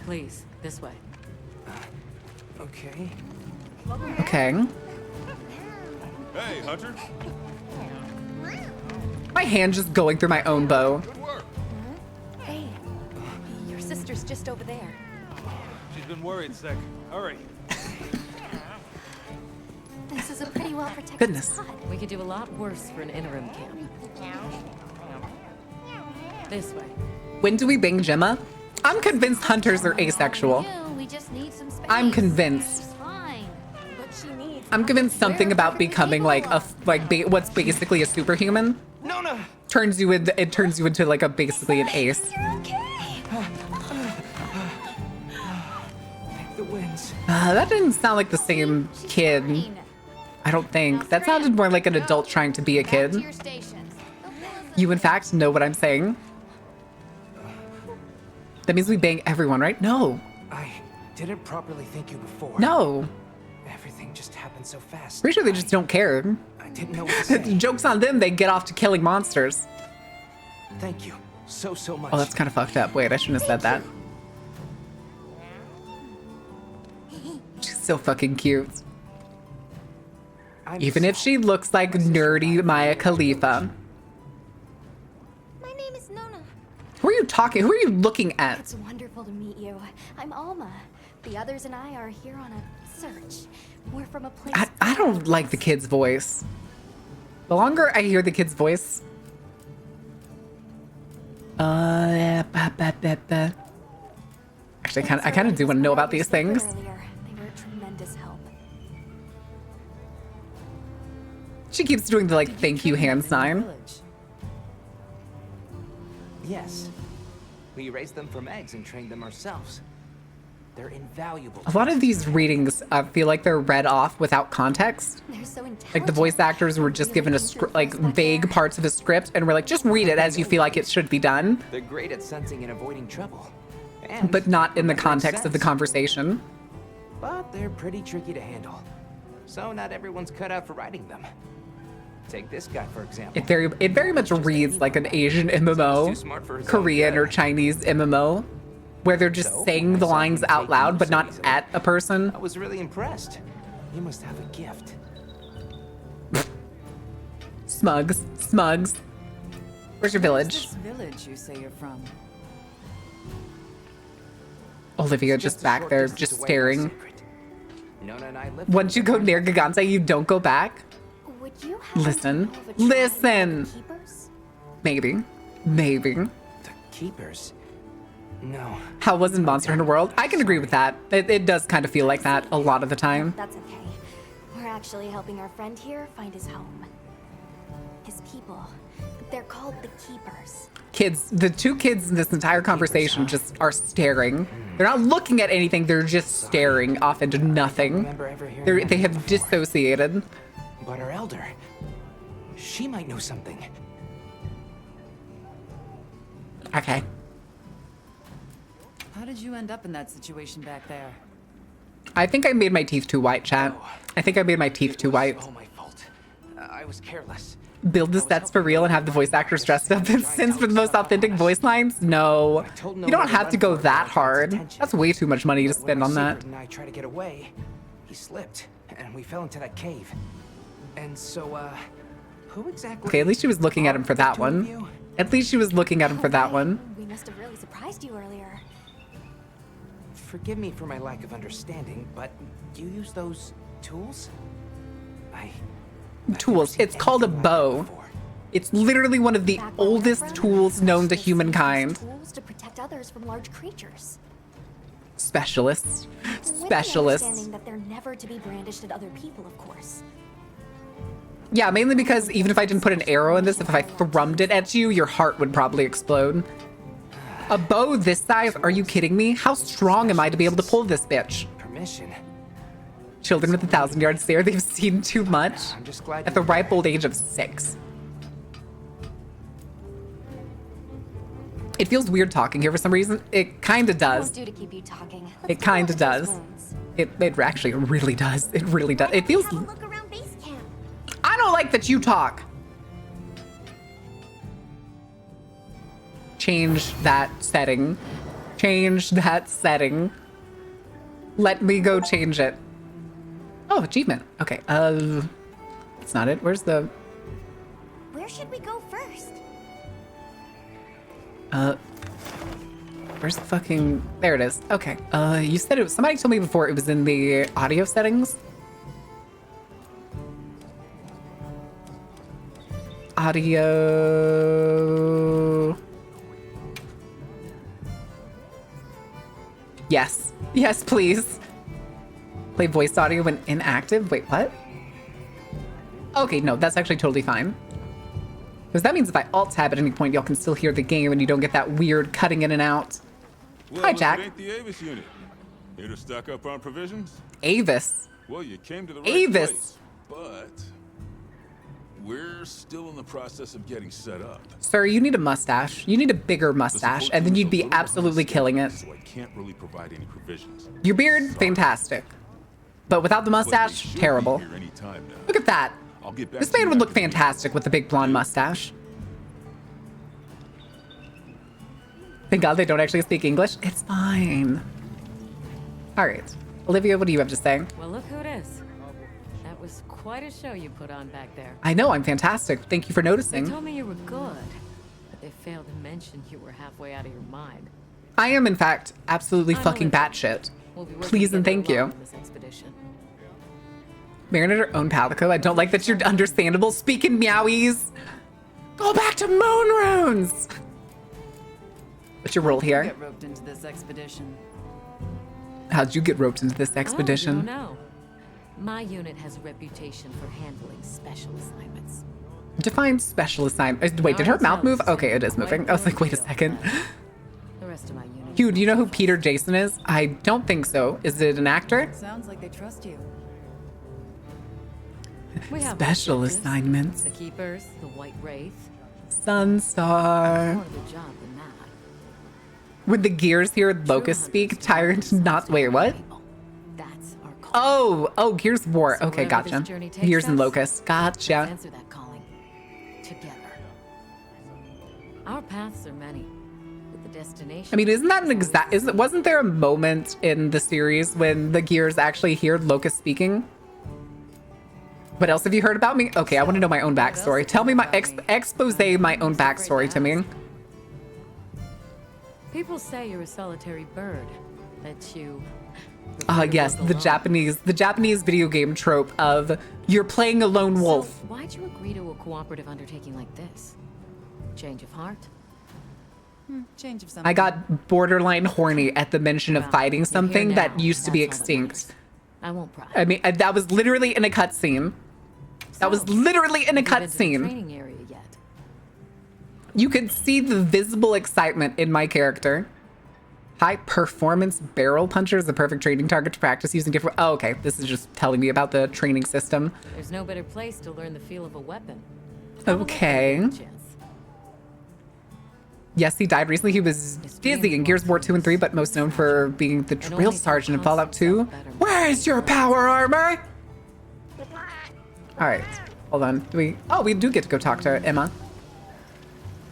Please, this way. Okay. Okay. Hey, Hunter. My hand just going through my own bow. Good work. Hey, your sister's just over there. She's been worried sick. Hurry. This is a pretty well protected Goodness. spot. We could do a lot worse for an interim camp. This way. When do we bang Gemma? I'm convinced hunters are asexual. We just need some space. I'm convinced. It's fine. But she needs. I'm convinced something about becoming like what's basically a superhuman Nona! turns you into like a basically an ace. You're okay. The winds. That didn't sound like the same kid. Fine. I don't think. That sounded more like an adult trying to be a Back to kid. your stations. You in fact know what I'm saying. That means we bang everyone, right? No. I didn't properly thank you before. No. Everything just happened so fast. Pretty sure they just don't care. I didn't know what to say. Joke's on them, they get off to killing monsters. Thank you so much. Oh, that's kind of fucked up. Wait, I shouldn't have said that. She's so fucking cute. I'm Even if she looks like nerdy Maya Khalifa. My name is Nona. Who are you talking? Who are you looking at? It's wonderful to meet you. I'm Alma. The others and I are here on a search. We're from a place. I don't like the kid's voice. The longer I hear the kid's voice. Actually, I kind of do want to know about these things. Earlier. They were a tremendous help. She keeps doing the like thank you hand sign. Village. Yes. We raised them from eggs and trained them ourselves. They're invaluable. A lot of these readings feel like they're read off without context. They're so intelligent. Like the voice actors were just given a like vague parts of a script and we're like, just read it as you feel like it should be done, They're great at sensing and avoiding trouble. And but not in the that makes context of the sense. conversation. But they're pretty tricky to handle. So not everyone's cut out for riding them. Take this guy, for example. It very much reads like an Asian MMO, too smart for his own Korean good. or Chinese MMO, where they're just So, saying I the saw lines him out take loud, you but so not easily. at a person. I was really impressed. You must have a gift. Smugs. Where's your village? This village you say you're from. Olivia It's just a back short there, distance just away, my staring. secret. Nona and I live Once you go near Gigante, you don't go back? Would you happen Listen. to know of a tribe Listen. called the Keepers? Maybe. The keepers. No. How was in Monster Hunter World? I can agree with that. It does kind of feel like that a lot of the time. That's okay. We're actually helping our friend here find his home. His people. They're called the Keepers. Kids, the two kids in this entire conversation just are staring. They're not looking at anything, they're just staring off into nothing. Remember ever hearing They that have before. dissociated. But our elder, she might know something. Okay. How did you end up in that situation back there? I think I made my teeth too white, chat. I think I made my teeth too white. All my fault. I was careless. Build the sets for real and have the voice actors dressed up in Sims for the most authentic voice lines? No. You don't have to go that hard. That's way too much money to spend on that. And I tried to get away. He slipped, and we fell into that cave. And so, who exactly? Okay, at least she was looking at him for are the that two of one. you? At least she was looking at him for that Okay. one. We must have really surprised you earlier. Forgive me for my lack of understanding, but do you use those tools? I've Tools. never It's seen called a anything like that bow. before. It's literally one of the Back when we're oldest friends, tools known to specialists use humankind. Tools to protect others from large creatures. Specialists. With the Specialists. understanding that they're never to be brandished at other people, of course. Yeah, mainly because even if I didn't put an arrow in this, if I thrummed it at you, your heart would probably explode. A bow this size? Are you kidding me? How strong am I to be able to pull this bitch? Permission. Children with 1,000-yard stare, they've seen too much. I'm just glad At the you're ripe there. old age of 6. It feels weird talking here for some reason. It kind of does. Won't do to keep you talking. It kind of does. It actually really does. It really does. It feels... Have a look around base camp. I don't like that you talk. Change that setting. Change that setting. Let me go change it. Oh, achievement. Okay. That's not it. Where's the... Where should we go first? Where's the fucking... There it is. Okay. You said it was... Somebody told me before it was in the audio settings. Audio... Yes. Yes, please. Play voice audio when inactive? Wait, what? Okay, no, that's actually totally fine. Because that means if I alt-tab at any point, y'all can still hear the game and you don't get that weird cutting in and out. Well, Hi, Jack. It ain't the Avis unit. Here to stock up on provisions? Avis. Well, you came to the right Avis. place. But we're still in the process of getting set up. Sir, you need a mustache. You need a bigger mustache, and then you'd be absolutely killing it. So I can't really provide any provisions. Your beard, fantastic. But without the mustache, terrible. Look at that. This man would look fantastic with the big blonde mustache. Thank God they don't actually speak English. It's fine. All right. Olivia, what do you have to say? Well, look who it is. That was quite a show you put on back there. I know, I'm fantastic. Thank you for They noticing. told me you were good, but they failed to mention you were halfway out of your mind. I am, in fact, absolutely I'm fucking Olivia. batshit. We'll be working Please and together thank you. along on this expedition. Marinator own Palico. I don't like that you're understandable. Speaking meowies. Go back to moon runes. What's your role here? Get roped into this expedition. How'd you get roped into this expedition? Oh, you don't know. My unit has a reputation for handling special assignments. Define special assignment. Wait, did her mouth move? Okay, it is moving. I was like, wait a second. The rest of my unit. Hugh, do you know who Peter Jason is? I don't think so. Is it an actor? Sounds like they trust you. We have Special objectives. assignments. The Keepers, the White Wraith. Sunstar. More of a job than that. Would the gears hear Locust speak? Tyrant not... Wait, what? That's our call. Oh, Gears of War. So Okay, wherever this gotcha. journey takes Gears and us, Locust. Let's Gotcha. answer that calling. Together. Our paths are many, but the destination... I mean, isn't that an exact... Wasn't there a moment in the series when the gears actually hear Locust speaking? What else have you heard about me? Okay, I want to know my own backstory. Tell me my... expose my own backstory to me. People say you're a solitary bird, that you... Yes, the Japanese video game trope of you're playing a lone wolf. So why'd you agree to a cooperative undertaking like this? Change of heart? Change of something. I got borderline horny at the mention of Well, fighting you're something here that now. used to be That's all that extinct. matters. I won't pry. I mean, that was literally in a cutscene. That was literally in a Have you been to the cutscene. training area yet? You could see the visible excitement in my character. High performance barrel puncher is the perfect training target to practice using different... Oh, okay. This is just telling me about the training system. There's no better place to learn the feel of a weapon. Have a look Okay. when you get a chance. Yes, he died recently. He was dizzy in Gears of War 2 and 3, but most known for being the drill sergeant in Fallout 2. Where is your power armor? All right. Hold on. We do get to go talk to Emma.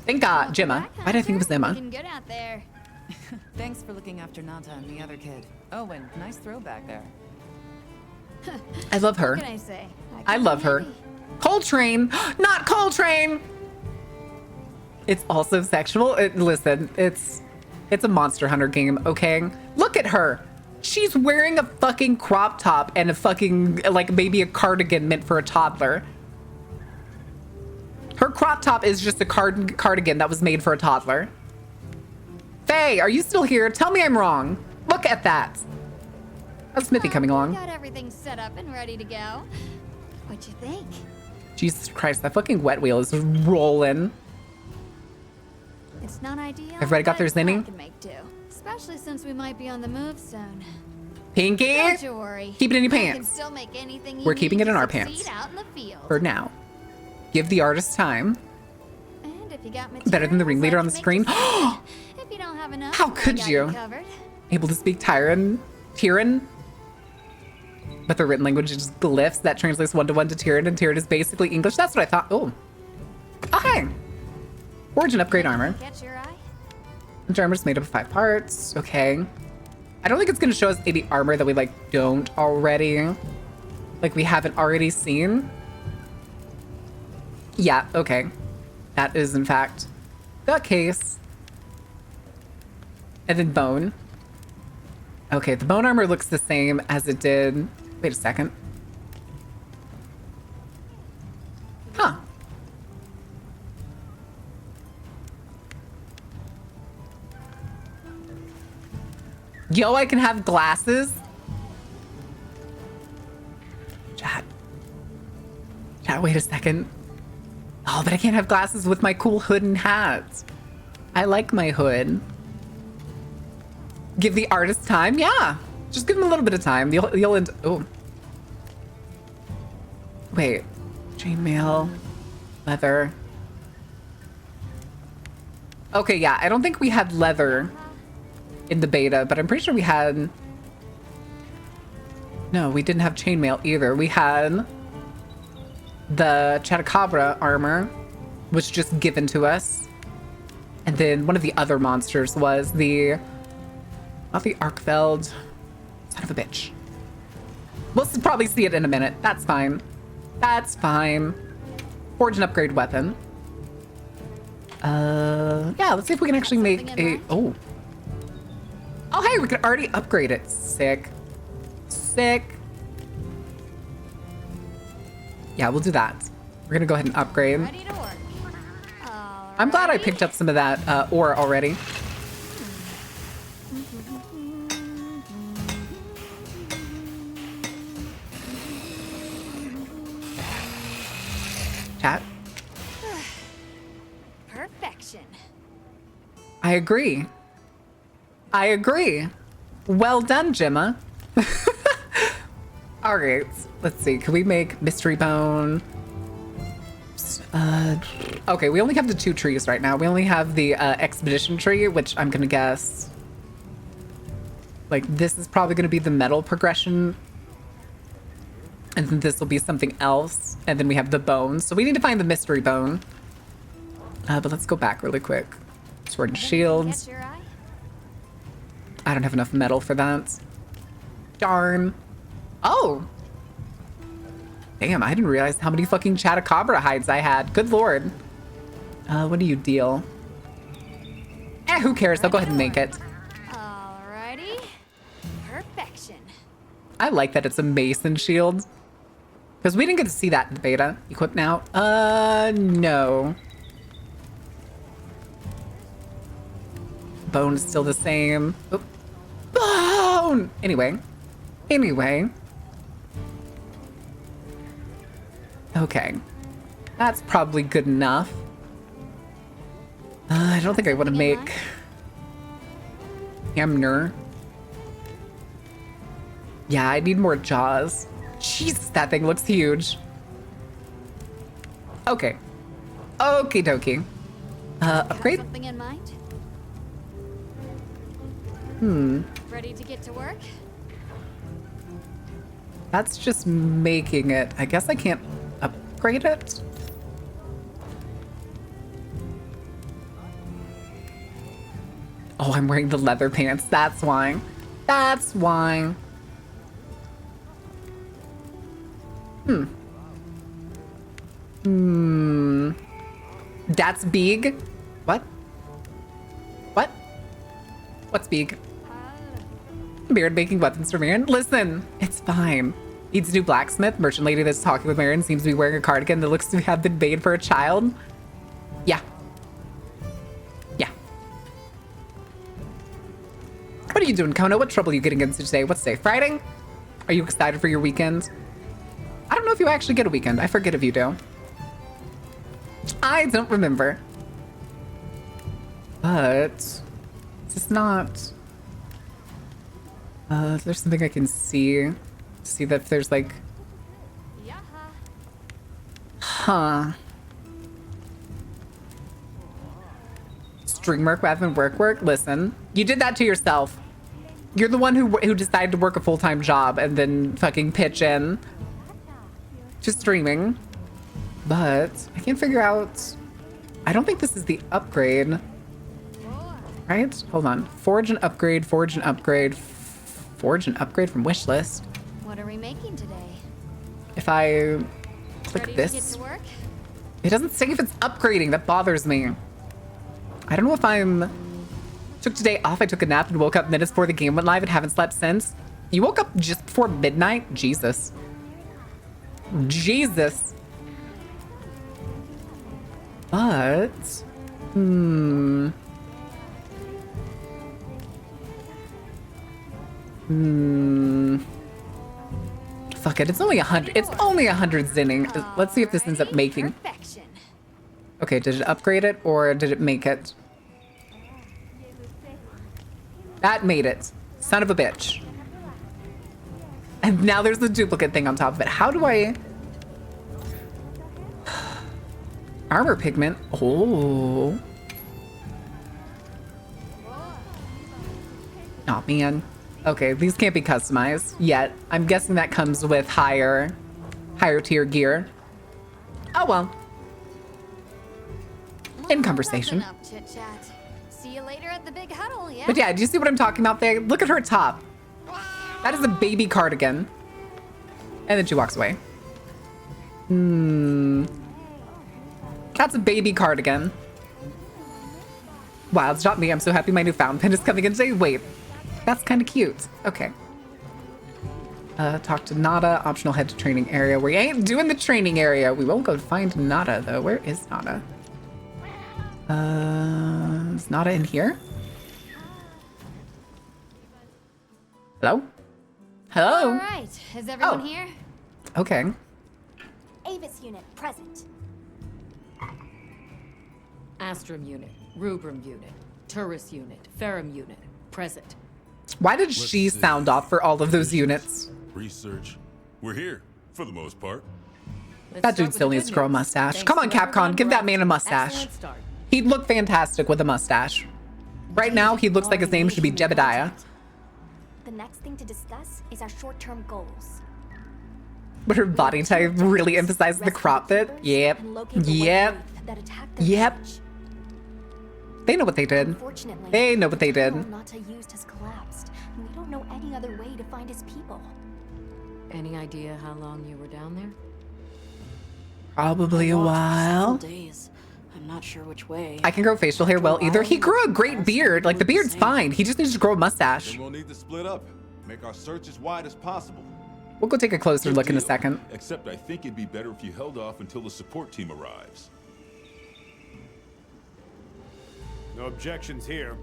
Thank God. Gemma. Why did I think it was Emma? Looking good out there. Thanks for looking after Nata and the other kid. Oh, and nice throwback there. I love her. What can I say? I love her. Coltrane. Not Coltrane. It's also sexual. Listen, it's a Monster Hunter game, okay? Look at her. She's wearing a fucking crop top and a fucking, like, maybe a cardigan meant for a toddler. Her crop top is just a cardigan that was made for a toddler. Faye, are you still here? Tell me I'm wrong. Look at that. How's Smithy coming along? Got everything set up and ready to go. What'd you think? Jesus Christ, that fucking wet wheel is rolling. It's not ideal. Everybody got their but I zinning? can make do. Especially since we might be on the move soon. Pinky? Don't you worry. Keep it in your I can pants. still make anything you We're keeping need it in to our succeed pants. Out in the field. For now. Give the artist time. And if you got Better than the materials, ringleader I on the can make screen? you something. If you don't have enough, How I could got you? covered. Able to speak Tyran? But the written language is just glyphs that translates one-to-one to Tyran, and Tyran is basically English. That's what I thought. Oh. Okay. Origin upgrade armor. Catch your eye? The armor's made up of 5 parts. Okay. I don't think it's going to show us any armor that we, like, don't already. Like, we haven't already seen. Yeah, okay. That is, in fact, the case. And then bone. Okay, the bone armor looks the same as it did. Wait a second. Huh. Yo, I can have glasses? Chat. Chat, wait a second. Oh, but I can't have glasses with my cool hood and hat. I like my hood. Give the artist time? Yeah. Just give him a little bit of time. You'll oh. Wait. Chainmail. Leather. Okay, yeah. I don't think we had leather in the beta, but I'm pretty sure we had... No, we didn't have chainmail either. We had the Chupacabra armor, was just given to us. And then one of the other monsters was the... Not the Arkfeld. Son of a bitch. We'll probably see it in a minute. That's fine. That's fine. Forge an upgrade weapon. Yeah, let's see if we can actually make a... Oh. Oh, hey, we can already upgrade it. Sick. Sick. Yeah, we'll do that. We're gonna go ahead and upgrade. Ready to work. I'm glad I picked up some of that ore already. Chat. Perfection. I agree. I agree. Well done, Gemma. All right, let's see. Can we make mystery bone? Okay, we only have the 2 trees right now. We only have the expedition tree, which I'm gonna guess. Like, this is probably gonna be the metal progression. And then this will be something else. And then we have the bones. So we need to find the mystery bone. But let's go back really quick. Sword and shields. Catch your eye? I don't have enough metal for that. Darn. Oh! Damn, I didn't realize how many fucking Chupacabra hides I had. Good lord. What do you deal? Who cares? I'll go ahead and make it. Alrighty. Perfection. I like that it's a mason shield. Because we didn't get to see that in the beta. Equip now? No. Bone is still the same. Oh. Bone! Anyway. Okay. That's probably good enough. I don't think I want to make... Hamner. Yeah, I need more jaws. Jesus, that thing looks huge. Okay. Okie dokie. Upgrade? Got something in mind? Ready to get to work? That's just making it. I guess I can't upgrade it. Oh, I'm wearing the leather pants. That's why. That's why. That's big. What? What? What's big? Baron making weapons for Marin. Listen, it's fine. Needs a new blacksmith. Merchant lady that's talking with Marin seems to be wearing a cardigan that looks to have been made for a child. Yeah. Yeah. What are you doing, Kona? What trouble are you getting into today? What's today? Friday? Are you excited for your weekend? I don't know if you actually get a weekend. I forget if you do. I don't remember. But it's not... there's something I can see. See that there's like... Huh. stream work rather than work. Listen, you did that to yourself. You're the one who decided to work a full-time job and then fucking pitch in to streaming. But I can't figure out. I don't think this is the upgrade. Right? Hold on. Forge and upgrade. Forge and upgrade. Forge and upgrade from wish list. What are we making today? If I click Ready this, to get to work? it doesn't say if it's upgrading. That bothers me. I don't know if I'm... Took today off. I took a nap and woke up minutes before the game went live and haven't slept since. You woke up just before midnight? Jesus. Jesus. But... Fuck it. It's only 100. It's only 100 zinning. Let's see if this ends up making... Perfection. Okay, did it upgrade it or did it make it? That made it. Son of a bitch. And now there's the duplicate thing on top of it. How do I... Armor pigment. Oh. Oh, man. Okay, these can't be customized yet. I'm guessing that comes with higher tier gear. Oh, well. In conversation. Enough chit-chat. See you later at the big huddle, yeah? But yeah, do you see what I'm talking about there? Look at her top. That is a baby cardigan. And then she walks away. That's a baby cardigan. Wow, it's not me. I'm so happy my new fountain pen is coming in today. Wait, that's kind of cute. Okay. Talk to Nada. Optional head to training area. We ain't doing the training area. We won't go find Nada, though. Where is Nada? Is Nada in here? Hello? Hello? All right. Is everyone Oh. here? Okay. Avis unit present. Astrum unit, Rubrum unit, Turris unit, Ferrum unit, present. Why did she sound off for all of those units? Research. We're here, for the most part. That dude still needs to grow a mustache. Come on, Capcom, give that man a mustache. Excellent start. He'd look fantastic with a mustache. Right now, he looks like his name should be Jebediah. The next thing to discuss is our short-term goals. But her body type really emphasizes the crop bit. Yep. Yep. Yep. They know what they did. Unfortunately, They know what they did. the tunnel Nata used has collapsed, and we don't know any other way to find his people. Any idea how long you were down there? Probably a while. Days. I'm not sure which way. I can grow facial hair well either. He grew a great beard. Like, the beard's fine. He just needs to grow a mustache. Then we'll need to split up. Make our search as wide as possible. We'll go take a closer Good look in a deal. second. Except I think it'd be better if you held off until the support team arrives. No objections here.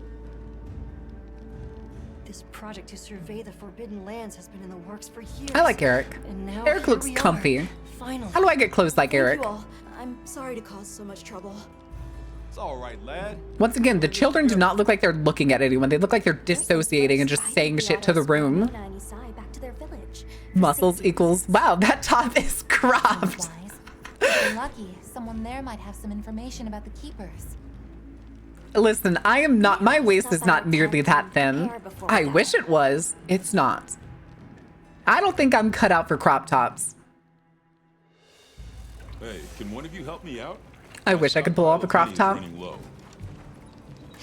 This project to survey the Forbidden Lands has been in the works for years. I like Eric. And now Eric here looks we are. comfy. Finally. How do I get close like Thank Eric? you all. I'm sorry to cause so much trouble. It's all right, lad. Once again, the children do not look like they're looking at anyone. They look like they're dissociating and just saying shit to the room. Nana and Isai back to their village. Muscles equals... Wow, that top is cropped. If lucky, someone there might have some information about the keepers. Listen, I am not... My waist is not nearly that thin. I wish it was. It's not. I don't think I'm cut out for crop tops. Hey, can one of you help me out? I wish I could pull off a crop top. Running low.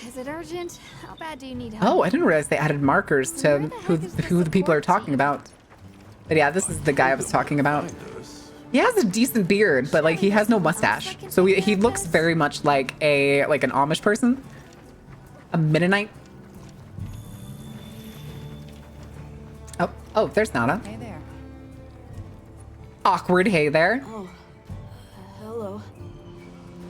Is it urgent? How bad do you need help? Oh, I didn't realize they added markers to who the people are talking about. But yeah, this is the guy I was talking about. He has a decent beard, but like he has no mustache. So he looks very much like an Amish person. A Mennonite. Oh, there's Nana. Hey there. Awkward hey there. Oh, hello.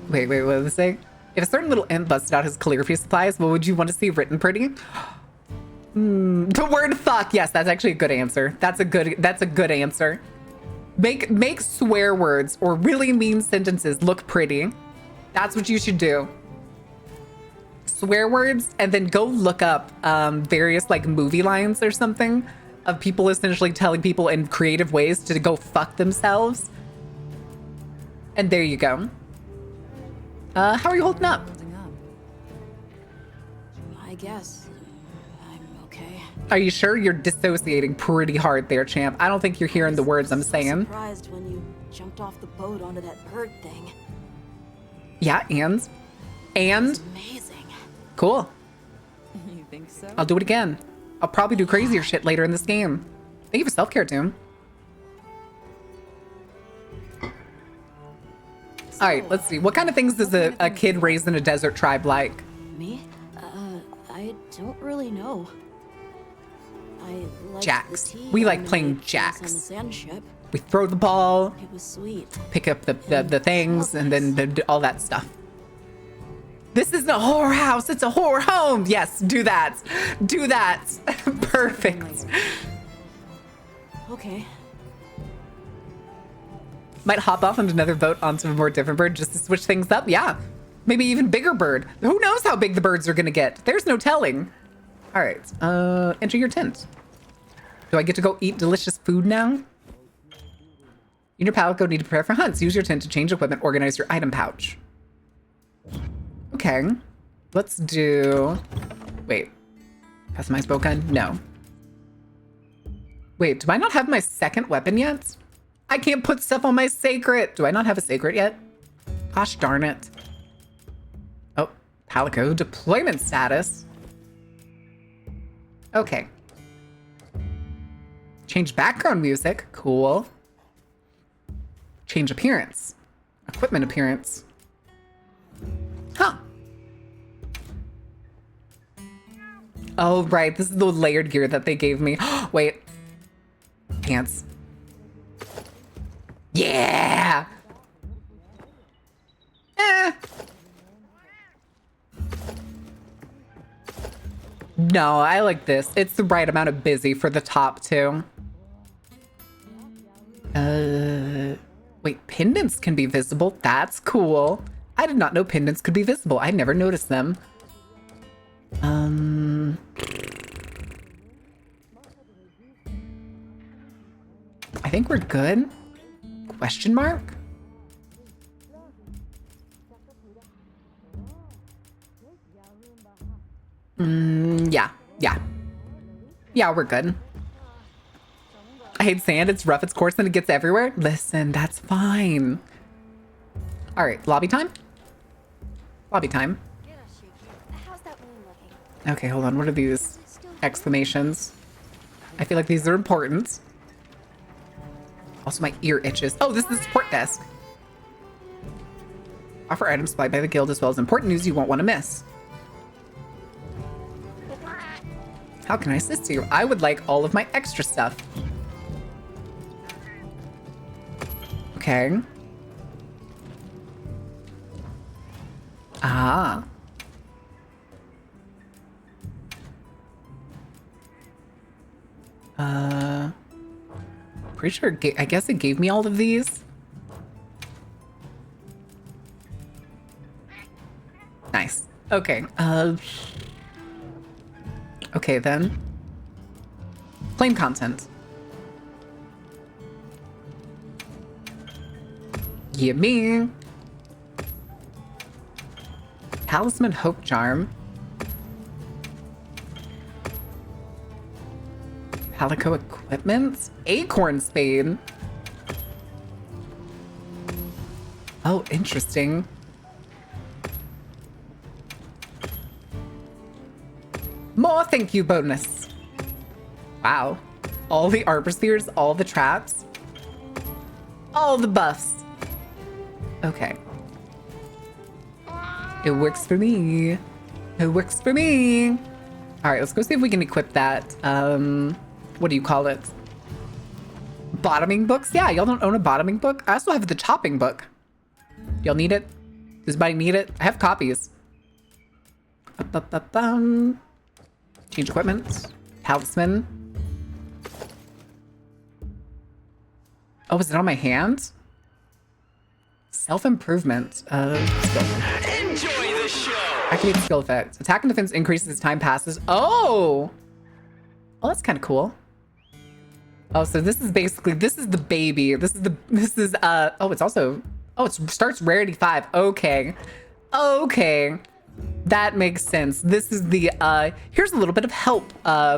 Wait, what did it say? If a certain little imp busted out his calligraphy supplies, what would you want to see written pretty? The word fuck. Yes, that's actually a good answer. That's a good answer. Make swear words or really mean sentences look pretty. That's what you should do. Swear words, and then go look up various like movie lines or something of people essentially telling people in creative ways to go fuck themselves. And there you go. How are you holding up? Holding up. guess I'm okay. Are you sure? You're dissociating pretty hard there, champ. I don't think you're hearing the words I'm saying. Surprised when you jumped off the boat onto that bird thing. Yeah, and? Amazing. Cool. You think so? I'll do it again. I'll probably do crazier shit later in this game. Thank you for self-care, Doom. All right, let's see. What kind of things does a kid raised in a desert tribe like? Me? I don't really know. I liked Jacks. the tea We like and the playing night jacks. on the sand ship. We throw the ball, It was sweet. pick up the things, and then all that stuff. This isn't a horror house, it's a horror home. Yes, do that. Do that. Perfect. Okay. Might hop off on another boat onto a more different bird just to switch things up. Yeah. Maybe even bigger bird. Who knows how big the birds are gonna get? There's no telling. All right, enter your tent. Do I get to go eat delicious food now? You and your pal go need to prepare for hunts. Use your tent to change equipment, organize your item pouch. Okay, let's do, wait, customize bow gun? No. Wait, do I not have my second weapon yet? I can't put stuff on my sacred. Do I not have a sacred yet? Gosh darn it. Oh, Palico deployment status. Okay. Change background music. Cool. Change appearance. Equipment appearance. Huh. Oh, right. This is the layered gear that they gave me. Wait. Pants. Yeah! No, I like this. It's the right amount of busy for the top too. Wait, pendants can be visible. That's cool. I did not know pendants could be visible. I never noticed them. I think we're good. Question mark? Yeah, we're good. I hate sand. It's rough, it's coarse, and it gets everywhere. Listen, that's fine. All right, lobby time? Lobby time. How's that wound looking? Okay, hold on. What are these exclamations? I feel like these are important. Also, my ear itches. Oh, this is the support desk. Offer items supplied by the guild as well as important news you won't want to miss. How can I assist you? I would like all of my extra stuff. Okay. Ah. Pretty sure, I guess it gave me all of these. Nice. Okay. Okay then. Claim content. Give me. Talisman Hope Charm. Palico equipment. Acorn Spade. Oh, interesting. More thank you bonus. Wow. All the arbor spears, all the traps, all the buffs. Okay. It works for me. It works for me. All right, let's go see if we can equip that. What do you call it? Bottoming books? Yeah, y'all don't own a bottoming book? I also have the topping book. Y'all need it? Does anybody need it? I have copies. Change equipment. Talisman. Oh, is it on my hand? Self-improvement. Skill. Enjoy the show. Activate the skill effect. Attack and defense increases as time passes. Oh! Oh, that's kind of cool. Oh, so this is basically, this is the baby. Oh, it's also, oh, it starts rarity 5. Okay. Okay. That makes sense. This is the, here's a little bit of help,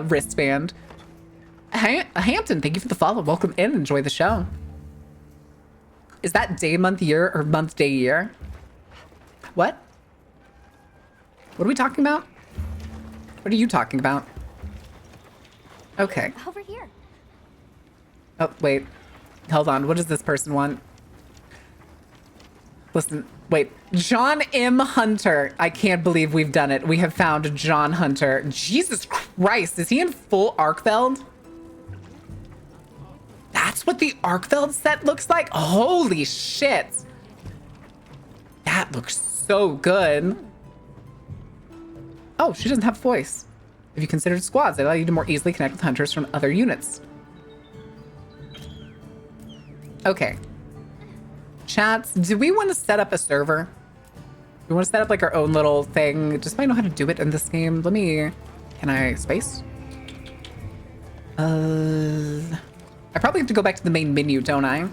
wristband. Hampton, thank you for the follow. Welcome in. Enjoy the show. Is that day, month, year, or month, day, year? What? What are we talking about? What are you talking about? Okay. Over here. Oh, wait. Hold on. What does this person want? Listen, wait. John M. Hunter. I can't believe we've done it. We have found John Hunter. Jesus Christ. Is he in full Arkfeld? That's what the Arkfeld set looks like? Holy shit. That looks so good. Oh, she doesn't have a voice. If you considered squads, they allow you to more easily connect with hunters from other units. Okay. Chats, do we want to set up a server? We want to set up like our own little thing. Just so I know how to do it in this game. Let me... Can I space? I probably have to go back to the main menu, don't I?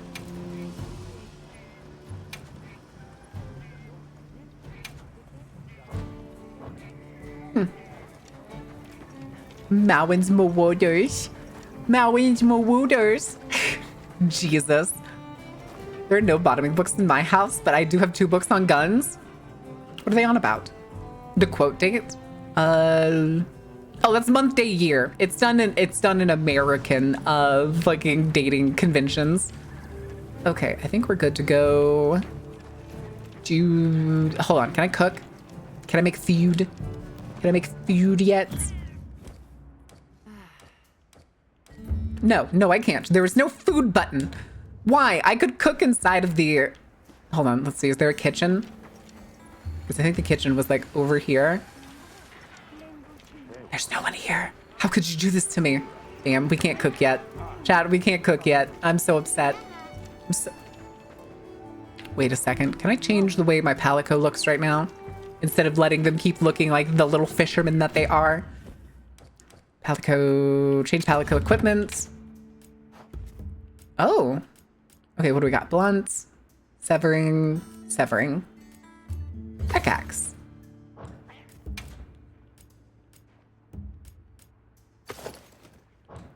Mowins Mawoders. Mowins Mawoders. Jesus. There are no bottoming books in my house, but I do have 2 books on guns. What are they on about? The quote date? Oh, that's month, day, year. It's done in American fucking dating conventions. Okay, I think we're good to go. Hold on, can I cook? Can I make food? Can I make food yet? No, I can't. There is no food button. Why? I could cook inside of the... Hold on, let's see. Is there a kitchen? Because I think the kitchen was like over here. There's no one here. How could you do this to me? Damn, we can't cook yet. Chat, we can't cook yet. I'm so upset. Wait a second. Can I change the way my palico looks right now? Instead of letting them keep looking like the little fishermen that they are. Palico, change palico equipment. Oh. Okay, what do we got? Blunts, severing. Pickaxe.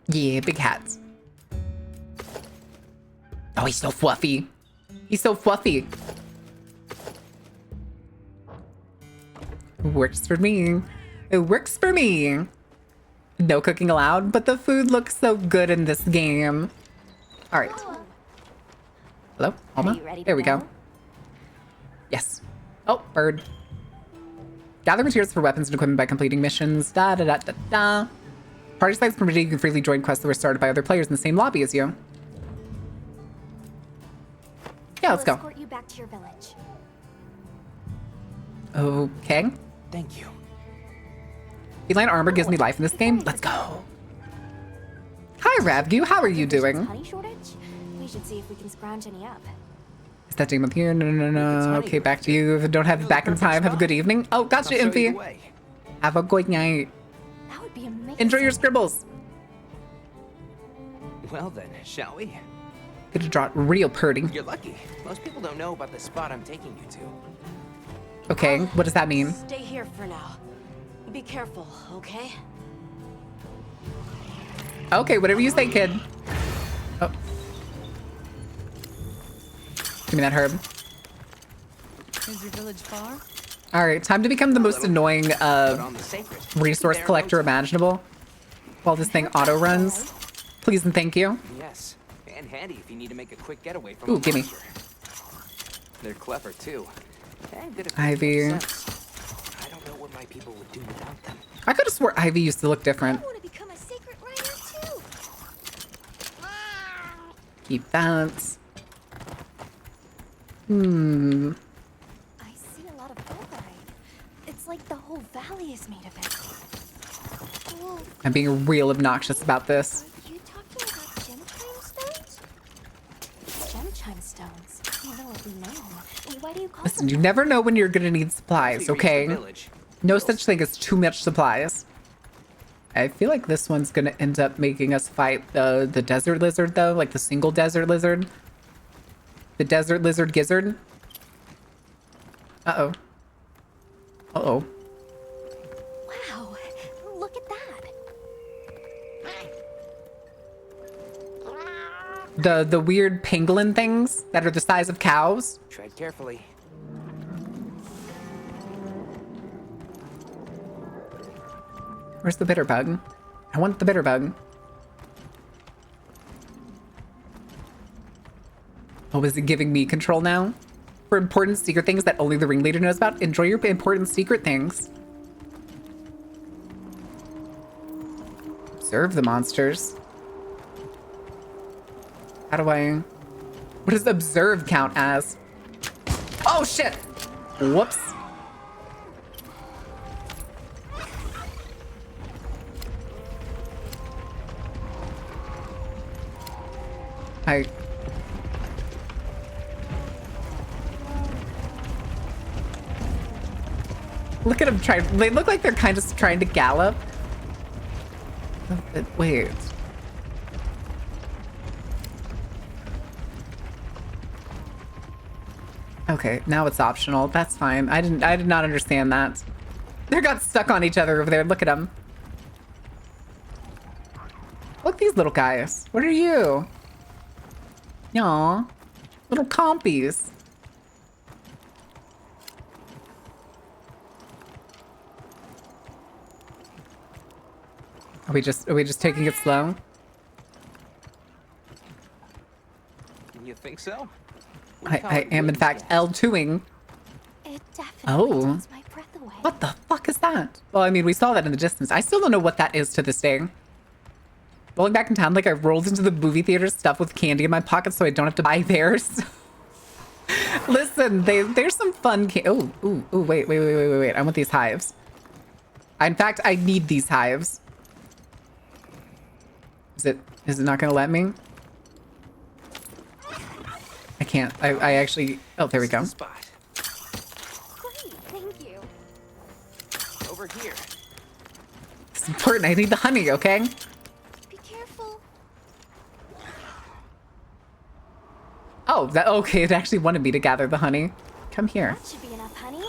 Yeah, big hats. Oh, he's so fluffy. He's so fluffy. Works for me. It works for me. No cooking allowed, but the food looks so good in this game. All right. Hello, Alma? There we go. Yes. Oh, bird. Gather materials for weapons and equipment by completing missions. Da da da da da. Party sites permitted, you can freely join quests that were started by other players in the same lobby as you. Yeah, let's go. Escort you back to your village. Okay. Thank you. Feline armor gives me life in this game. Let's go. Hi, Ravgu. How are you doing? Honey shortage? We should see if we can scrounge any up. Is that game up here? No. Okay, back to you. If I don't have it back in time, have a good evening. Oh, gotcha, Impy. Have a good night. That would be amazing. Enjoy your scribbles. Well then, shall we? Get to draw it real purty. You're lucky. Most people don't know about the spot I'm taking you to. Okay, what does that mean? Stay here for now. Be careful, okay? Okay, whatever you say, kid. Oh. Give me that herb. Is your village far? All right, time to become the most annoying resource collector imaginable while this thing auto runs. Please and thank you. Yes, and handy if you need to make a quick getaway from Ooh, a gimme. monster. They're clever too. And good at Ivy. making sense. I don't know what my people would do without them. I could have swore Ivy used to look different. I want to become a sacred rider too. Keep that. I see a lot of Downright. It's like the whole valley is made of it. Whoa. I'm being real obnoxious about this. Are you talking about gem chime stones? Gem chime stones. Never will be known. Why do you call Listen, them? you never know when you're gonna need supplies, okay? No such thing as too much supplies. I feel like this one's gonna end up making us fight the desert lizard, though, like the single desert lizard. The desert lizard gizzard. Uh-oh. Uh-oh. Wow, look at that. The weird pangolin things that are the size of cows. Tread carefully. Where's the bitter bug? I want the bitter bug. Oh, is it giving me control now? For important secret things that only the ringleader knows about? Enjoy your important secret things. Observe the monsters. How do I... What does observe count as? Oh, shit! Whoops. I... Look at them try. They look like they're kind of trying to gallop. Wait. Okay, now it's optional. That's fine. I did not understand that. They got stuck on each other over there. Look at them. Look, these little guys. What are you? Aw, little compies. Are we just taking it slow? You think so? I am in fact L2ing. It definitely Oh. takes my breath away. What the fuck is that? Well, I mean, we saw that in the distance. I still don't know what that is to this day. Rolling back in town, like I rolled into the movie theater stuff with candy in my pocket so I don't have to buy theirs. Listen, there's some fun wait. I want these hives. In fact, I need these hives. Is it not gonna let me? I can't. I actually... Oh, there we go. Spot. Great, thank you. Over here. It's important. I need the honey, okay? Be careful. Oh, okay. It actually wanted me to gather the honey. Come here. That should be enough, honey.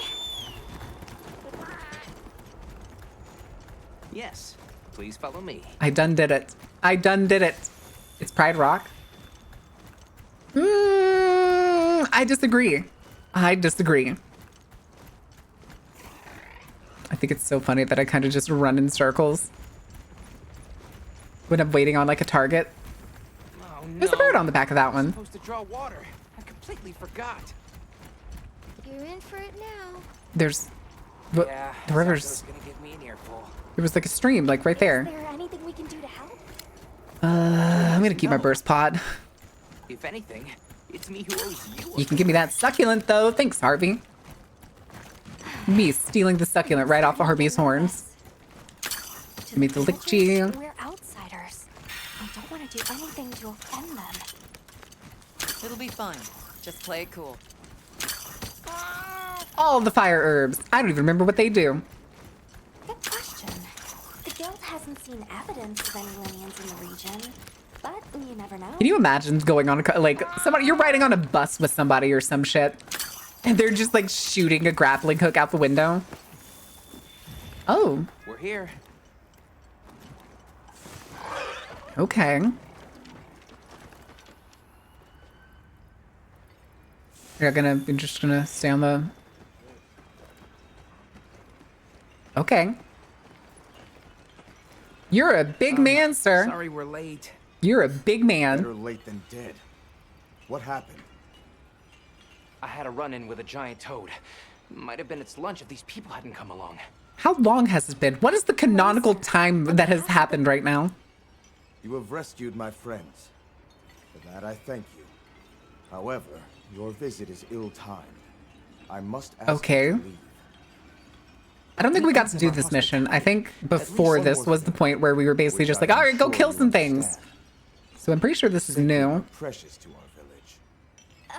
Yes. Please follow me. I done did it. I done did it. It's Pride Rock. I disagree. I disagree. I think it's so funny that I kind of just run in circles when I'm waiting on like a target. Oh, There's a bird on the back of that one. Supposed to draw water. I completely forgot. You're in for it now. There's Yeah, the river's... Sasha's gonna give me an earful. There was like a stream like right there. Is there anything we can do to help? I'm gonna keep my burst pod. If anything, it's me who owes you. You can give me that succulent though. Thanks, Harvey. Me stealing the succulent right off of Harvey's horns. Give me the lichee. We're outsiders. I don't want to do anything to offend them. It'll be fine. Just play it cool. All the fire herbs. I don't even remember what they do. Good question. The guild hasn't seen evidence of any lineage in the region, but you never know. Can you imagine going on like somebody, you're riding on a bus with somebody or some shit, and they're just like shooting a grappling hook out the window? Oh. We're here. Okay. You're just gonna stay on the... Okay. You're a big man, sir. Sorry we're late. You're a big man. Better late than dead. What happened? I had a run-in with a giant toad. Might have been its lunch if these people hadn't come along. How long has it been? What is the canonical time that has happened right now? You have rescued my friends. For that I thank you. However, your visit is ill-timed. I must ask you to leave. I don't think we got to do this mission. I think before this was the point where we were basically just like, all right, go kill some things. So I'm pretty sure this is new. Precious to our village.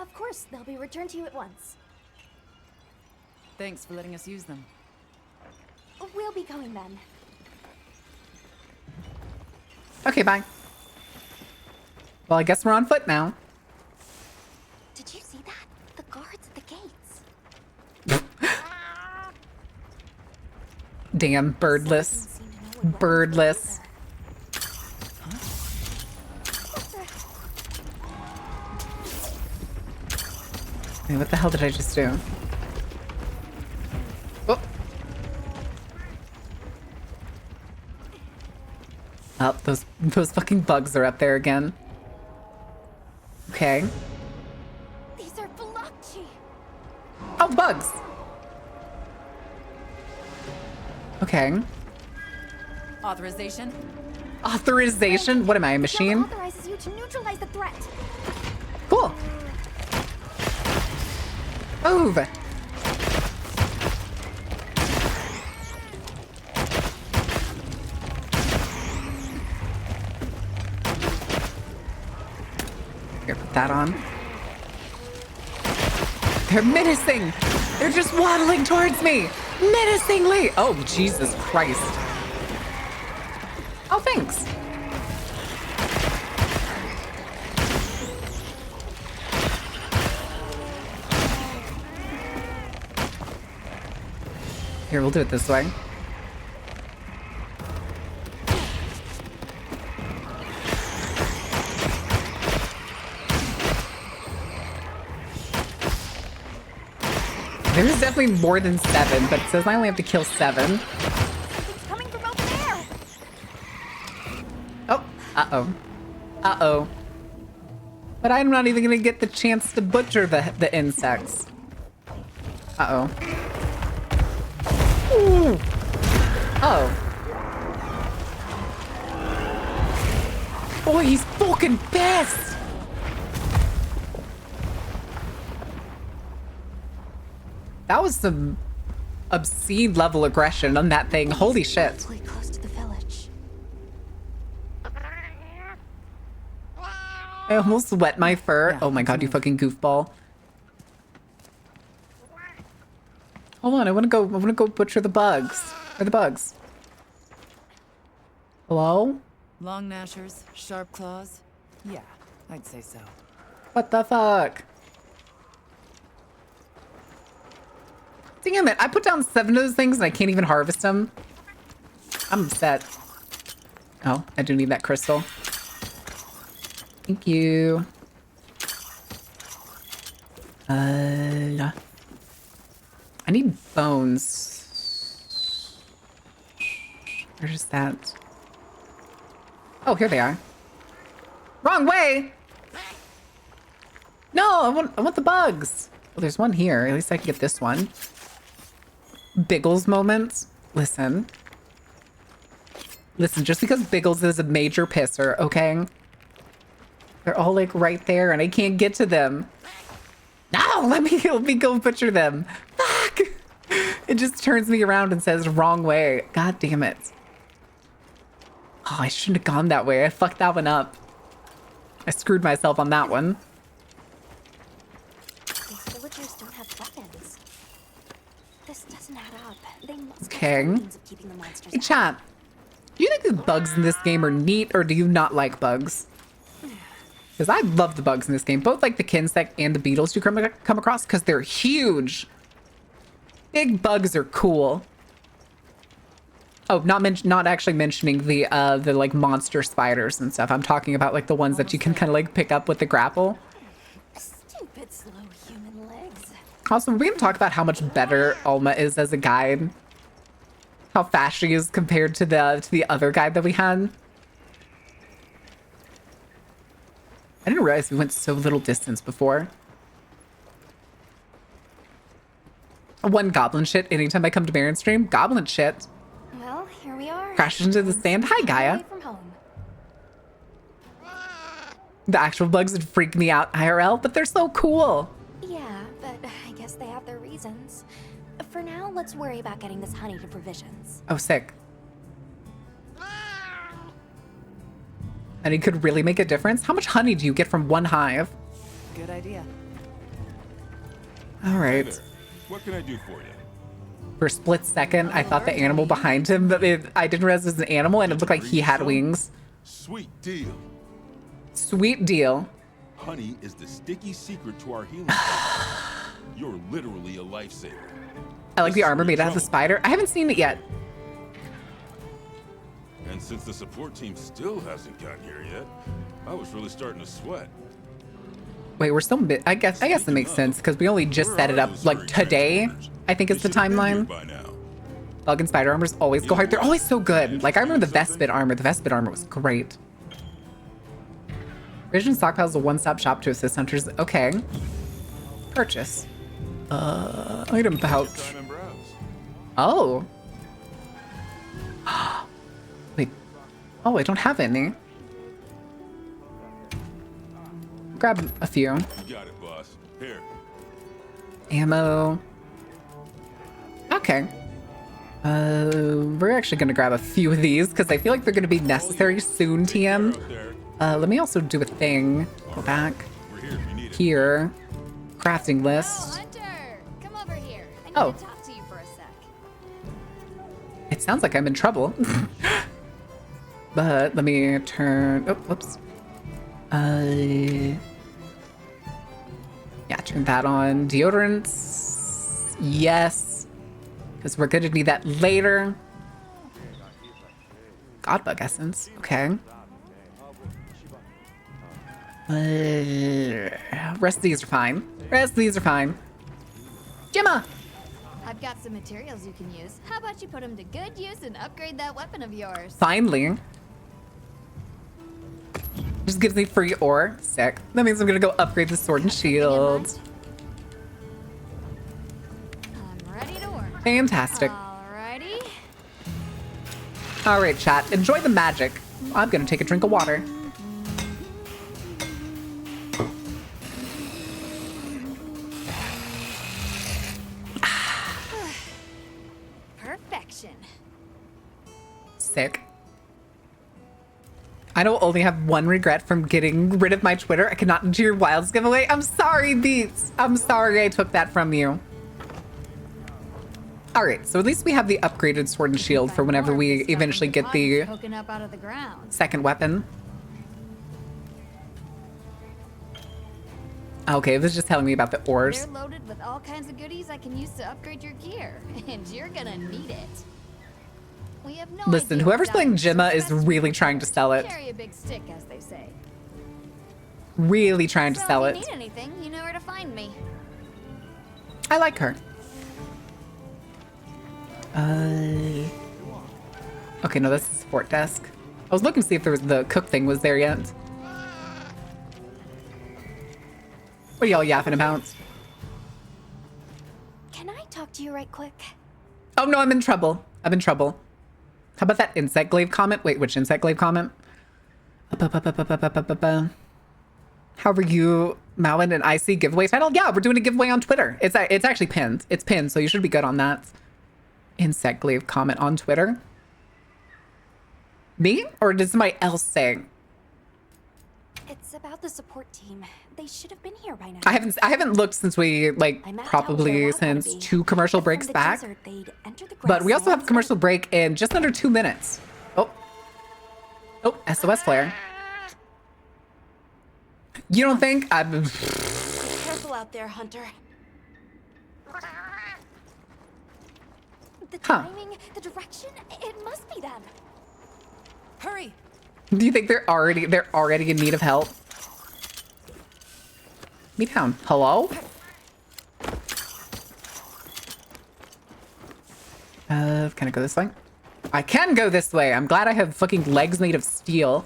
Of course, they'll be returned to you at once. Thanks for letting us use them. We'll be going then. Okay, bye. Well, I guess we're on foot now. Did you see that? The guards at the gates. Damn, birdless. Birdless. Wait, what the hell did I just do? Oh. Oh, those fucking bugs are up there again. Okay. These are blotchy. Oh, bugs. Okay. Authorization? Authorization? What am I, a machine? Authorizes you to neutralize the threat. Cool. Move. Here, put that on. They're menacing. They're just waddling towards me. Menacingly. Oh, Jesus Christ. Oh, thanks. Here, we'll do it this way. There's definitely more than 7, but it says I only have to kill 7. Something's coming from over there. Oh, uh-oh. Uh-oh. But I'm not even gonna get the chance to butcher the insects. Uh-oh. Ooh. Oh. Boy, he's fucking pissed! That was some obscene level aggression on that thing. Holy shit. Really close to the village. I almost wet my fur. Yeah, oh my god, you fucking goofball. Hold on, I wanna go butcher the bugs. Where are the bugs? Hello? Long gnashers, sharp claws? Yeah, I'd say so. What the fuck? Damn it, I put down 7 of those things and I can't even harvest them. I'm upset. Oh, I do need that crystal. Thank you. I need bones. Where's that? Oh, here they are. Wrong way! No, I want the bugs. Well, there's one here. At least I can get this one. Biggles moments. Listen, just because Biggles is a major pisser, okay? They're all like right there and I can't get to them. No, let me go butcher them. Fuck! It just turns me around and says wrong way. God damn it. Oh, I shouldn't have gone that way. I fucked that one up. I screwed myself on that one. These villagers don't have weapons. This doesn't add up. They must Okay. have means of keeping the monsters Hey, out. chat. Do you think the bugs in this game are neat or do you not like bugs? Because I love the bugs in this game. Both like the Kinsect and the beetles you come across because they're huge. Big bugs are cool. Oh, not actually mentioning the like monster spiders and stuff. I'm talking about like the ones that you can kind of like pick up with the grapple. Stupid slow human legs. Also, we're gonna talk about how much better Alma is as a guide. How fast she is compared to the other guide that we had. I didn't realize we went so little distance before. One goblin shit anytime I come to Baron stream. Goblin shit. Well, here we are. Crashes into the sand. Hi, Gaia. Away from home. The actual bugs would freak me out IRL, but they're so cool. Yeah, but I guess they have their reasons. For now, let's worry about getting this honey to provisions. Oh, sick. Honey could really make a difference. How much honey do you get from one hive? Good idea. All Hey right. there. What can I do for you? For a split second, I thought the animal behind him, but I didn't realize it was an animal and it looked like he had wings. Sweet deal. Sweet deal. Honey is the sticky secret to our healing. You're literally a lifesaver. I like the armor made out of the spider. I haven't seen it yet. And since the support team still hasn't gotten here yet, I was really starting to sweat. Wait, we're still I guess it makes sense because we only just set it up like today. I think it's the timeline. Bug and spider armors always go hard. They're always so good. Like I remember the Vespid armor. The Vespid armor was great. Vision Stockpile is a one-stop shop to assist hunters. Okay. Purchase. Item pouch. Oh. Wait. Oh, I don't have any. Grab a few. You got it, boss. Here. Ammo. Okay. We're actually gonna grab a few of these because I feel like they're gonna be necessary soon, TM. Let me also do a thing. Go back. Here. Crafting list. Hunter! Come over here. I need Oh. to talk to you for a sec. It sounds like I'm in trouble. But let me turn... Oh, whoops. Yeah, turn that on. Deodorants. Yes. Because we're going to need that later. Godbug essence. Okay. Rest of these are fine. Rest of these are fine. Gemma! I've got some materials you can use. How about you put them to good use and upgrade that weapon of yours? Finally. Just gives me free ore. Sick. That means I'm gonna go upgrade the sword and shield. I'm ready to work. Fantastic. Alrighty. All right, chat. Enjoy the magic. I'm gonna take a drink of water. Perfection. Sick. I don't only have one regret from getting rid of my Twitter. I cannot enter your Wilds giveaway. I'm sorry, Beats. I'm sorry I took that from you. All right, so at least we have the upgraded sword and shield for whenever we eventually get the Poking up out of the ground. second weapon. Okay, it was just telling me about the ores. They're loaded with all kinds of goodies I can use to upgrade your gear, and you're gonna need it. We have no Listen, idea whoever's what playing values Gemma to is invest really in. trying to sell it. Carry a big stick, as they say. Really trying to So sell if it. you need anything, you know where to find me. I like her. Okay, no, that's the support desk. I was looking to see if there was the cook thing was there yet. What are y'all yapping about? Can I talk to you right quick? Oh no, I'm in trouble. I'm in trouble. How about that insect glaive comment? Wait, which insect glaive comment? How are you, Malin and Icy giveaway title? Yeah, we're doing a giveaway on Twitter. It's actually pinned. It's pinned, so you should be good on that. Insect glaive comment on Twitter. Me? Or did somebody else say? It's about the support team. They should have been here by now. I haven't looked since we probably since 2 commercial breaks back. But we also have commercial break in just under 2 minutes. Oh, SOS flare. You don't think I'm? Be careful out there, Hunter. The timing, the direction, it must be them. Hurry! Do you think they're already in need of help? Me down. Hello? Can I go this way? I can go this way. I'm glad I have fucking legs made of steel.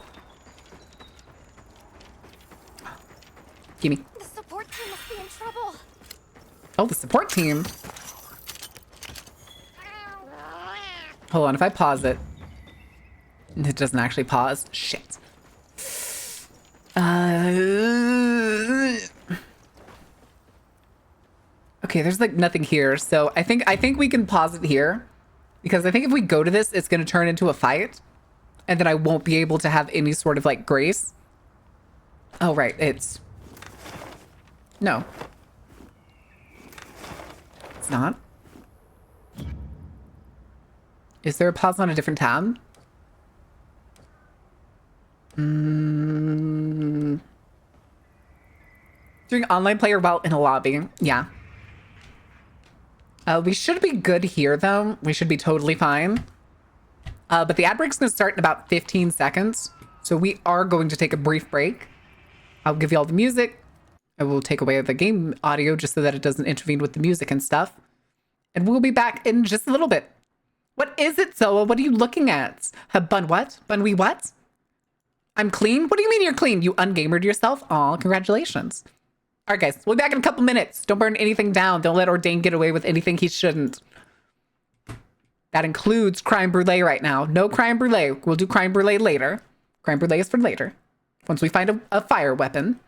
Gimme. The support team must be in trouble. Oh, the support team. Hold on, if I pause it. It doesn't actually pause. Shit. Okay, there's like nothing here. So I think we can pause it here. Because I think if we go to this, it's going to turn into a fight. And then I won't be able to have any sort of like grace. Oh, right. It's... No. It's not. Is there a pause on a different tab? Doing online player while in a lobby. Yeah. We should be good here, though. We should be totally fine. But the ad break's going to start in about 15 seconds. So we are going to take a brief break. I'll give you all the music. I will take away the game audio just so that it doesn't intervene with the music and stuff. And we'll be back in just a little bit. What is it, Zoa? What are you looking at? Bun what? Bun we what? I'm clean? What do you mean you're clean? You ungamered yourself? Aw, congratulations. All right, guys. We'll be back in a couple minutes. Don't burn anything down. Don't let Ordain get away with anything he shouldn't. That includes crime brulee right now. No crime brulee. We'll do crime brulee later. Crime brulee is for later. Once we find a fire weapon.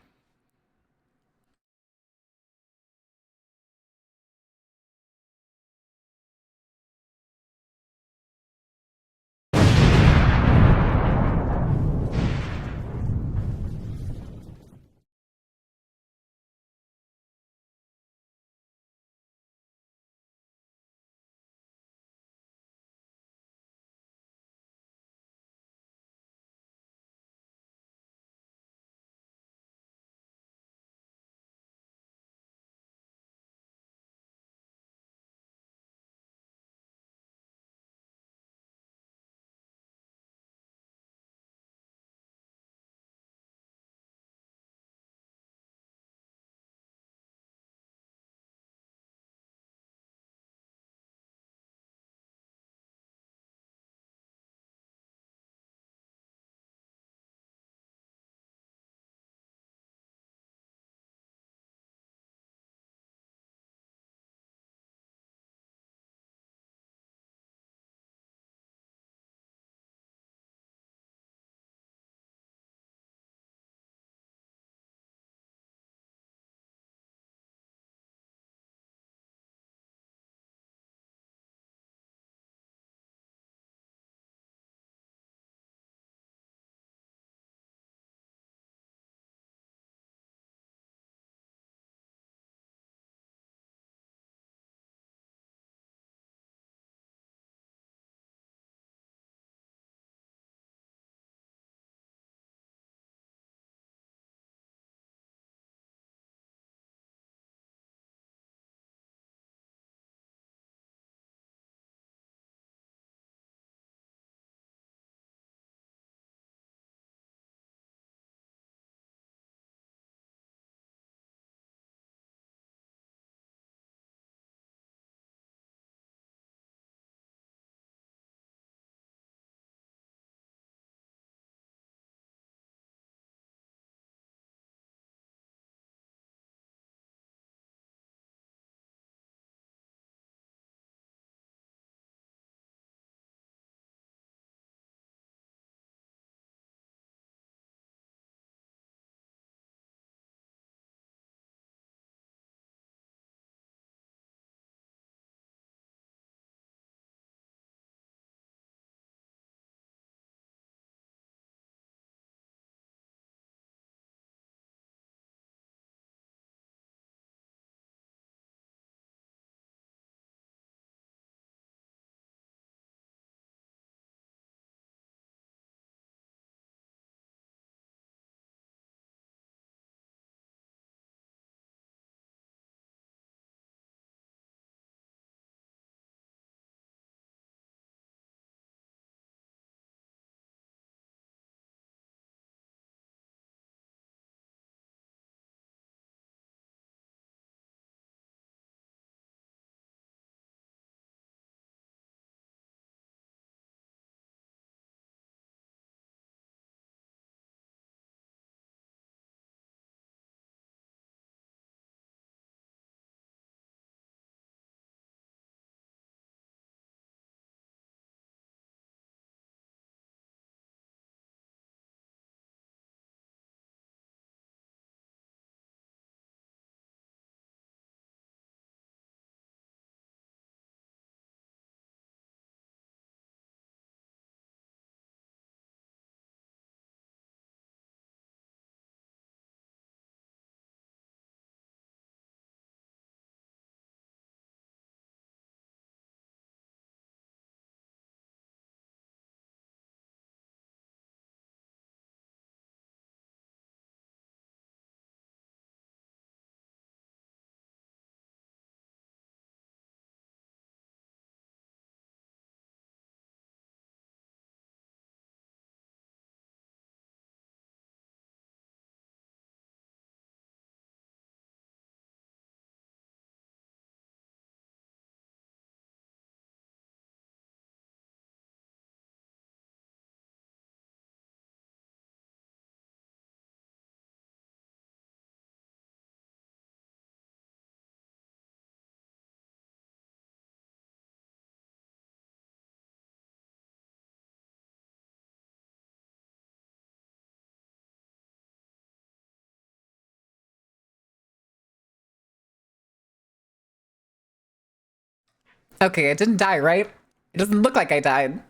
Okay, I didn't die, right? It doesn't look like I died.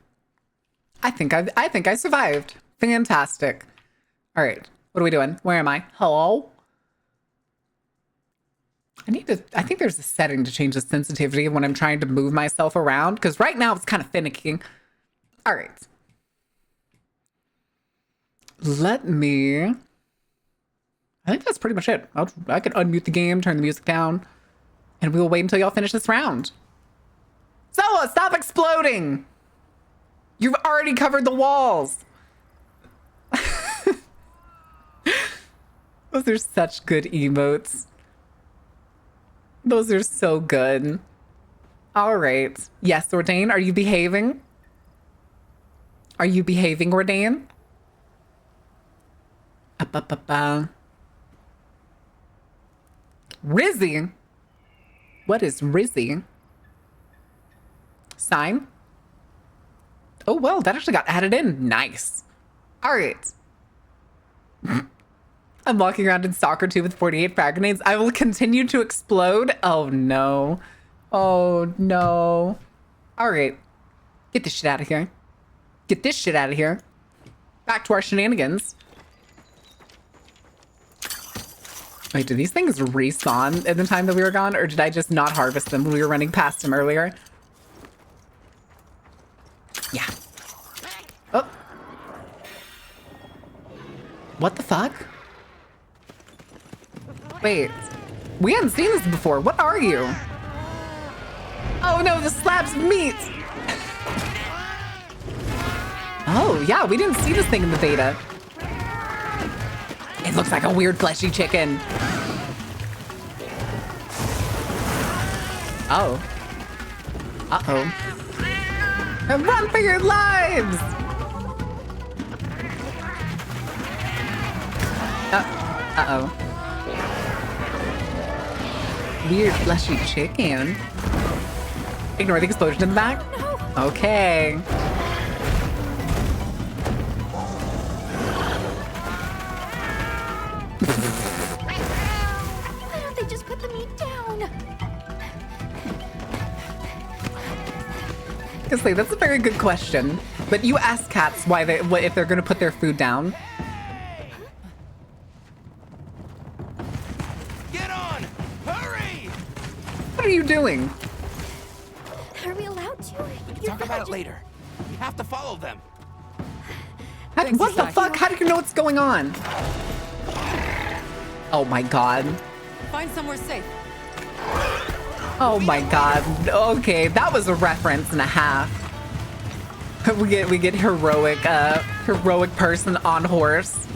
I think I survived. Fantastic. All right, what are we doing? Where am I? Hello? I think there's a setting to change the sensitivity when I'm trying to move myself around, because right now it's kind of finicky. All right. Let me... I think that's pretty much it. I can unmute the game, turn the music down, and we will wait until y'all finish this round. So, stop exploding! You've already covered the walls! Those are such good emotes. Those are so good. All right. Yes, Ordain, are you behaving? Are you behaving, Ordain? Rizzy? What is Rizzy? Sign? Oh, well, that actually got added in. Nice. All right. I'm walking around in soccer too with 48 frag grenades. I will continue to explode. Oh, no. Oh, no. All right. Get this shit out of here. Get this shit out of here. Back to our shenanigans. Wait, did these things respawn in the time that we were gone? Or did I just not harvest them when we were running past them earlier? Yeah. Oh. What the fuck? Wait. We hadn't seen this before. What are you? Oh no, the slabs of meat! Oh, yeah, we didn't see this thing in the beta. It looks like a weird fleshy chicken. Oh. Uh-oh. Run for your lives! Uh-oh. Weird fleshy chicken. Ignore the explosion in the back? No. Okay. Why don't they just put the meat down? Honestly, that's a very good question. But you ask cats why if they're gonna put their food down. Get on! Hurry! What are you doing? Are we allowed to? We can talk about it later. We have to follow them. What the fuck? How do you know what's going on? Oh my god. Find somewhere safe. Oh my god. Okay, that was a reference and a half. We get heroic person on horse.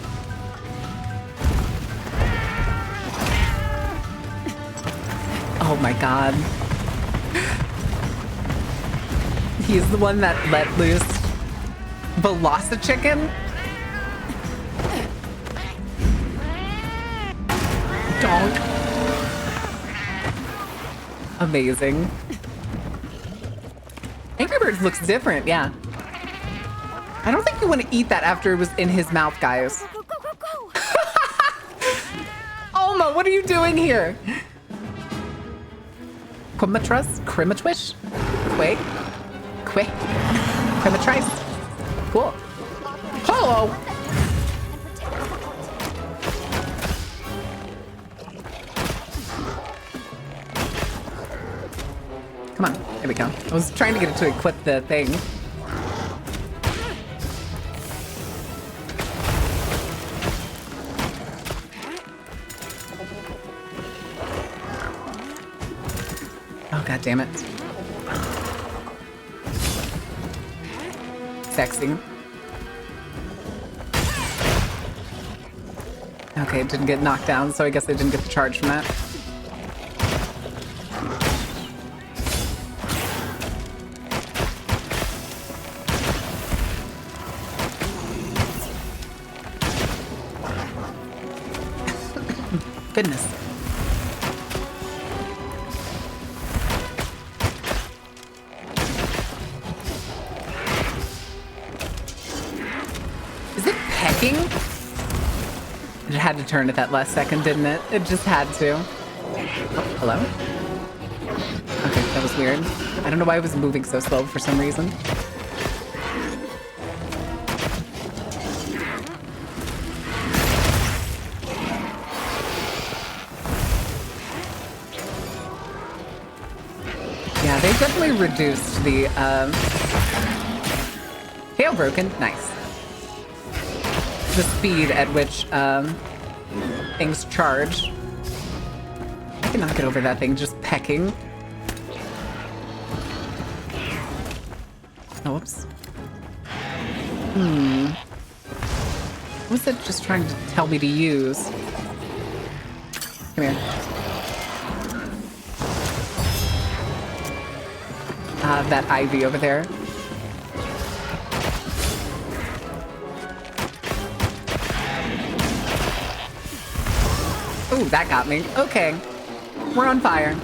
Oh my god. He's the one that let loose Velocichicken? Donk. Amazing. Angry Birds looks different, yeah. I don't think you want to eat that after it was in his mouth, guys. Go, go, go, go, go. Alma, what are you doing here? Crimatris? Crimatwish? Quay? Quay? Crimatrice? Cool. Hello! Come on, there we go. I was trying to get it to equip the thing. Oh, god damn it. Sexy. Okay, it didn't get knocked down, so I guess I didn't get the charge from that. Goodness. Is it pecking? It had to turn at that last second, didn't it? It just had to. Oh, hello? Okay, that was weird. I don't know why it was moving so slow for some reason. Yeah, they definitely reduced the, tail broken. Nice. The speed at which, things charge. I cannot get over that thing just pecking. Oops. What's it just trying to tell me to use? Come here. That ivy over there. Ooh, that got me. Okay. We're on fire.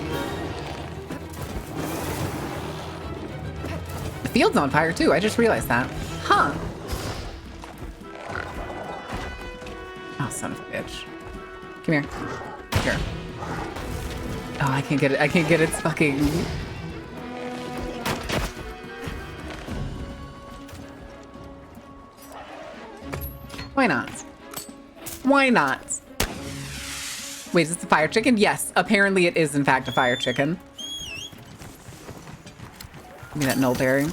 The field's on fire too. I just realized that. Huh. Oh, son of a bitch. Come here. Here. Oh, I can't get it. I can't get its fucking... Why not? Why not? Wait, is this a fire chicken? Yes, apparently it is in fact a fire chicken. Give me that null berry.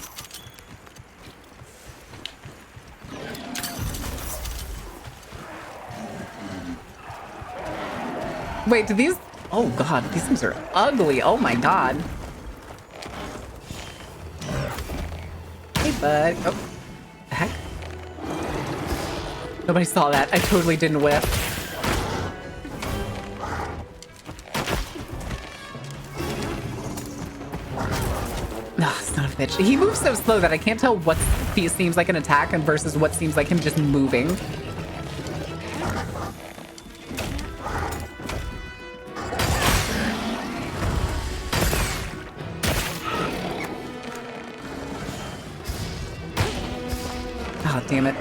Wait, do these... Oh god, these things are ugly. Oh my god. Hey, bud. Oh, the heck? Nobody saw that. I totally didn't whiff. Ah, son of a bitch. He moves so slow that I can't tell what seems like an attack and versus what seems like him just moving. Oh, damn it.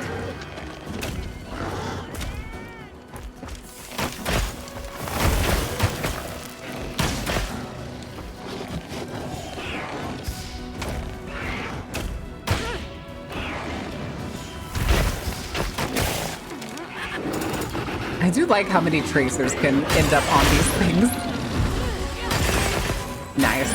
I do like how many tracers can end up on these things. Nice.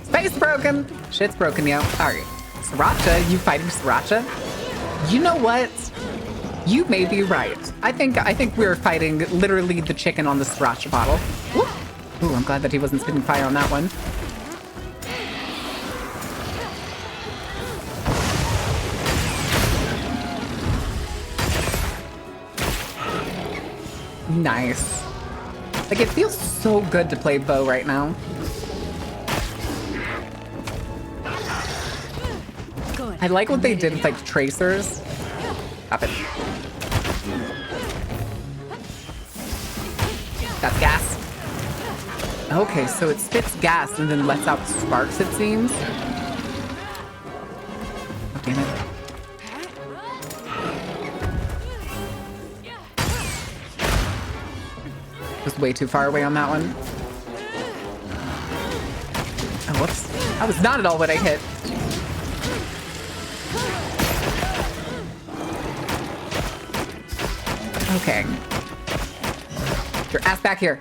Space broken. Shit's broken, yo. All right. Sriracha, you fighting Sriracha? You know what? You may be right. I think we're fighting literally the chicken on the sriracha bottle. Whoop. Ooh, I'm glad that he wasn't spitting fire on that one. Nice. Like, it feels so good to play bow right now. Good. I like what they did with, like, tracers. Stop it. That's gas. Okay, so it spits gas and then lets out sparks, it seems. Oh, damn it. Was way too far away on that one. Oh, whoops. That was not at all what I hit. Okay. Get your ass back here.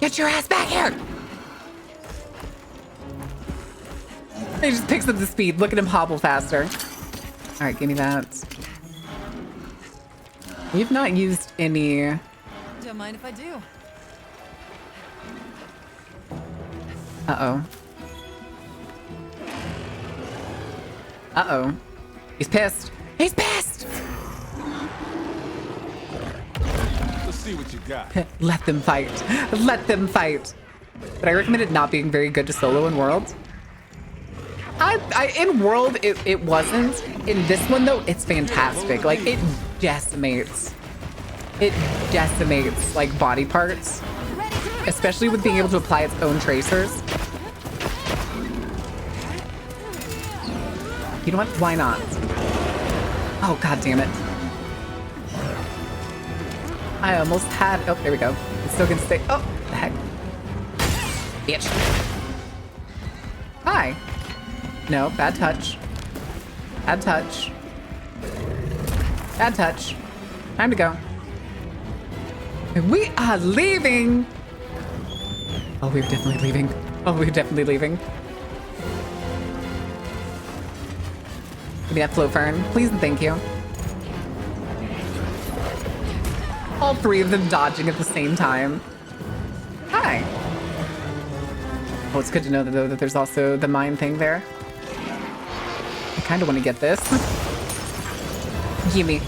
Get your ass back here! He just picks up the speed. Look at him hobble faster. All right, give me that. We've not used any... Don't mind if I do. Uh-oh. Uh-oh. He's pissed. He's pissed! Let's see what you got. Let them fight. Let them fight. But I recommended not being very good to solo in World. In World, it wasn't. In this one, though, it's fantastic. Like, it decimates. It decimates, like, body parts. Especially with being able to apply its own tracers. You know what? Why not? Oh, god damn it. I almost had... Oh, there we go. It's still gonna stay... Oh, the heck. Bitch. Hi. No, bad touch. Bad touch. Bad touch. Time to go. We are leaving! Oh, we're definitely leaving. Oh, we're definitely leaving. Give me that flow fern. Please and thank you. All three of them dodging at the same time. Hi. Oh, it's good to know that, though, that there's also the mine thing there. I kind of want to get this. Gimme.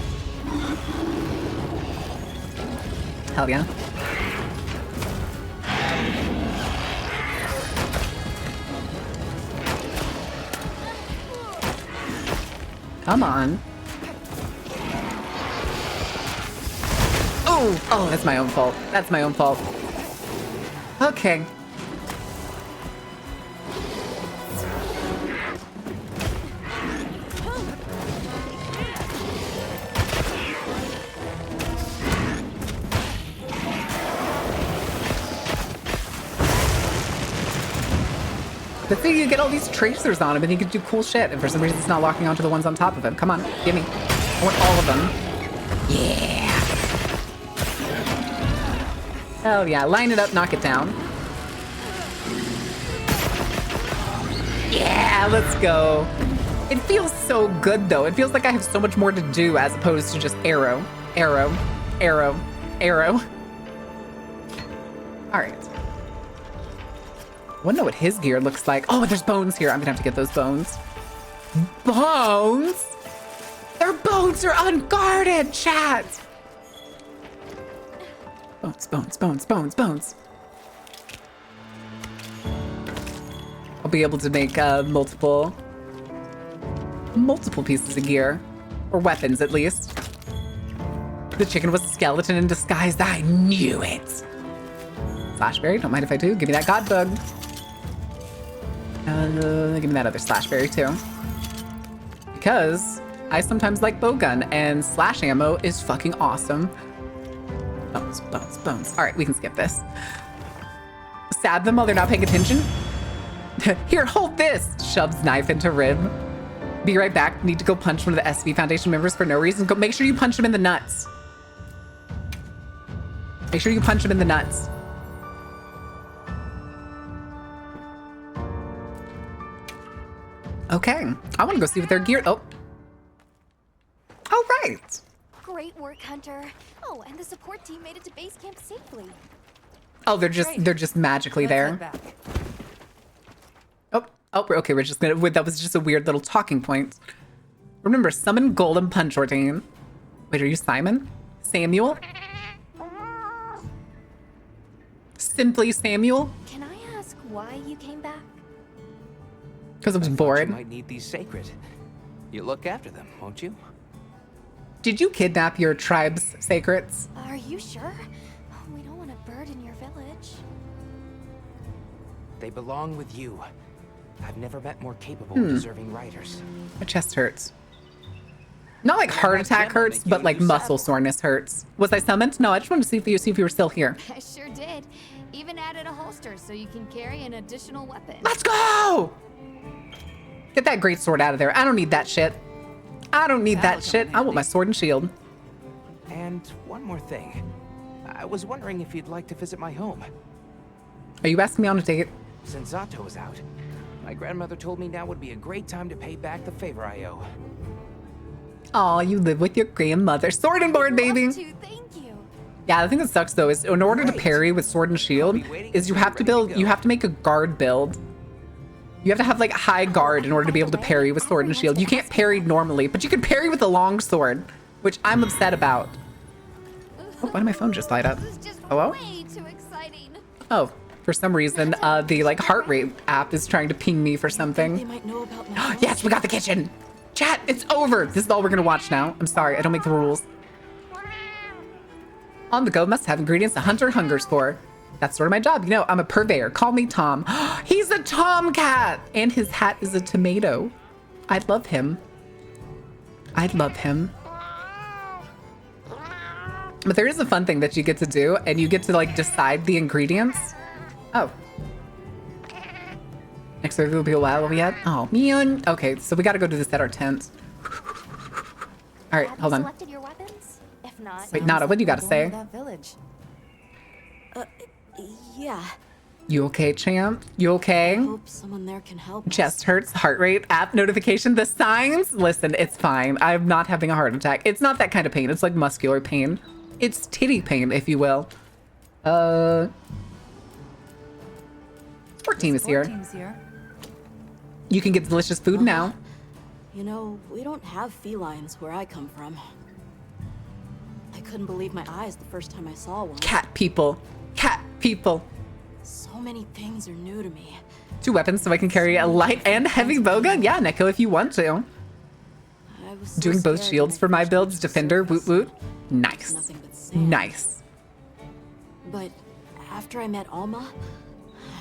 Hell yeah. Come on. Oh, that's my own fault. That's my own fault. Okay. The thing, you get all these tracers on him and he can do cool shit, and for some reason it's not locking onto the ones on top of him. Come on, give me. I want all of them. Yeah. Hell yeah, line it up, knock it down. Yeah, let's go. It feels so good though. It feels like I have so much more to do as opposed to just arrow, arrow, arrow, arrow. All right. I wanna know what his gear looks like. Oh, there's bones here. I'm gonna have to get those bones. Bones? Their bones are unguarded, chat! Bones, bones, bones, bones, bones. I'll be able to make multiple pieces of gear. Or weapons, at least. The chicken was a skeleton in disguise. I knew it! Slashberry, don't mind if I do. Give me that god bug. Give me that other slashberry too. Because I sometimes like bowgun and slash ammo is fucking awesome. Bones, bones, bones. All right, we can skip this. Stab them while they're not paying attention. Here, hold this. Shoves knife into rib. Be right back. Need to go punch one of the SV Foundation members for no reason. Go, make sure you punch him in the nuts. Make sure you punch him in the nuts. Okay, I want to go see what they're geared. Oh. All right. Great work, Hunter. Oh, and the support team made it to base camp safely. Oh, they're just magically there. Oh, okay, we're just gonna, that was just a weird little talking point. Remember, summon Golem Punch, Ordain. Wait, are you Simon? Samuel? Simply Samuel? Can I ask why you came back? Because I was bored. You might need these sacred. You look after them, won't you? Did you kidnap your tribe's sacrets? Are you sure? We don't want to burden your village. They belong with you. I've never met more capable, deserving riders. My chest hurts. Not like heart attack hurts, but like muscle soreness hurts. Was I summoned? No, I just wanted to see if you were still here. I sure did. Even added a holster so you can carry an additional weapon. Let's go! Get that great sword out of there. I don't need that shit. I don't need that shit. I want my sword and shield. And one more thing. I was wondering if you'd like to visit my home. Are you asking me on a date? Since Zato was out, my grandmother told me now would be a great time to pay back the favor I owe. Aw, you live with your grandmother. Sword and board, baby. Thank you. Yeah, the thing that sucks though is in order to parry with sword and shield is you have to make a guard build. You have to have like high guard in order to be able to parry with sword and shield. You can't parry normally, but you can parry with a long sword, which I'm upset about. Oh, why did my phone just light up? Hello? Way too exciting. Oh, for some reason, the like heart rate app is trying to ping me for something. They might know about my Yes, we got the kitchen. Chat, it's over. This is all we're gonna watch now. I'm sorry, I don't make the rules. On the go must have ingredients a hunter hungers for. That's sort of my job. You know, I'm a purveyor. Call me Tom. He's a tomcat! And his hat is a tomato. I love him. I love him. But there is a fun thing that you get to do, and you get to like decide the ingredients. Oh. Next survey will be a while yet. Oh, man. Okay, so we gotta go do this at our tent. All right, hold on. Selected your weapons? If not, Wait, Nada, what do you gotta say? That village. Yeah. You okay, champ? You okay? Hope someone there can help. Chest hurts, heart rate, app notification, the signs. Listen, it's fine. I'm not having a heart attack. It's not that kind of pain. It's like muscular pain. It's titty pain, if you will. Sport team is here. Team's here. You can get delicious food now. You know, we don't have felines where I come from. I couldn't believe my eyes the first time I saw one. Cat people. Cat people. So many things are new to me. 2 weapons so I can carry a light and heavy bowgun? Yeah, Neko, if you want to. I was so Doing both scared shields when I for my first builds. reached the Defender, woot surface. woot. Nice. Nothing but sand. Nice. But after I met Alma,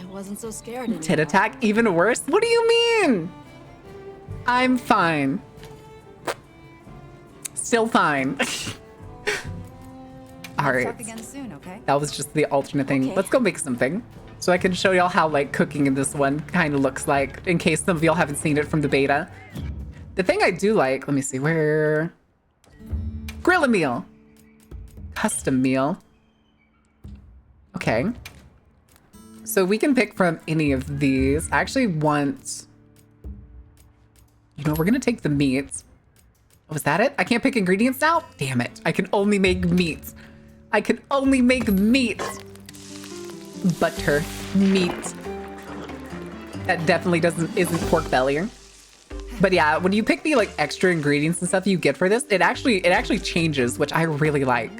I wasn't so scared anymore. Tit attack, even worse? What do you mean? I'm fine. Still fine. All right. Talk again soon, okay? That was just the alternate thing. Okay. Let's go make something. So I can show y'all how like cooking in this one kind of looks like, in case some of y'all haven't seen it from the beta. The thing I do like, let me see, where... Grill a meal. Custom meal. Okay. So we can pick from any of these. I actually want... You know, we're gonna take the meat. Was that it? I can't pick ingredients now? Damn it. I can only make meat. I can only make meat. Butter. Meat. That definitely isn't pork belly. But yeah, when you pick the like extra ingredients and stuff you get for this, it actually changes, which I really like.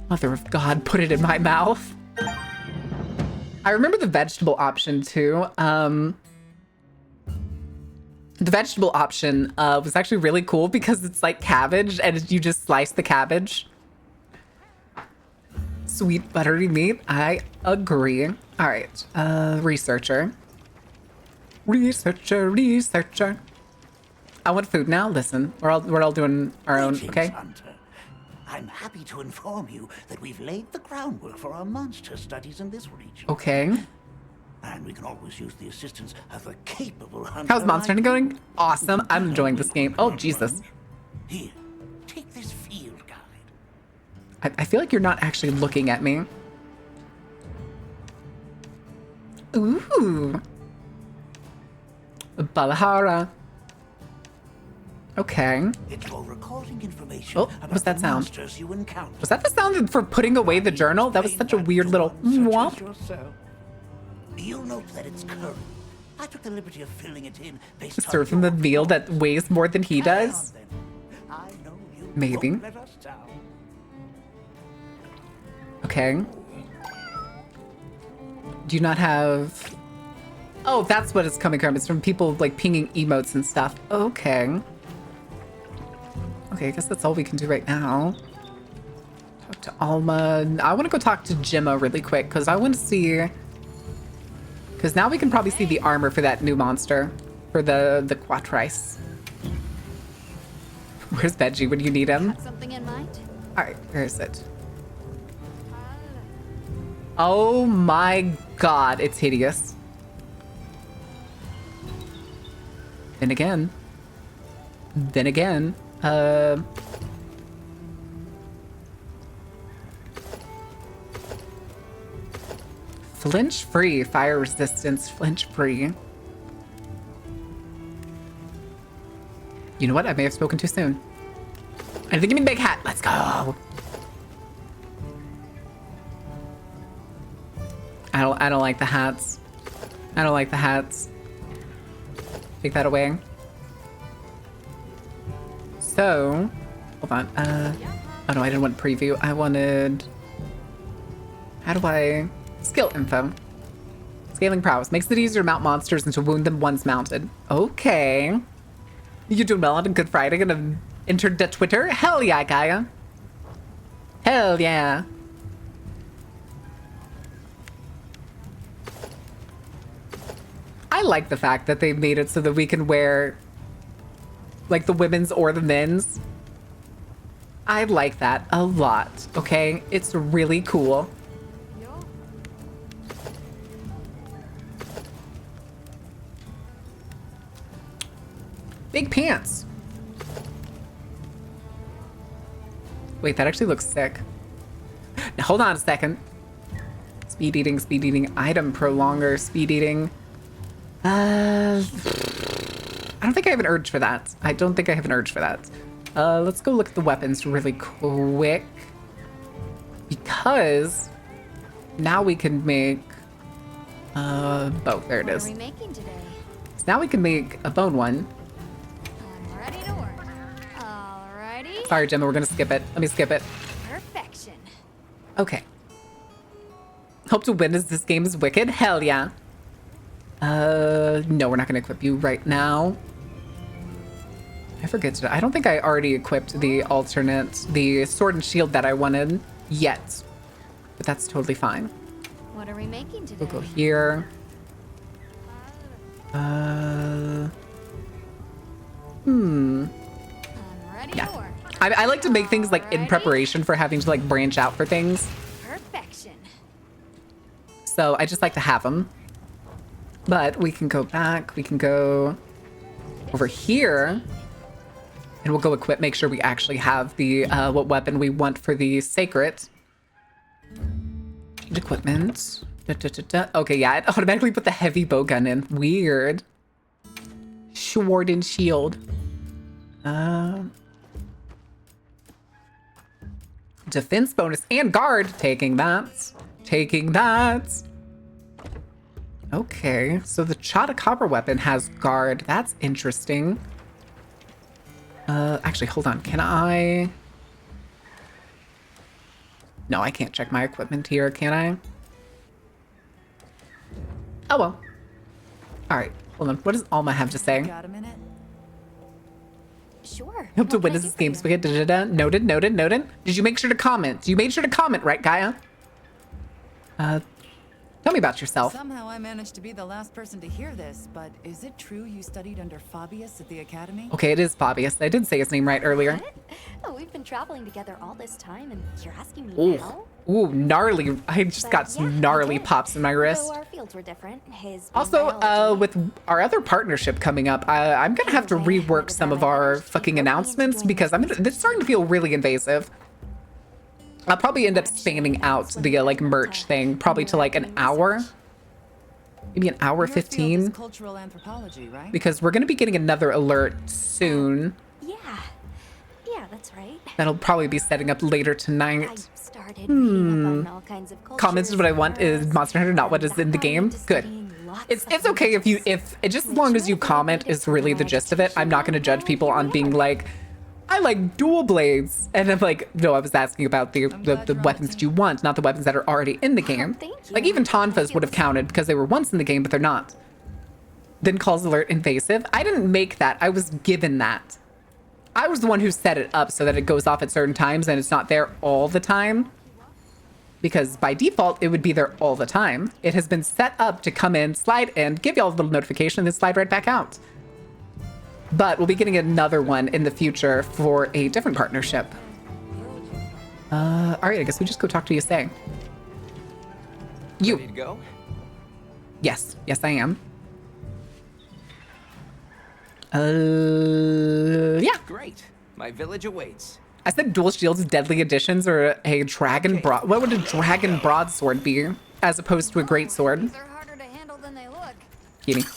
Mother of God, put it in my mouth. I remember the vegetable option too. The vegetable option was actually really cool because it's like cabbage and you just slice the cabbage. Sweet buttery meat. I agree. All right. Researcher. Researcher. I want food now. Listen, we're all doing our own, okay? Hunter. I'm happy to inform you that we've laid the groundwork for our monster studies in this region. Okay. And we can always use the assistance of a capable hunter. How's Monster Hunter like going? Awesome. I'm enjoying this game. Oh, Jesus. Here, take this field guide. I feel like you're not actually looking at me. Ooh. Balahara. Okay. It's for recording information Oh, about what's that the sound? monsters you encounter. Was that the sound for putting away the journal? That was such a weird little mwomp. You'll note that it's current. I took the liberty of filling it in based on Serve him a meal that weighs more than he does? I know you Maybe. won't let us down. Okay. Do you not have... Oh, that's what it's coming from. It's from people like pinging emotes and stuff. Okay. Okay, I guess that's all we can do right now. Talk to Alma. I want to go talk to Gemma really quick because I want to see... Because now we can probably see the armor for that new monster. For the Quatrice. Where's Veggie? When do you need him? Got something in mind? Alright, where is it? Oh my God, it's hideous. Then again. Flinch free, fire resistance, flinch free. You know what? I may have spoken too soon. I think you mean big hat. Let's go. I don't like the hats. I don't like the hats. Take that away. So, hold on. Oh no, I didn't want preview. I wanted... How do I... Skill info. Scaling prowess. Makes it easier to mount monsters and to wound them once mounted. Okay. You doing well on a Good Friday? Gonna enter the Twitter? Hell yeah, Gaia. Hell yeah. I like the fact that they made it so that we can wear like the women's or the men's. I like that a lot, okay? It's really cool. Big pants. Wait, that actually looks sick. Now, hold on a second. Speed eating, item prolonger, speed eating. I don't think I have an urge for that. Let's go look at the weapons really quick. Because now we can make bow. There it is. What are we making today? So now we can make a bone one. I'm ready to work. Alrighty. Sorry, Gemma, we're gonna skip it. Let me skip it. Perfection. Okay. Hope to win as this game is wicked. Hell yeah. No, we're not gonna equip you right now. I forget to. I don't think I already equipped the sword and shield that I wanted yet. But that's totally fine. What are we making today? We'll go here. I'm ready to work. I like to make things like in preparation for having to like branch out for things. Perfection. So I just like to have them. But we can go back. We can go over here. And we'll go equip, make sure we actually have the what weapon we want for the sacred. Change equipment. Okay, yeah, it automatically put the heavy bow gun in. Weird. Sword and shield. Defense bonus and guard. Taking that. Okay, so the Chata Copper weapon has guard. That's interesting. Actually, hold on. Can I? No, I can't check my equipment here, can I? Oh, well. All right, hold on. What does Alma have to say? Got a minute? Sure. Hope to win this game. Noted. Did you make sure to comment? You made sure to comment, right, Gaia? Tell me about yourself. Somehow I managed to be the last person to hear this, but is it true you studied under Fabius at the academy? Okay, it is Fabius. I did say his name right earlier. What? Oh, we've been traveling together all this time, and you're asking me Ooh. now? Ooh, gnarly. I just got some gnarly pops in my wrist. Though our fields were different. His Also, with our other partnership coming up, I'm gonna have to rework some of our fucking announcements because it's starting to feel really invasive. I'll probably end up spanning out the like merch thing, probably to like an hour, maybe an hour 15. Cultural anthropology, right? Because we're gonna be getting another alert soon. Yeah, that's right. That'll probably be setting up later tonight. I started reading up on all kinds of cultures. Comments is what I want is Monster Hunter, not what is in the game. Good. It's okay if just as long as you comment is really the gist of it. I'm not gonna judge people on being like, I like dual blades. And I'm like, no, I was asking about the weapons that you want, not the weapons that are already in the game. Like even Tonfas would have counted because they were once in the game, but they're not. Then calls alert invasive. I didn't make that. I was given that. I was the one who set it up so that it goes off at certain times and it's not there all the time. Because by default, it would be there all the time. It has been set up to come in, slide in, give y'all a little notification, and then slide right back out. But we'll be getting another one in the future for a different partnership. All right, I guess we just go talk to Yasay. You. Ready to go? Yes, I am. Yeah. Great. My village awaits. I said dual shields, deadly additions, or a dragon broad. What would a dragon broadsword be, as opposed to a great sword? They're harder to handle than they look. Kitty. How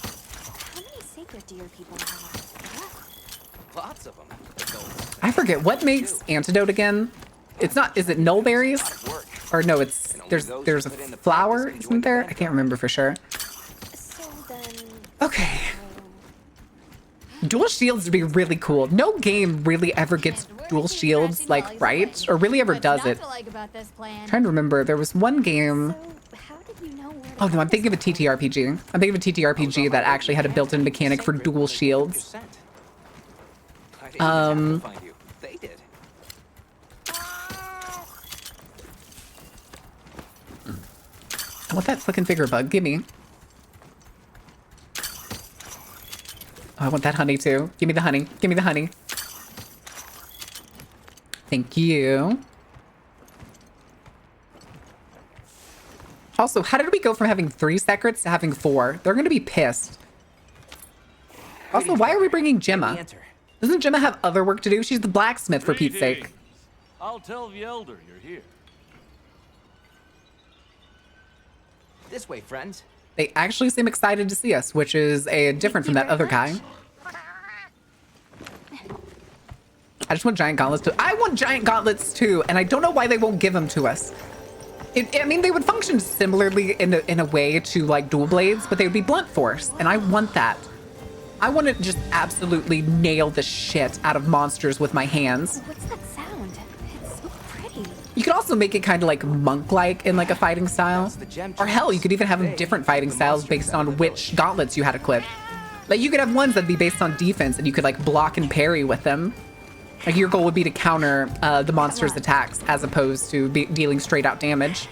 many sacred do your people have? Lots of them. I forget what makes antidote again. It's not. Is it nullberries? Or no, it's there's a flower, isn't there? I can't remember for sure. Okay. Dual shields would be really cool. No game really ever gets dual shields like right, or really ever does it. I'm trying to remember. There was one game. Oh no, I'm thinking of a TTRPG. I'm thinking of a TTRPG that actually had a built-in mechanic for dual shields. They did. I want that fucking figure bug. Give me. Oh, I want that honey too. Give me the honey. Give me the honey. Thank you. Also, how did we go from having 3 secrets to having 4? They're gonna be pissed. Also, why are we bringing Gemma? Doesn't Gemma have other work to do? She's the blacksmith, for Pete's sake. I'll tell the elder you're here. This way, friends. They actually seem excited to see us, which is different from that other guy. I just want giant gauntlets too. I want giant gauntlets too, and I don't know why they won't give them to us. I mean, they would function similarly in a way to like dual blades, but they would be blunt force, and I want that. I want to just absolutely nail the shit out of monsters with my hands. What's that sound? It's so pretty. You could also make it kind of like monk-like in like a fighting style. Or hell, you could even have different fighting styles based on which gauntlets you had equipped. Like you could have ones that'd be based on defense and you could like block and parry with them. Like your goal would be to counter the monster's attacks as opposed to dealing straight out damage.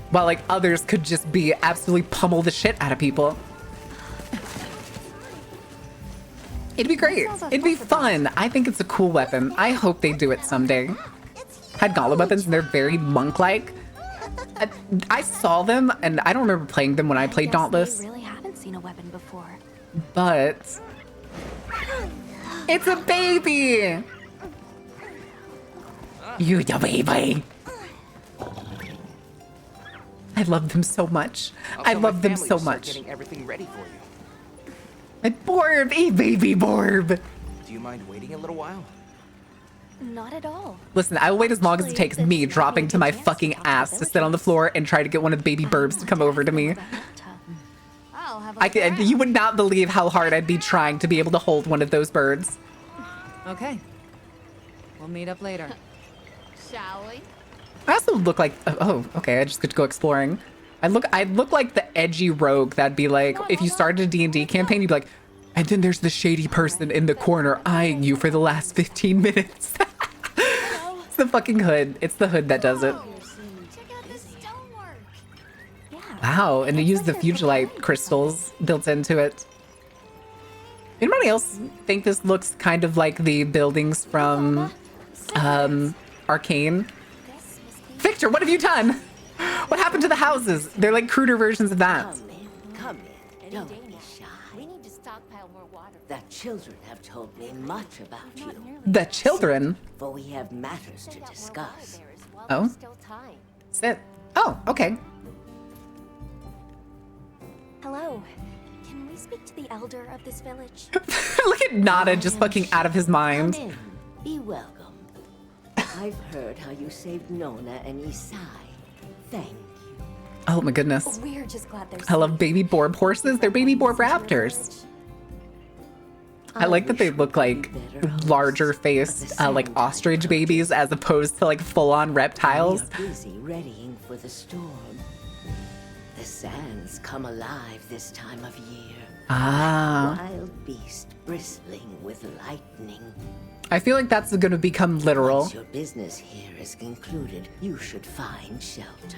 While like others could just be absolutely pummel the shit out of people. It'd be great. It'd be fun. I think it's a cool weapon. I hope they do it someday. Had gauntlet weapons and they're very monk-like. I saw them and I don't remember playing them when I played Dauntless. I really haven't seen a weapon before. But it's a baby. You the baby. I love them so much. I love them so much. Getting everything ready for you. And Borb, hey baby Borb. Do you mind waiting a little while? Not at all. Listen, I will wait as long as it takes me dropping to my fucking ass to sit on the floor and try to get one of the baby burbs to come over to me. You would not believe how hard I'd be trying to be able to hold one of those birds. Okay. We'll meet up later. Shall we? I also look like, oh, okay, I just get to go exploring. I look like the edgy rogue that'd be like, if you started a D&D campaign, you'd be like, and then there's the shady person in the corner eyeing you for the last 15 minutes. It's the fucking hood. It's the hood that does it. Wow, and they use the Fugilite crystals built into it. Anybody else think this looks kind of like the buildings from Arcane? Victor, what have you done? What happened to the houses? They're like cruder versions of that. Come in. Don't be shy. We need to stockpile more water. The children have told me much about you. The children? For we have matters to discuss. Oh? Sit. Oh, okay. Hello. Can we speak to the elder of this village? Look at Nada just fucking out of his mind. Come in. Be welcome. I've heard how you saved Nona and Isai. Thank you. Oh my goodness. We're just glad there's I love baby Borb horses. They're baby Borb raptors. I like that they look like larger faced, like ostrich babies as opposed to like full on reptiles. We are busy readying for the storm. The sands come alive this time of year. Ah. Wild beast bristling with lightning. I feel like that's going to become literal. Once your business here is concluded, you should find shelter.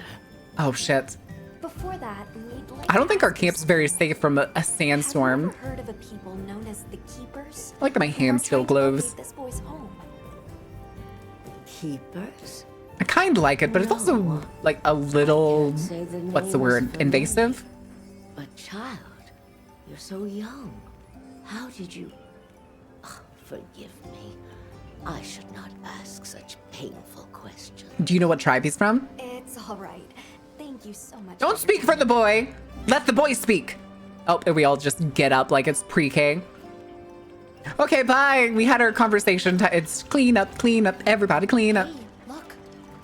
Oh shit. Before that, we'd like I don't think our camp's very safe from a sandstorm. Have you ever heard of a people known as the Keepers? I like that my hand still glows. This boy's home. Keepers? I kind of like it, but it's also like a little, what's the word, invasive? But child, you're so young. How did you... Oh, forgive me. I should not ask such painful questions. Do you know what tribe he's from? It's all right. Thank you so much. Don't speak for the boy. Let the boy speak. Oh, and we all just get up like it's pre-K. Okay, bye. We had our conversation. It's clean up, everybody clean up. Hey, look.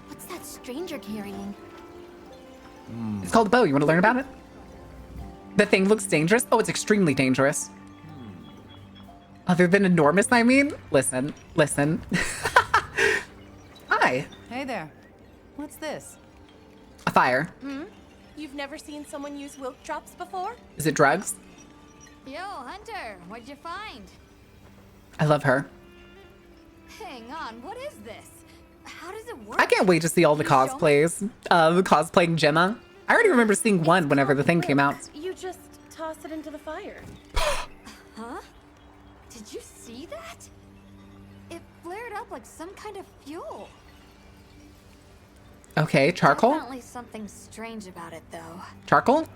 What's that stranger carrying? It's called a bow. You want to learn about it? The thing looks dangerous. Oh, it's extremely dangerous. Other than enormous, I mean? Listen. Hi. Hey there. What's this? A fire. You've never seen someone use wilk drops before? Is it drugs? Yo, Hunter, what'd you find? I love her. Hang on, what is this? How does it work? I can't wait to see all the cosplays. Cosplaying Gemma. I already remember seeing one whenever the thing came out. You just toss it into the fire. Did you see that? It flared up like some kind of fuel. Okay, charcoal? Definitely something strange about it, though. Charcoal?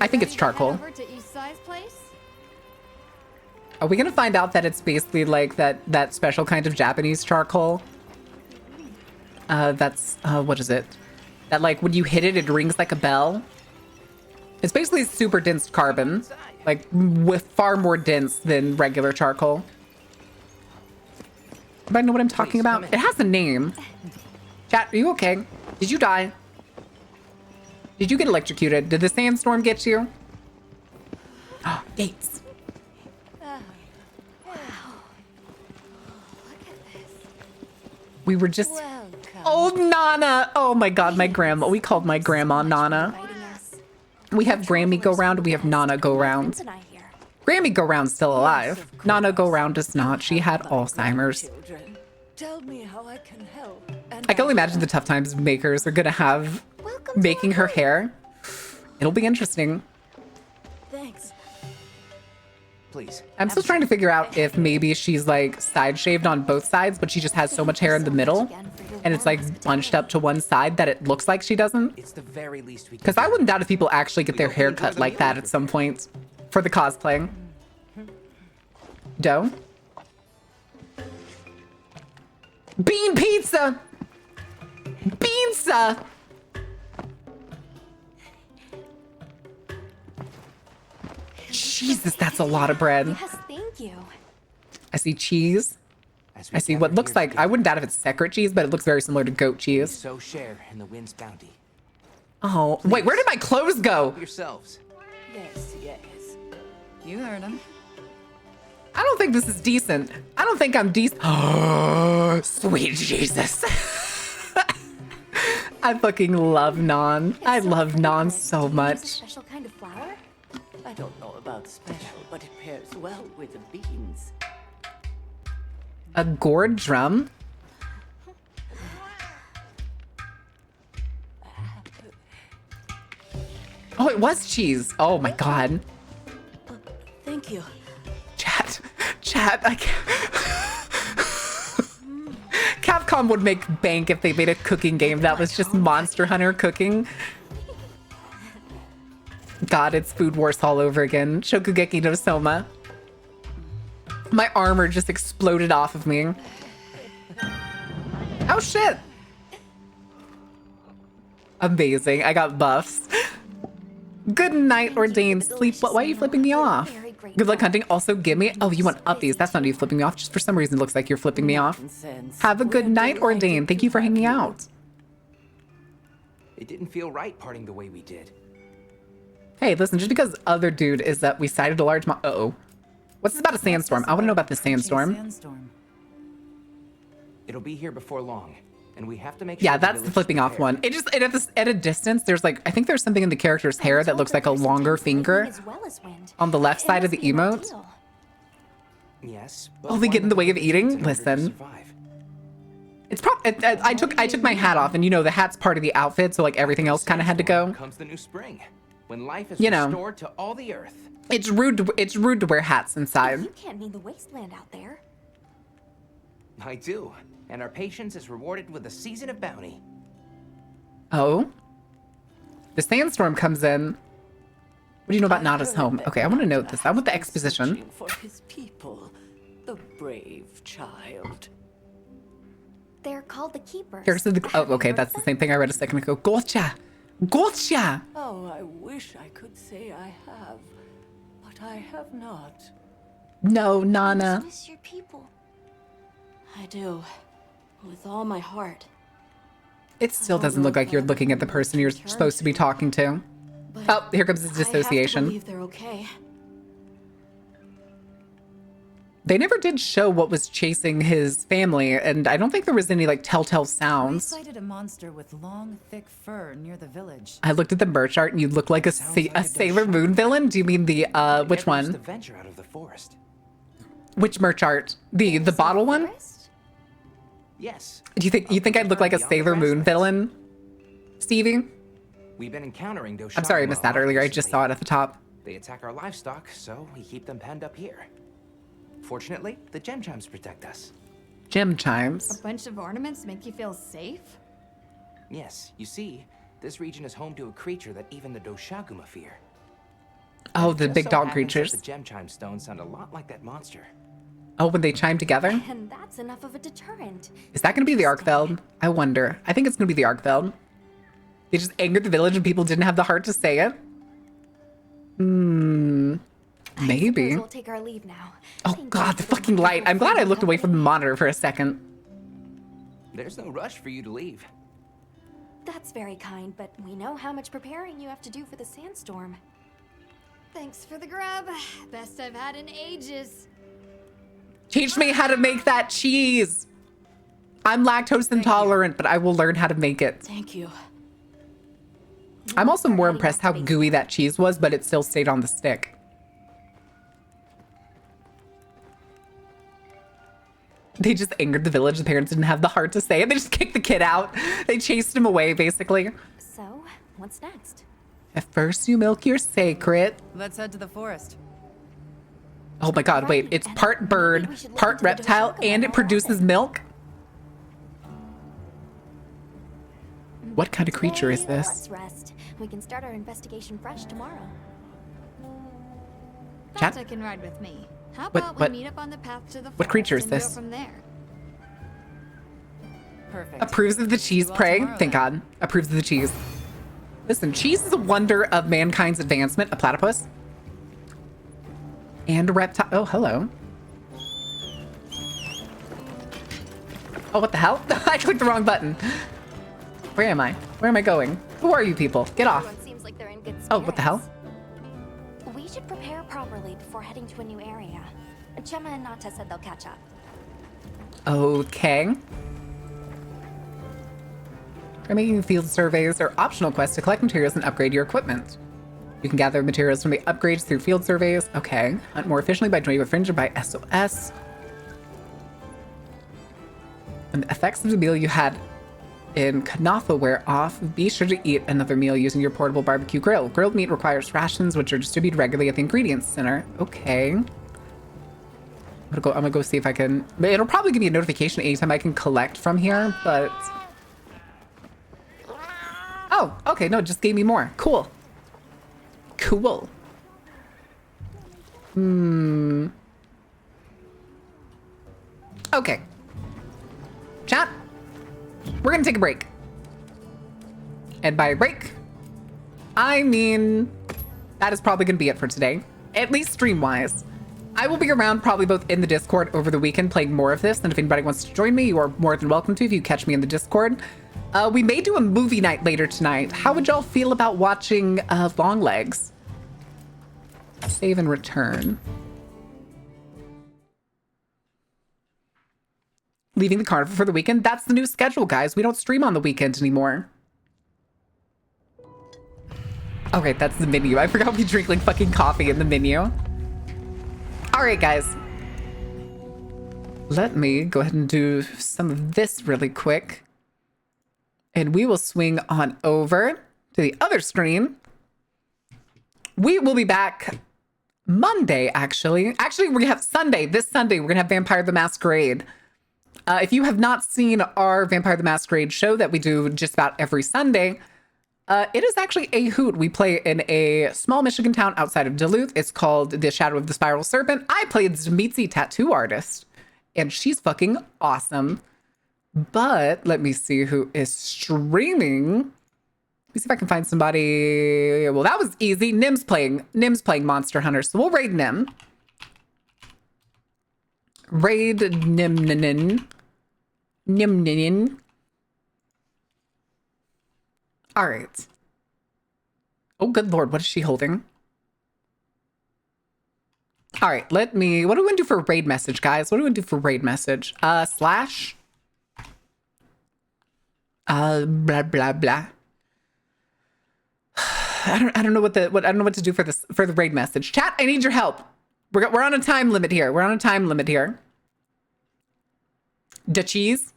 I think it's charcoal. Over to East Side's place? Are we gonna find out that it's basically like that special kind of Japanese charcoal? That's what is it? That like when you hit it, it rings like a bell. It's basically super dense carbon, like with far more dense than regular charcoal. Anybody know what I'm talking about? It has a name. Chat, are you okay? Did you die? Did you get electrocuted? Did the sandstorm get you? Oh, gates. We were just... Oh, Nana! Oh my god, my grandma. We called my grandma Nana. We have Grammy go round, we have Nana go round. Grammy go round's still alive. Nana go round is not. She had Alzheimer's. Tell me how I can help. I can only imagine the tough times makers are gonna have making her hair. It'll be interesting. Thanks. Please. I'm still trying to figure out if maybe she's like side shaved on both sides, but she just has so much hair in the middle and it's like bunched up to one side that it looks like she doesn't. It's the very least we can. Because I wouldn't doubt if people actually get their hair cut like that at some point for the cosplay. Dough? Bean pizza! Beanza! Jesus, that's a lot of bread. Yes, thank you. I see cheese. I see what looks like, I wouldn't doubt if it's secret cheese, but it looks very similar to goat cheese. So share in the wind's bounty. Oh, wait, where did my clothes go? Help yourselves. Yes, yes. You heard him. I don't think this is decent. I don't think I'm decent. Oh, sweet Jesus. I fucking love naan. I love naan so much. Special kind of flour? I don't know about special, but it pairs well with the beans. A gourd drum? Oh, it was cheese. Oh my god. Thank you. Chat, I can't. Capcom would make bank if they made a cooking game that was just Monster Hunter cooking. God, it's Food Wars all over again. Shokugeki no Soma. My armor just exploded off of me. Oh shit! Amazing, I got buffs. Good night, ordained sleep. Why are you flipping me off? Good luck hunting. Also, give me... Oh, you want uppies. That's not you flipping me off. Just for some reason, it looks like you're flipping me off. Have a good night, ordained. Thank you for hanging out. It didn't feel right parting the way we did. Hey, listen, just because other dude is that we sighted a large uh-oh. What's this about a sandstorm? I want to know about the sandstorm. It'll be here before long, and we have to make sure. Yeah, that's the flipping off one. It just at a distance, there's like, I think there's something in the character's hair that looks like a longer finger on the left side of the emote. Yes. Oh, they get in the way of eating? Listen. It's I took my hat off, and you know the hat's part of the outfit, so like everything else kind of had to go. Comes the new spring, when life is You know. restored to all the earth. It's rude to wear hats inside. You can't mean the wasteland out there. I do, and our patience is rewarded with a season of bounty. Oh? The sandstorm comes in. What do you know about Nada's home? Okay, I want to note this. I want the exposition. For his people, the brave child. They're called the Keepers. Here's the... Oh, okay, that's the same thing I read a second ago. Gotcha! Gotcha! Oh, I wish I could say I have, but I have not. No, Nana. Miss your people. I do. With all my heart. It still doesn't look like you're looking at the person you're supposed to be talking to. Oh, here comes his I have to dissociation. believe they're okay. They never did show what was chasing his family, and I don't think there was any like telltale We sounds. sighted a monster with long, thick fur near the village. I looked at the merch art and you look like a Sailor Moon villain. Do you mean the which Never used to one? venture out of the forest. Which merch art? The bottle one? Yes. Do you think I'd look like a Sailor Moon villain, Stevie? We've been encountering those. I'm sorry I missed that earlier. I just saw it at the top. They attack our livestock, so we keep them penned up here. Fortunately, the gem chimes protect us. Gem chimes. A bunch of ornaments make you feel safe? Yes, you see, this region is home to a creature that even the Doshaguma fear. Oh, And it the just big so dog happens that creatures. The gem chime stones sound a lot like that monster. Oh, when they chime together? And that's enough of a deterrent. Is that going to be the Arkfeld? I wonder. I think it's going to be the Arkfeld. They just angered the village and people didn't have the heart to say it. Maybe. We'll take our leave now. Oh God, the fucking light. I'm glad I looked away from the monitor for a second. There's no rush for you to leave. That's very kind, but we know how much preparing you have to do for the sandstorm. Thanks for the grub. Best I've had in ages. Teach me how to make that cheese. I'm lactose intolerant, but I will learn how to make it. Thank you. I'm also more impressed how gooey that cheese was, but it still stayed on the stick. They just angered the village. The parents didn't have the heart to say it. They just kicked the kid out. They chased him away, basically. So, what's next? At first you milk your sacred. Let's head to the forest. Oh my God, wait. It's part bird, part reptile, and it produces milk? What kind of creature is this? Let's rest. We can start our investigation fresh tomorrow. Chat? Fanta can ride with me. How What- about what- we meet up on the path to the what creature is forest and this? go from there? Perfect. Approves of the cheese See you all prey. tomorrow, Thank then. God. Approves of the cheese. Listen, cheese is a wonder of mankind's advancement. A platypus. And a reptile. Oh, hello. Oh, what the hell? I clicked the wrong button. Where am I? Where am I going? Who are you people? Get off. Everyone seems like they're in good spirits. Oh, what the hell? We should prepare properly before heading to a new area. Gemma and Nata said they'll catch up. Okay. We're making field surveys or optional quests to collect materials and upgrade your equipment. You can gather materials from the upgrades through field surveys. Okay. Hunt more efficiently by joining a fringe or by SOS. When the effects of the meal you had in Kanafa wear off, be sure to eat another meal using your portable barbecue grill. Grilled meat requires rations, which are distributed regularly at the ingredients center. Okay. I'm gonna go see if I can. It'll probably give me a notification anytime I can collect from here, but. Oh, okay. No, it just gave me more. Cool. Cool. Okay. Chat. We're gonna take a break. And by break, I mean that is probably gonna be it for today. At least stream-wise. I will be around probably both in the Discord over the weekend playing more of this, and if anybody wants to join me, you are more than welcome to if you catch me in the Discord. We may do a movie night later tonight. How would y'all feel about watching Long Legs? Save and return. Leaving the carnival for the weekend. That's the new schedule, guys. We don't stream on the weekend anymore. Okay, that's the menu. I forgot we drink like fucking coffee in the menu. All right, guys. Let me go ahead and do some of this really quick. And we will swing on over to the other screen. We will be back Monday, actually. Actually, we're going to have Sunday. This Sunday, we're going to have Vampire the Masquerade. If you have not seen our Vampire the Masquerade show that we do just about every Sunday, it is actually a hoot. We play in a small Michigan town outside of Duluth. It's called The Shadow of the Spiral Serpent. I play the Mitzi tattoo artist, and she's fucking awesome. But let me see who is streaming. Let me see if I can find somebody. Well, that was easy. Nim's playing Monster Hunter, so we'll raid Nim. Raid Nimninin. Nimninin. All right. Oh, good Lord. What is she holding? All right. What do we want to do for raid message, guys? What do we want to do for raid message? Slash. Blah, blah, blah. I don't know what to do for this, for the raid message. Chat, I need your help. We're on a time limit here. Da cheese.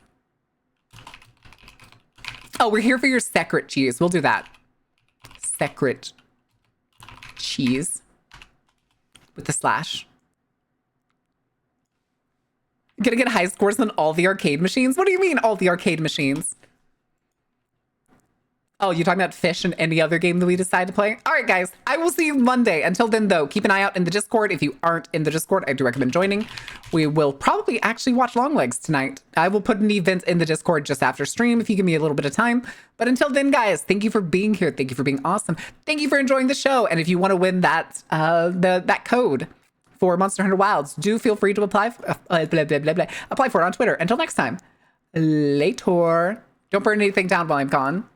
Oh, we're here for your secret cheese. We'll do that. Secret cheese with the slash. Gonna get high scores on all the arcade machines? What do you mean all the arcade machines? Oh, you're talking about Fish and any other game that we decide to play? All right, guys, I will see you Monday. Until then, though, keep an eye out in the Discord. If you aren't in the Discord, I do recommend joining. We will probably actually watch Longlegs tonight. I will put an event in the Discord just after stream if you give me a little bit of time. But until then, guys, thank you for being here. Thank you for being awesome. Thank you for enjoying the show. And if you want to win that that code for Monster Hunter Wilds, do feel free to apply. Apply for it on Twitter. Until next time, later. Don't burn anything down while I'm gone.